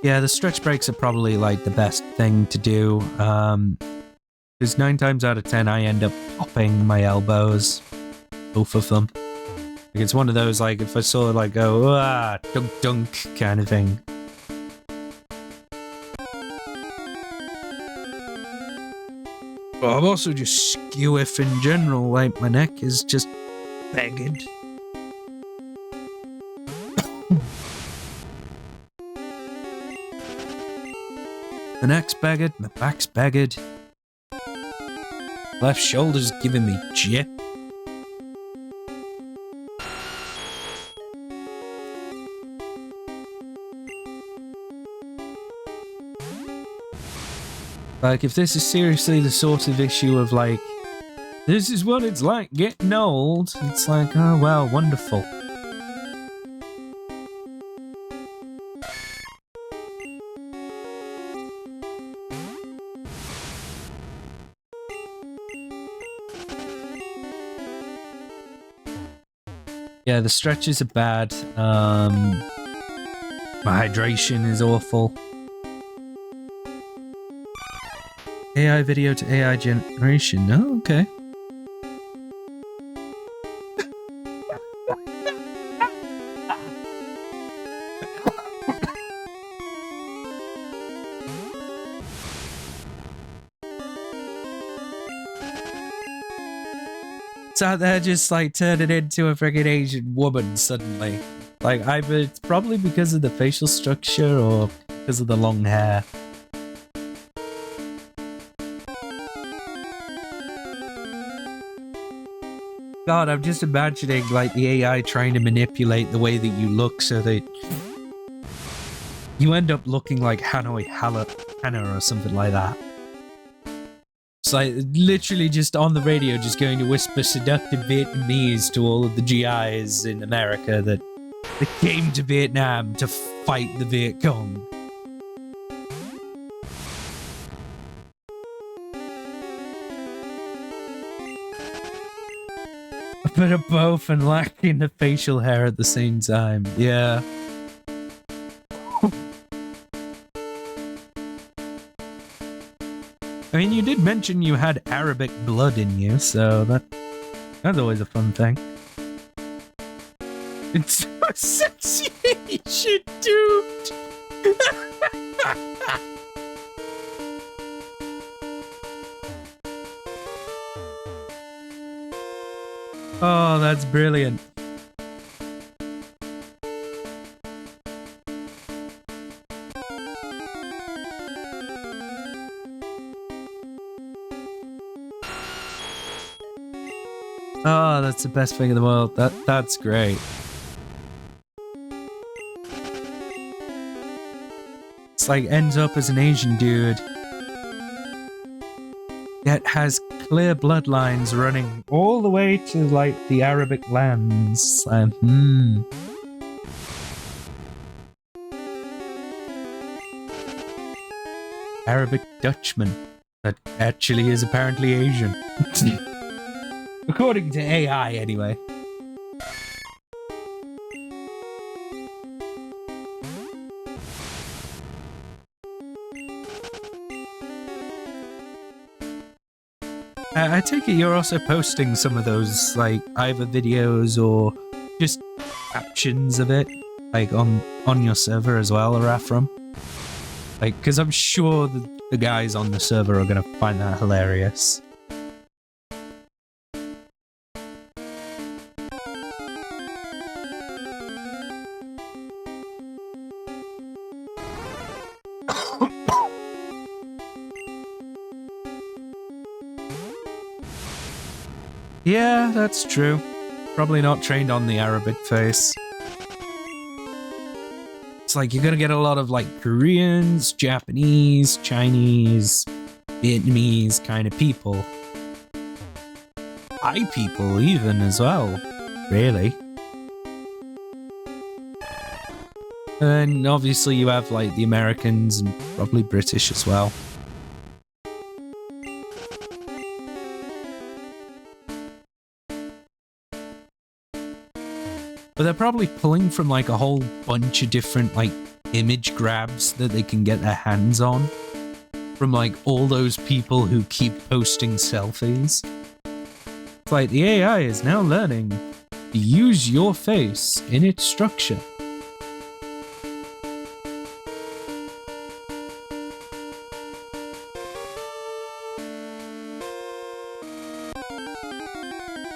Yeah, the stretch breaks are probably like the best thing to do. Because 9 times out of 10, I end up popping my elbows, both of them. Like it's one of those like if I sort of like go dunk dunk kind of thing. But I'm also just skewiff in general. Like my neck is just begged. My neck's bagged, my back's bagged. Left shoulder's giving me jip. Like, if this is seriously the sort of issue of like, this is what it's like getting old, it's like, oh well, wonderful. Yeah, the stretches are bad. My hydration is awful. AI video to AI generation. Oh, okay. It's out there just like turning into a freaking Asian woman suddenly. Like either it's probably because of the facial structure or because of the long hair. God, I'm just imagining like the AI trying to manipulate the way that you look so that you end up looking like Hanoi Hannah or something like that. It's like literally just on the radio just going to whisper seductive Vietnamese to all of the GIs in America that came to Vietnam to fight the Viet Cong. A bit of both and lacking the facial hair at the same time. Yeah. I mean, you did mention you had Arabic blood in you, so that's always a fun thing. It's so sexy, shit, dude. Oh, that's brilliant. Oh, that's the best thing in the world. That's great. It's like ends up as an Asian dude. Yet has clear bloodlines running all the way to like the Arabic lands. Arabic Dutchman. That actually is apparently Asian. According to AI, anyway. I take it you're also posting some of those, like, either videos or just captions of it, like, on your server as well, Arafram? Like, because I'm sure the guys on the server are gonna find that hilarious. Yeah, that's true. Probably not trained on the Arabic face. It's like you're gonna get a lot of like Koreans, Japanese, Chinese, Vietnamese kind of people. Thai people even as well, really. And obviously you have like the Americans and probably British as well. But they're probably pulling from like a whole bunch of different like image grabs that they can get their hands on from like all those people who keep posting selfies. It's like the AI is now learning to use your face in its structure.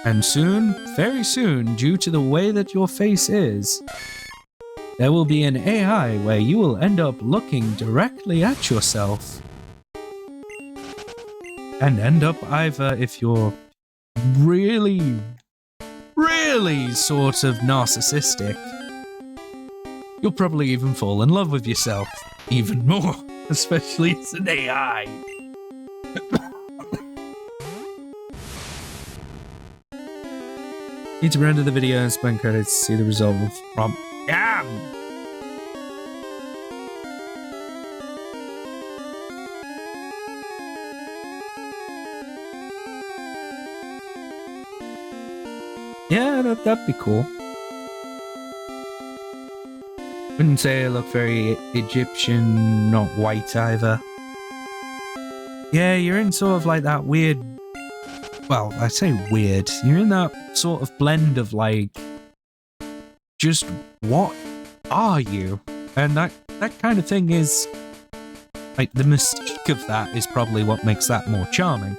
And soon, very soon, due to the way that your face is, there will be an AI where you will end up looking directly at yourself. And end up either, if you're really, really sort of narcissistic, you'll probably even fall in love with yourself even more, especially as an AI. Need to render the video and spend credits to see the result of prompt. Yeah, that'd be cool. Wouldn't say it looked very Egyptian, not white either. Yeah, you're in sort of like that weird... Well, I say weird. You're in that sort of blend of like... Just what are you? And that kind of thing is... Like, the mystique of that is probably what makes that more charming.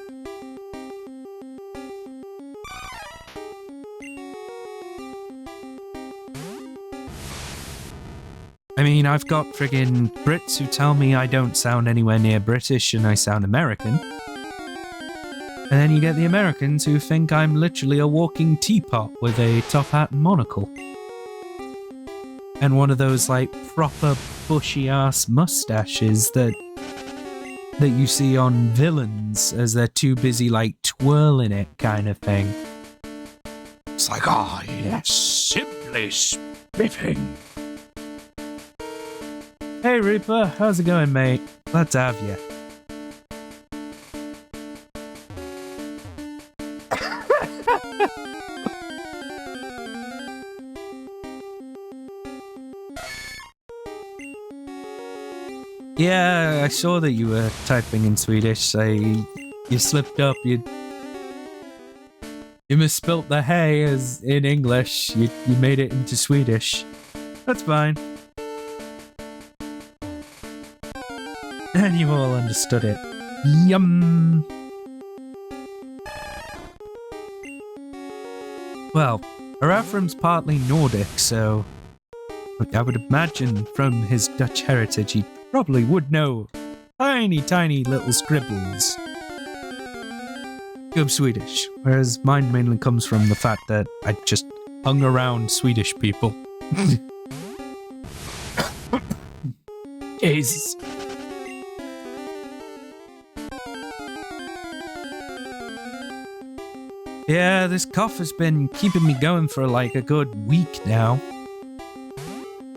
I mean, I've got friggin' Brits who tell me I don't sound anywhere near British and I sound American. And then you get the Americans who think I'm literally a walking teapot with a top hat and monocle. And one of those, like, proper bushy-ass mustaches that you see on villains as they're too busy, like, twirling it kind of thing. It's like, oh, yes, simply spiffing. Hey Reaper, how's it going, mate? Glad to have you. Yeah, I saw that you were typing in Swedish. You slipped up. You misspelt the hey as in English. You made it into Swedish. That's fine. And you all understood it. Yum! Well, Arafram's partly Nordic, so I would imagine from his Dutch heritage he probably would know tiny, tiny little scribbles of Swedish, whereas mine mainly comes from the fact that I just hung around Swedish people. Jesus. Yeah, this cough has been keeping me going for like a good week now.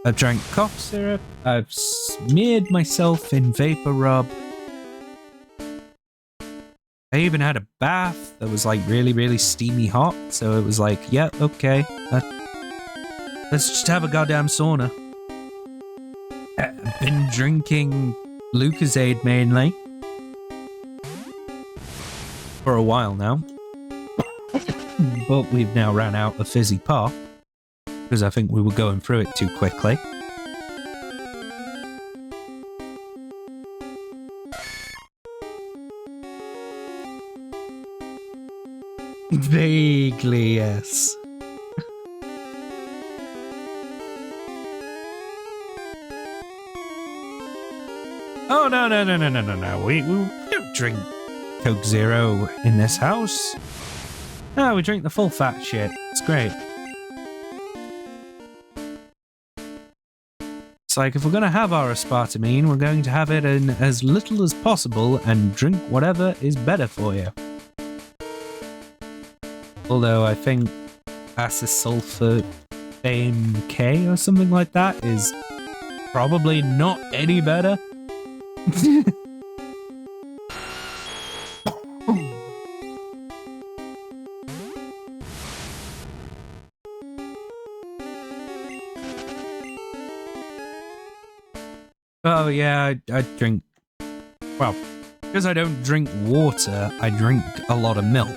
I've drank cough syrup, I've smeared myself in vapor rub. I even had a bath that was like really, really steamy hot, so it was like, yeah, okay, let's just have a goddamn sauna. I've been drinking Lucozade mainly for a while now. But we've now ran out of fizzy pop, because I think we were going through it too quickly. Vaguely, yes. Oh, no. We don't drink Coke Zero in this house. No, we drink the full fat shit. It's great. It's like, if we're going to have our aspartame, we're going to have it in as little as possible and drink whatever is better for you. Although I think acesulfame K or something like that is probably not any better. Oh, yeah, I drink... Well, because I don't drink water, I drink a lot of milk.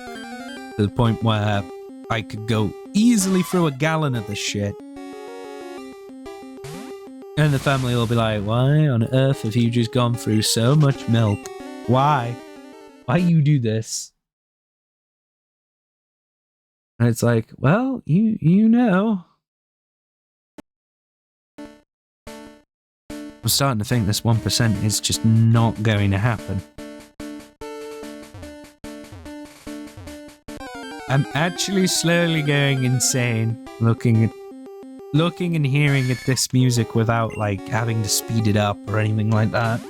To the point where I could go easily through a gallon of this shit. And the family will be like, why on earth have you just gone through so much milk? Why? Why you do this? And it's like, well, you know. I'm starting to think this 1% is just not going to happen. I'm actually slowly going insane looking and hearing at this music without, like, having to speed it up or anything like that.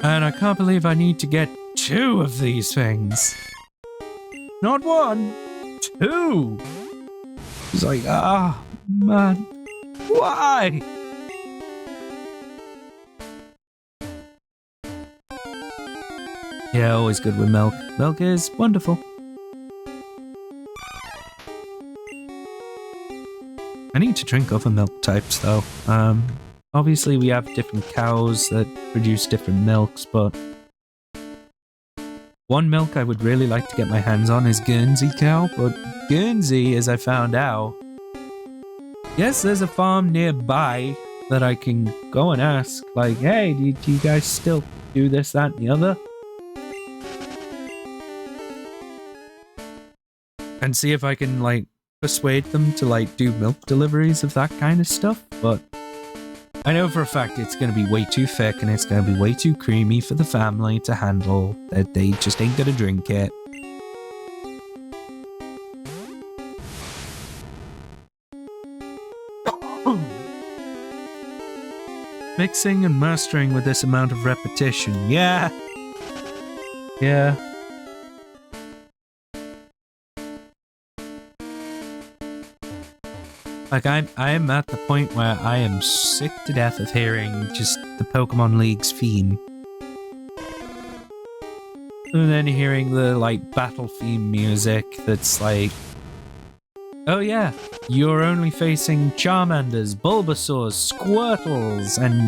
And I can't believe I need to get 2 of these things. Not 1, 2. It's like, man. Why? Yeah, always good with milk. Milk is wonderful. I need to drink other milk types, though. Obviously we have different cows that produce different milks, but one milk I would really like to get my hands on is Guernsey cow, but Guernsey, as I found out, yes, there's a farm nearby that I can go and ask, like, hey, do you guys still do this, that, and the other? And see if I can, like, persuade them to, like, do milk deliveries of that kind of stuff, but I know for a fact it's going to be way too thick and it's going to be way too creamy for the family to handle, that they just ain't going to drink it. Mixing and mastering with this amount of repetition, yeah. Yeah. Like, I am at the point where I am sick to death of hearing just the Pokemon League's theme. And then hearing the, like, battle theme music that's like, oh yeah, you're only facing Charmanders, Bulbasaurs, Squirtles, and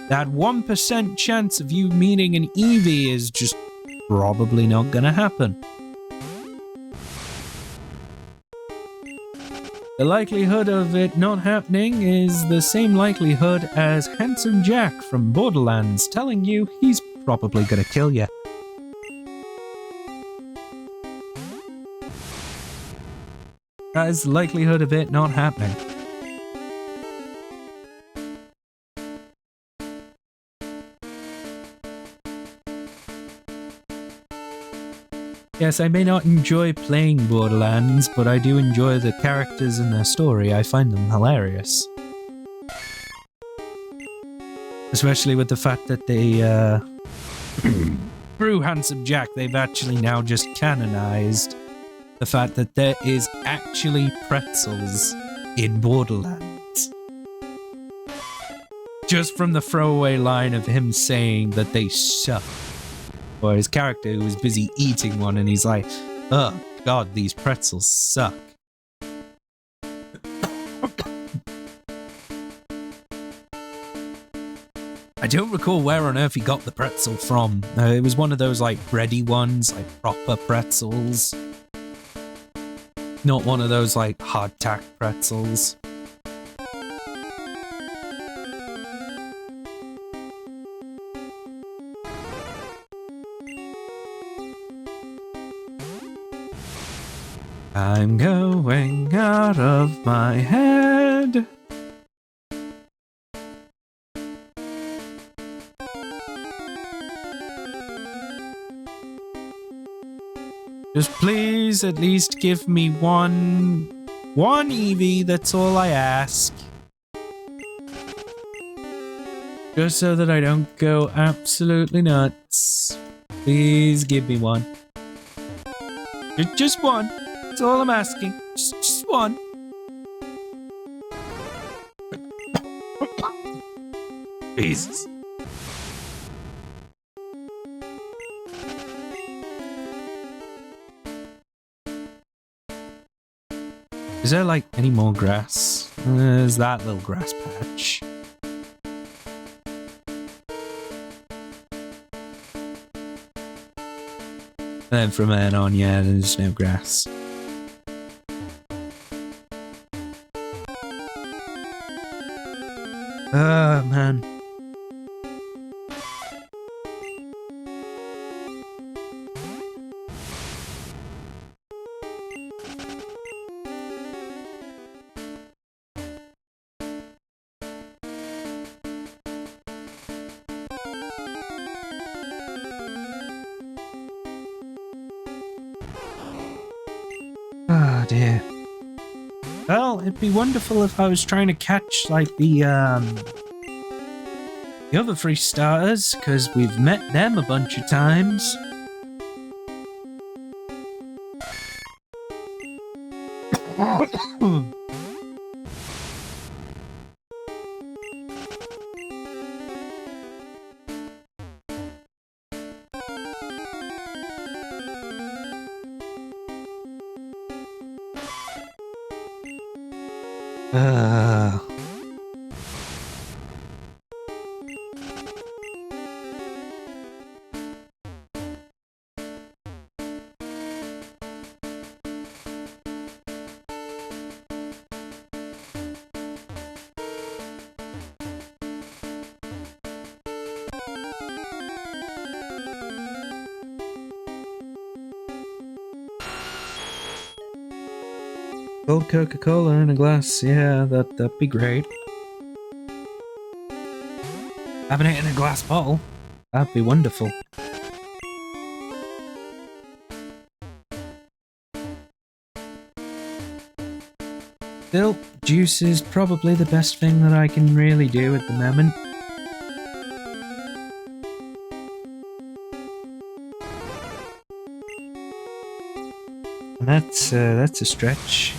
that 1% chance of you meeting an Eevee is just probably not gonna happen. The likelihood of it not happening is the same likelihood as Handsome Jack from Borderlands telling you he's probably gonna kill you. That is the likelihood of it not happening. Yes, I may not enjoy playing Borderlands, but I do enjoy the characters and their story. I find them hilarious. Especially with the fact that they, through Handsome Jack, they've actually now just canonized the fact that there is actually pretzels in Borderlands. Just from the throwaway line of him saying that they suck. Or his character who was busy eating one and he's like, oh god, these pretzels suck. I don't recall where on earth he got the pretzel from. It was one of those like bready ones, like proper pretzels. Not one of those like hardtack pretzels. I'm going out of my head. Just please at least give me one Eevee, that's all I ask. Just so that I don't go absolutely nuts. Please give me one. Just one. That's all I'm asking. Just one. Jesus. Is there like any more grass? There's that little grass patch. And then from then on, yeah, there's no grass. Oh, man. Oh, dear. Well, it'd be wonderful if I was trying to catch, like, the other 3 starters, because we've met them a bunch of times. Cold Coca-Cola in a glass, yeah, that'd be great. Having it in a glass bottle, that'd be wonderful. Still, juice is probably the best thing that I can really do at the moment. And that's a stretch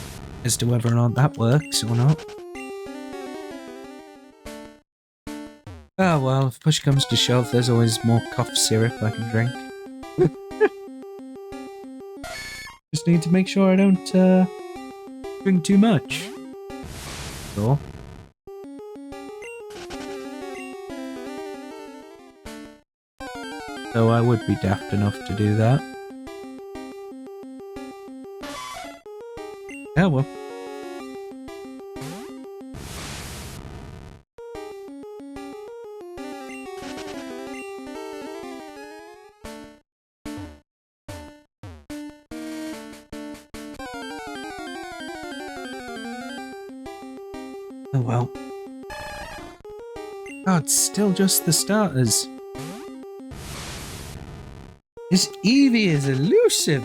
as to whether or not that works or not. Oh well, if push comes to shove, there's always more cough syrup I can drink. Just need to make sure I don't drink too much. So. So I would be daft enough to do that. Oh well. Oh well. Oh, it's still just the starters. This Eevee is elusive.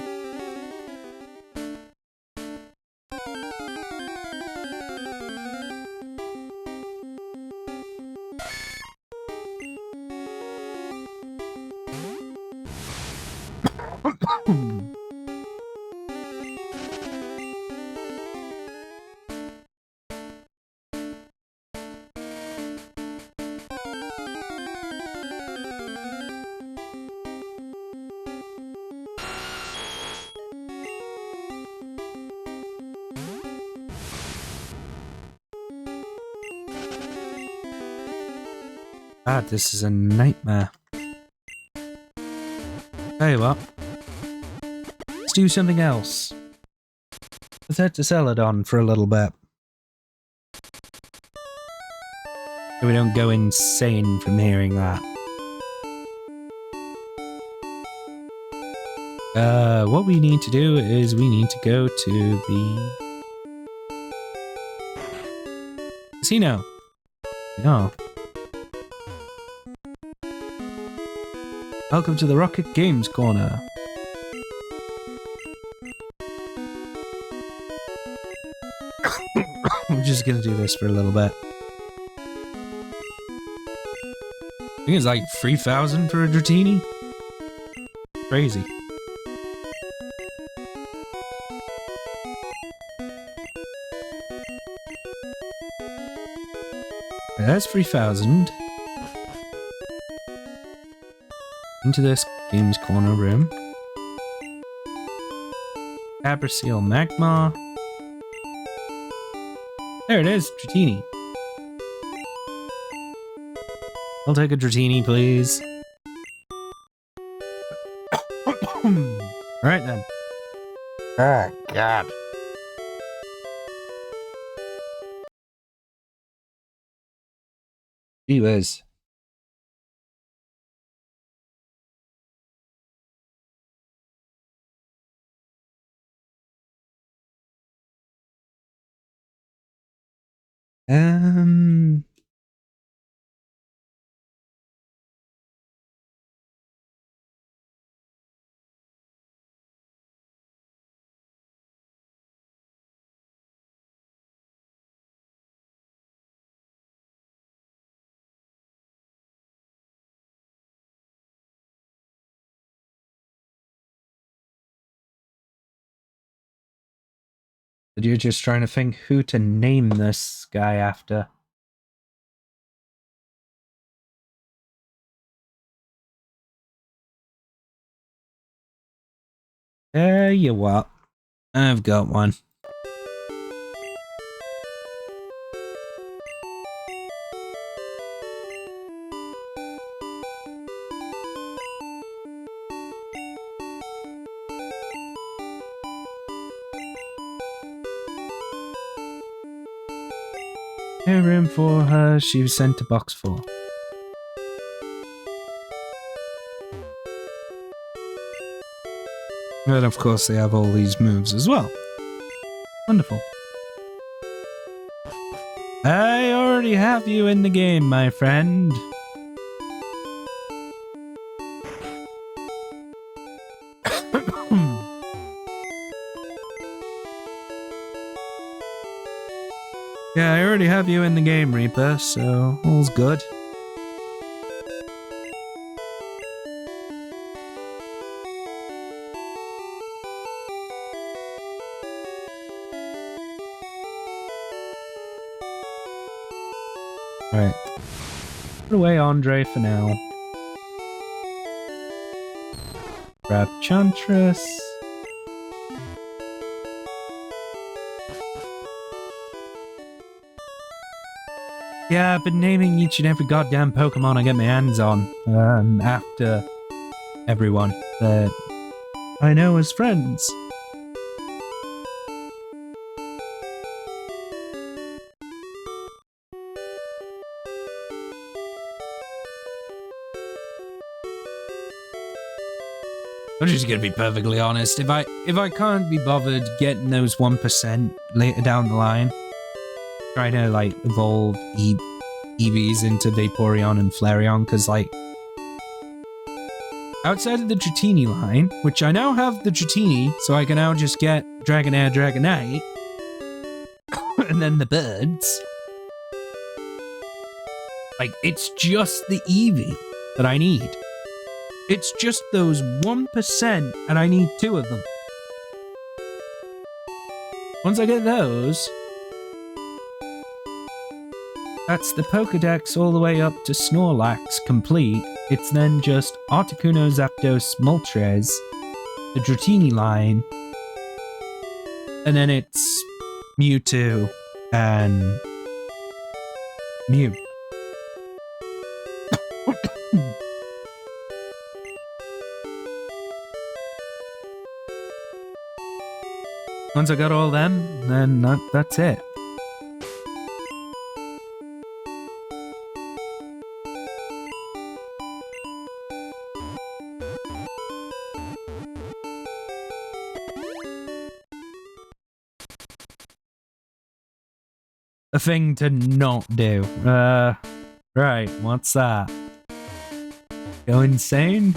God, this is a nightmare. Tell you what. Let's do something else. Let's head to Celadon for a little bit. So we don't go insane from hearing that. What we need to do is we need to go to the casino. No. Welcome to the Rocket Games Corner. I'm just gonna do this for a little bit. I think it's like 3,000 for a Dratini. Crazy. That's 3,000. Into this Games Corner room. Abrasil Magma. There it is, Dratini. I'll take a Dratini, please. Alright then. Oh, God. Gee whiz. But you're just trying to think who to name this guy after. You what? I've got one. No room for her, she was sent to box 4. And of course they have all these moves as well. Wonderful. I already have you in the game, my friend. Yeah, I already have you in the game, Reaper, so all's good. Alright. Put away Andre for now. Grab Chantress. Yeah, I've been naming each and every goddamn Pokemon I get my hands on, after everyone that I know as friends. I'm just gonna be perfectly honest, if I can't be bothered getting those 1% later down the line, trying to like evolve Eevees into Vaporeon and Flareon, because like outside of the Dratini line, which I now have the Dratini, so I can now just get Dragonair, Dragonite, and then the birds. Like, it's just the Eevee that I need. It's just those 1%, and I need 2 of them. Once I get those, that's the Pokedex all the way up to Snorlax complete. It's then just Articuno, Zapdos, Moltres, the Dratini line, and then it's Mewtwo and Mew. Once I got all them, then that's it. A thing to not do. Right, what's that? Go insane?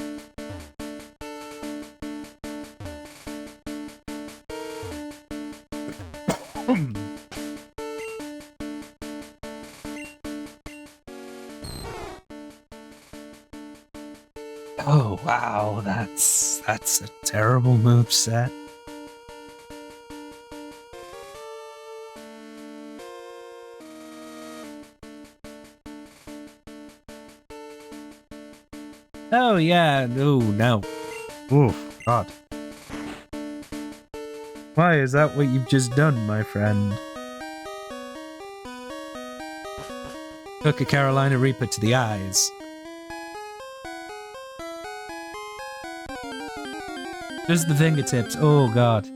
Oh wow, that's a terrible moveset. Oh yeah, no, no. Oof, God. Why is that what you've just done, my friend? Took a Carolina Reaper to the eyes. Just the fingertips. Oh, God.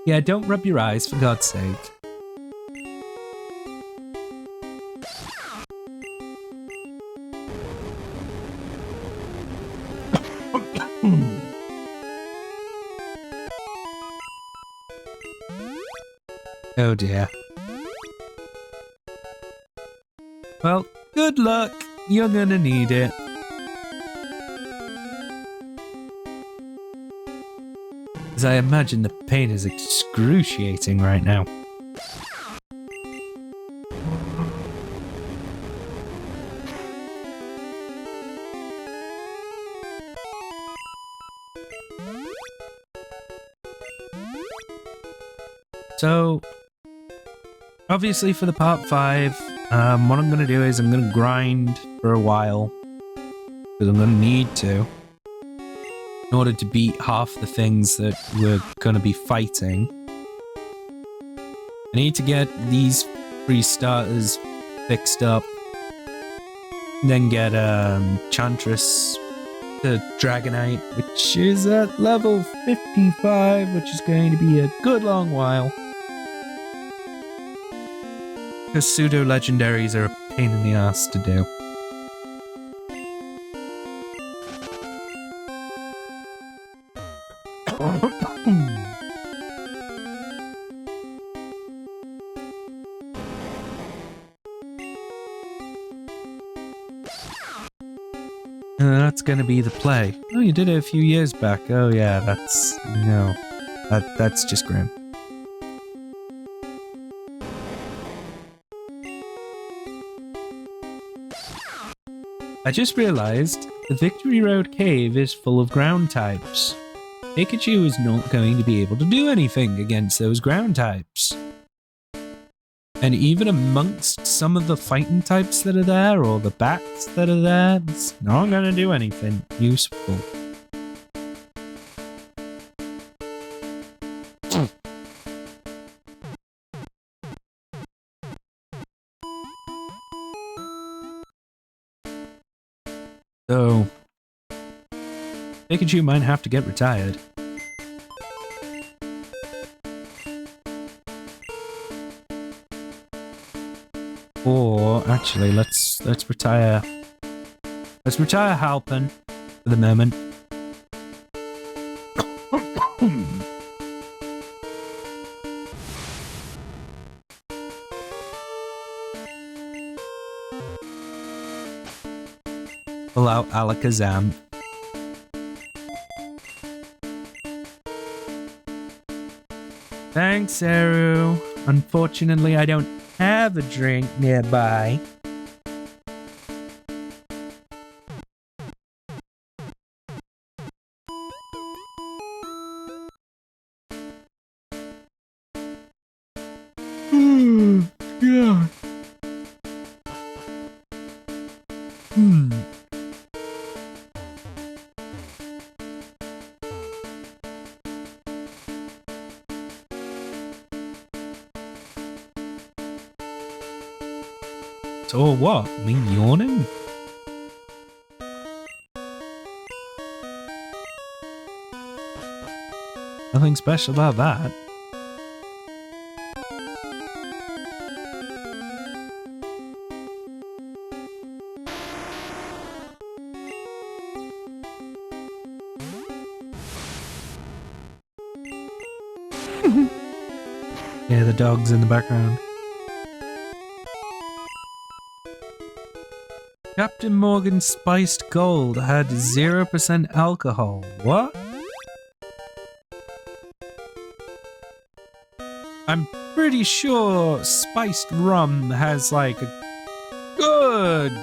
Yeah, don't rub your eyes, for God's sake. Oh, dear. Well, good luck. You're gonna need it. As I imagine the pain is excruciating right now. So, obviously for the part 5, what I'm going to do is I'm going to grind for a while, because I'm going to need to, in order to beat half the things that we're going to be fighting. I need to get these 3 starters fixed up, and then get Chantress to Dragonite, which is at level 55, which is going to be a good long while. Because pseudo-legendaries are a pain in the ass to do. That's gonna be the play. Oh, you did it a few years back. Oh yeah, that's... no. That's just grim. I just realized the Victory Road Cave is full of ground types. Pikachu is not going to be able to do anything against those ground types. And even amongst some of the fighting types that are there, or the bats that are there, it's not going to do anything useful. So, Pikachu might have to get retired. Or actually, let's retire. Let's retire Halpin for the moment. Pull out Alakazam. Thanks, Eru. Unfortunately, I don't have a drink nearby. Yeah. Or what? Me yawning? Nothing special about that. Yeah, the dog's in the background. Captain Morgan's Spiced Gold had 0% alcohol. What? I'm pretty sure spiced rum has like a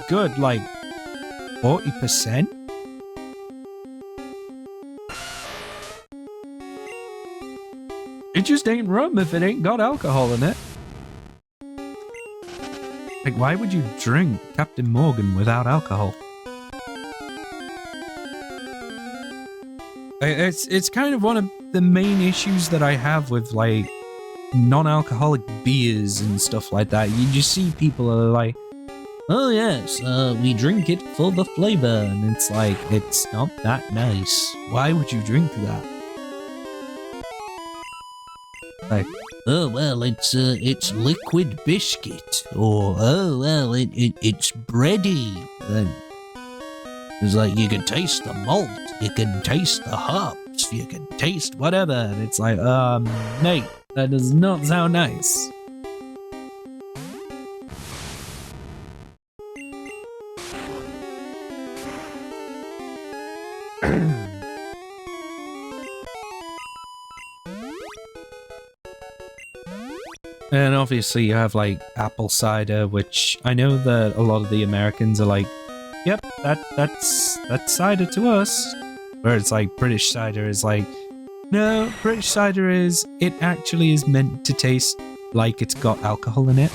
good like 40%. It just ain't rum if it ain't got alcohol in it. Like, why would you drink Captain Morgan without alcohol? It's kind of one of the main issues that I have with, like, non-alcoholic beers and stuff like that. You just see people are like, oh yes, we drink it for the flavor, and it's like, it's not that nice. Why would you drink that? Like, oh well, it's liquid biscuit, or oh well, it's bready. Then it's like you can taste the malt, you can taste the hops, you can taste whatever, and it's like, mate, that does not sound nice. And obviously you have like apple cider, which I know that a lot of the Americans are like, yep, that's cider to us. Where it's like British cider is like, no, British cider is, it actually is meant to taste like it's got alcohol in it.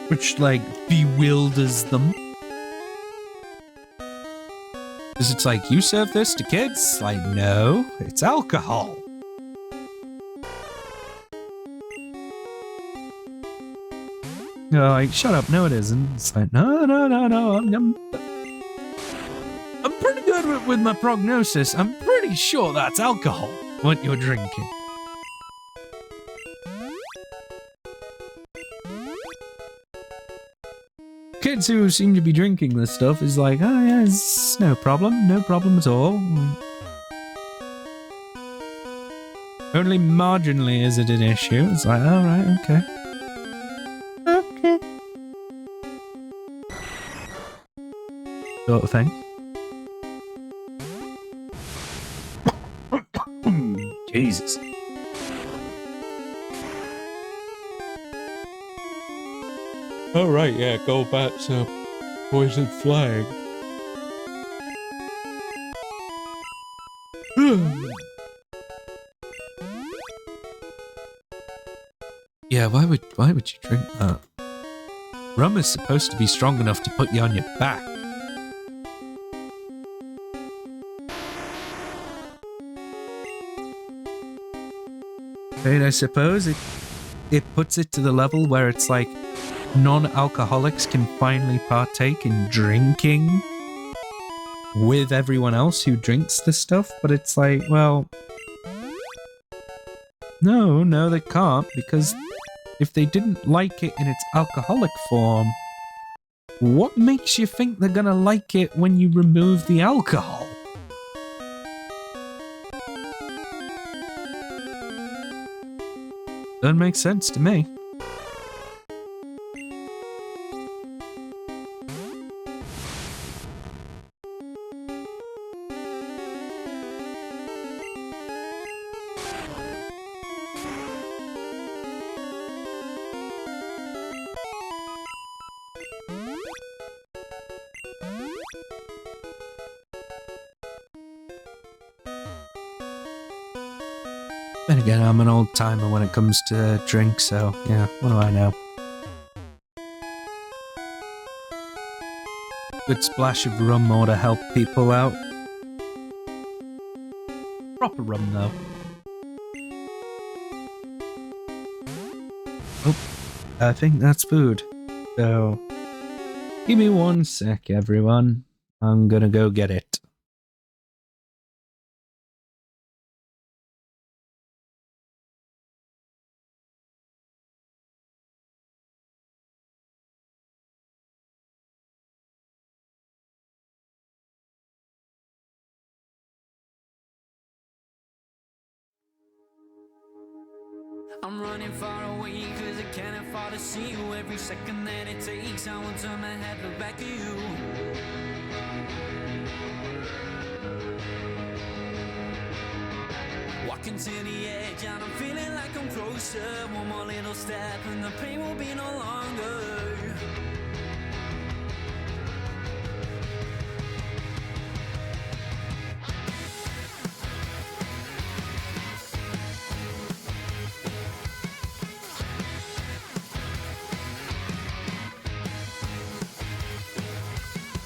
Which like bewilders them. Because it's like, you serve this to kids? Like, no, it's alcohol. You're like, shut up, no it isn't. It's like, no, I'm pretty good with my prognosis. I'm pretty sure that's alcohol, what you're drinking. Kids who seem to be drinking this stuff is like, oh yeah, it's no problem at all. Only marginally is it an issue. It's like, alright, okay. Sort of thing. Jesus. Oh, right, yeah, Golbat's a poison flag. Yeah, why would you drink that? Rum is supposed to be strong enough to put you on your back. And I suppose it puts it to the level where it's like non-alcoholics can finally partake in drinking with everyone else who drinks the stuff, but it's like, well, no, they can't, because if they didn't like it in its alcoholic form, what makes you think they're gonna like it when you remove the alcohol? Doesn't make sense to me. Then again, I'm an old timer when it comes to drink, so yeah, what do I know? Good splash of rum ought to help people out. Proper rum, though. Oh, I think that's food. So, give me 1 sec, everyone. I'm gonna go get it. I'm running far away cause I can't afford to see you. Every second that it takes, I want to turn my head, look back at you. Walking to the edge and I'm feeling like I'm closer. One more little step and the pain will be no longer.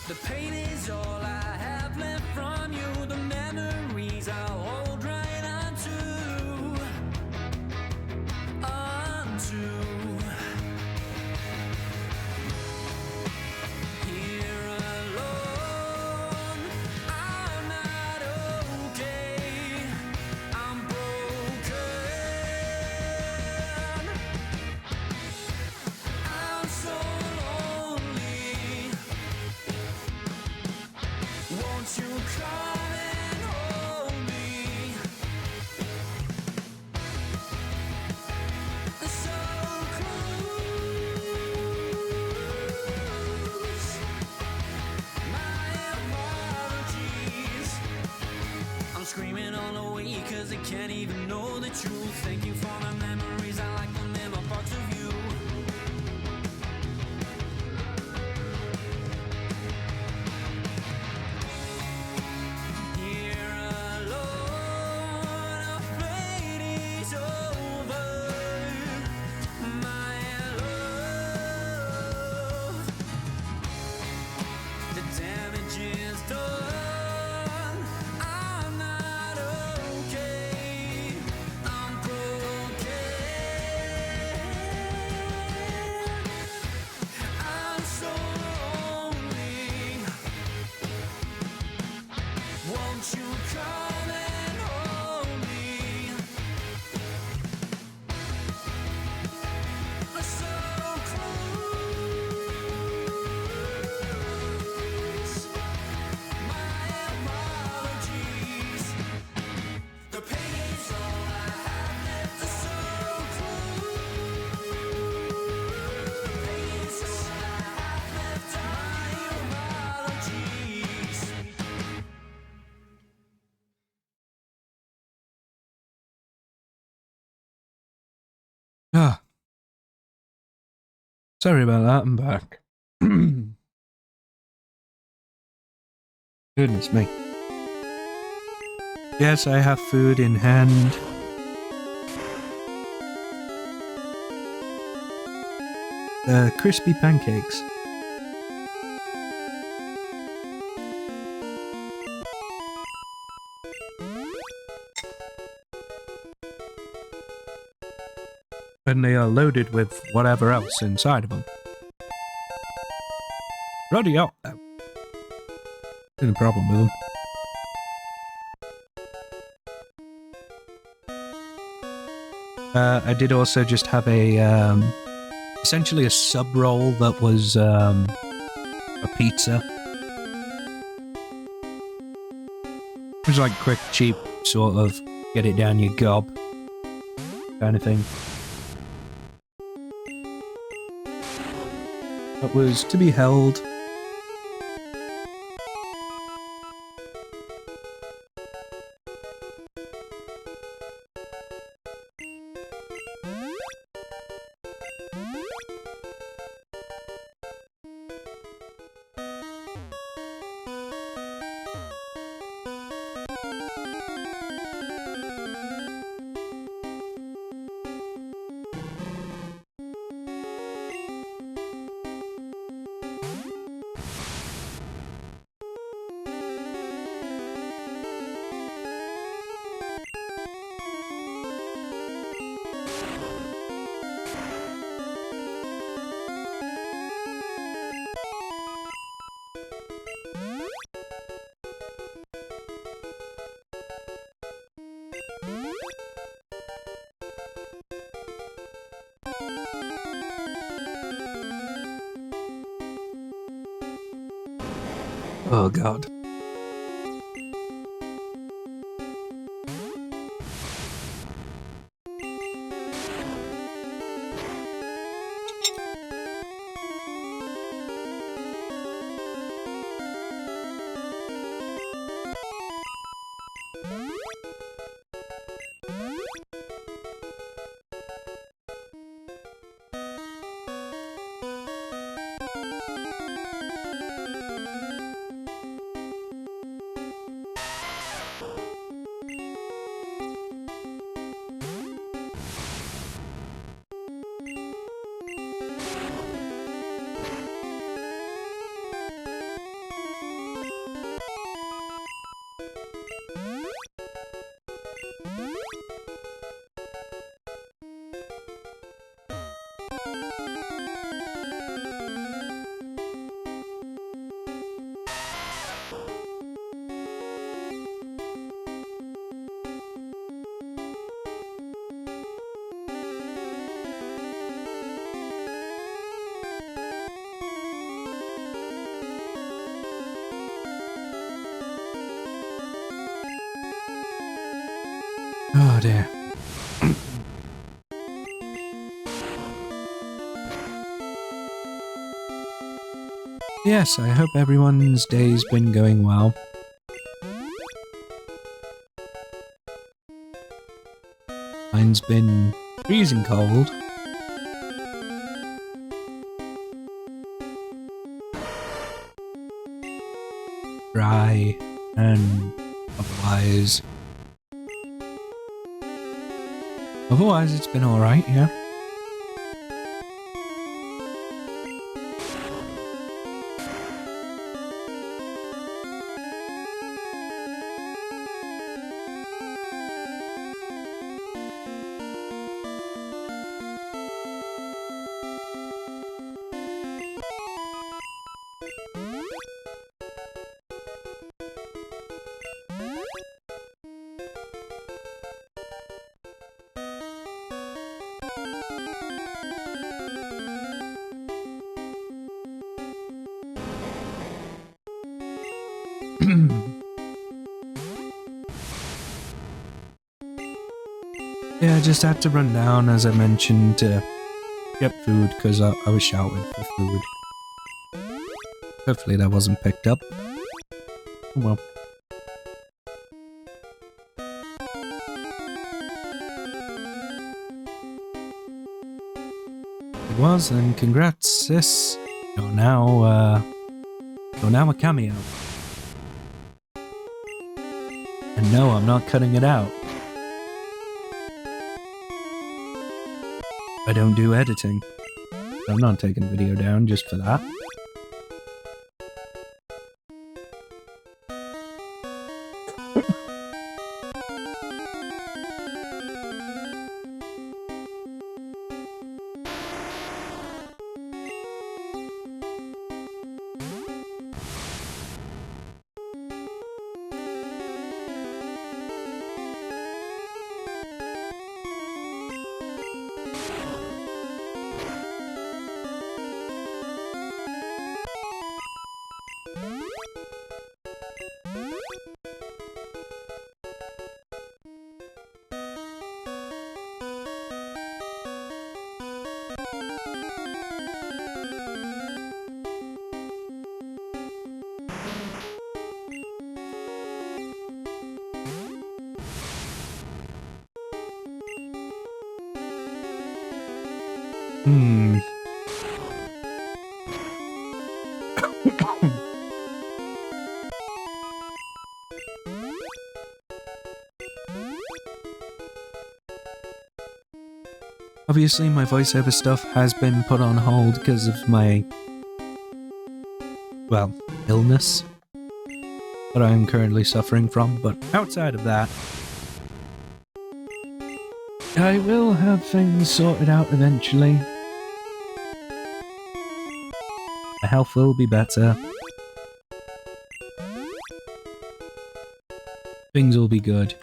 The pain is all I have left from you. The memories I'll hold right onto. Pikachu. Thank you for the memories, I like them in a box of you. Here alone, afraid it's over, my love. The damage is done. I'm not okay. I'm broken. I'm so lonely. Won't you come and hold me? So close. My apologies. The pain is all I have left. So close. The pain is all I have left. My apologies. Ah. Sorry about that, I'm back. Goodness me. Yes, I have food in hand. Crispy pancakes. And they are loaded with whatever else inside of them. Bloody hell, though. Been a problem with them. I did also just have a, essentially a sub roll that was, a pizza. It was like quick, cheap, sort of, get it down your gob kind of thing. That was to be held. Oh god. Oh dear. Yes, I hope everyone's day's been going well. Mine's been freezing cold. Dry and otherwise it's been alright, yeah. Yeah, I just had to run down, as I mentioned, to get food because I was shouting for food. Hopefully that wasn't picked up. Well. It was, and congrats, sis. You're now a cameo. And no, I'm not cutting it out. I don't do editing. I'm not taking video down just for that. Obviously, my voiceover stuff has been put on hold because of my, well, illness that I'm currently suffering from, but outside of that, I will have things sorted out eventually. My health will be better. Things will be good.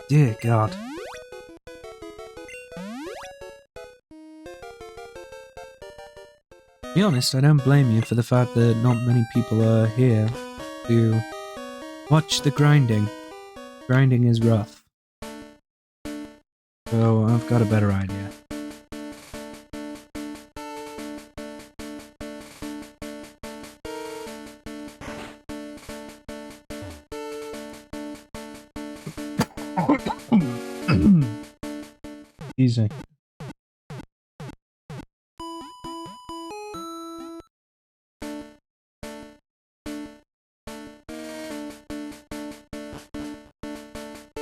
Dear God. To be honest, I don't blame you for the fact that not many people are here to watch the grinding. Grinding is rough. So I've got a better idea. Easy.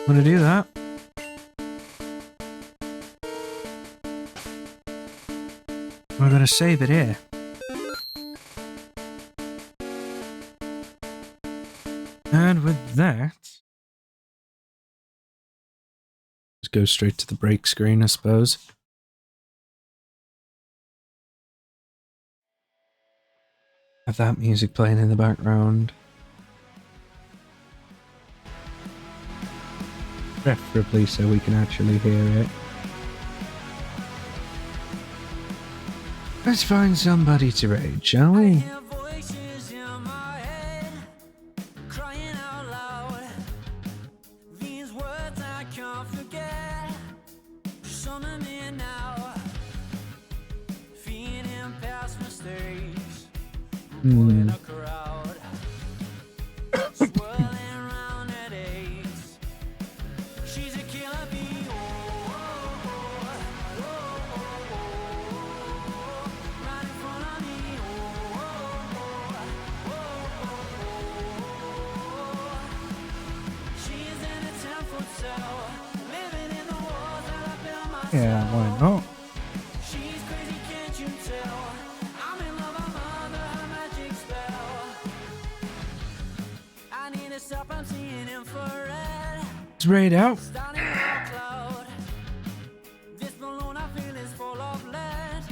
Want to do that? We're gonna save it here. And with that, just go straight to the break screen, I suppose. Have that music playing in the background. Preferably so we can actually hear it. Let's find somebody to raid, shall we? hear voices in my head, crying out loud. These words I can't forget. Summon me now, feeding past mistakes. In a crowd, swirling round at ace. She's a killer bee. Right in front of me. She's in a 10-foot cell, living in the walls that I built myself. Yeah, why not? She's crazy, can't you tell? I'm in love, I'm under her magic spell. I need to stop, I'm seeing infrared. Let's raid out. Starting with a cloud. This balloon I feel is full of lead.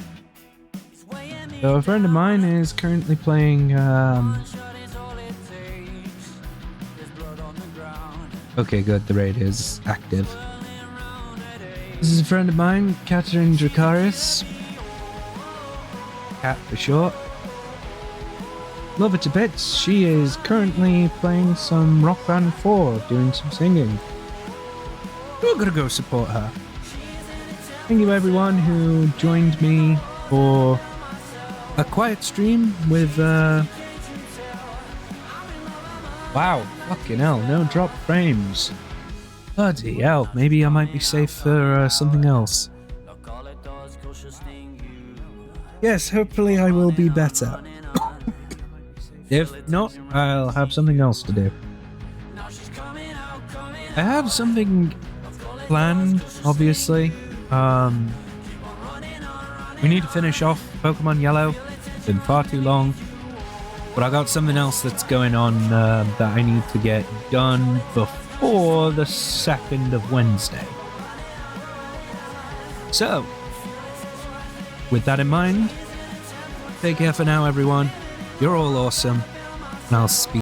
It's weighing me So a friend of mine is currently playing, down. Shut is all it takes. There's blood on the ground. Okay, good, the raid is active. Swirling round at eight. This is a friend of mine, Catherine Dracaris. Cat for short. Love her to bits. She is currently playing some Rock Band 4, doing some singing. We're gonna go support her. Thank you everyone who joined me for a quiet stream with, wow, fucking hell, no drop frames. Bloody hell, maybe I might be safe for something else. Yes, hopefully I will be better. If not, I'll have something else to do. I have something planned, obviously. We need to finish off Pokemon Yellow. It's been far too long. But I got something else that's going on that I need to get done before the 2nd of Wednesday. So, with that in mind, take care for now, everyone. You're all awesome, and I'll speak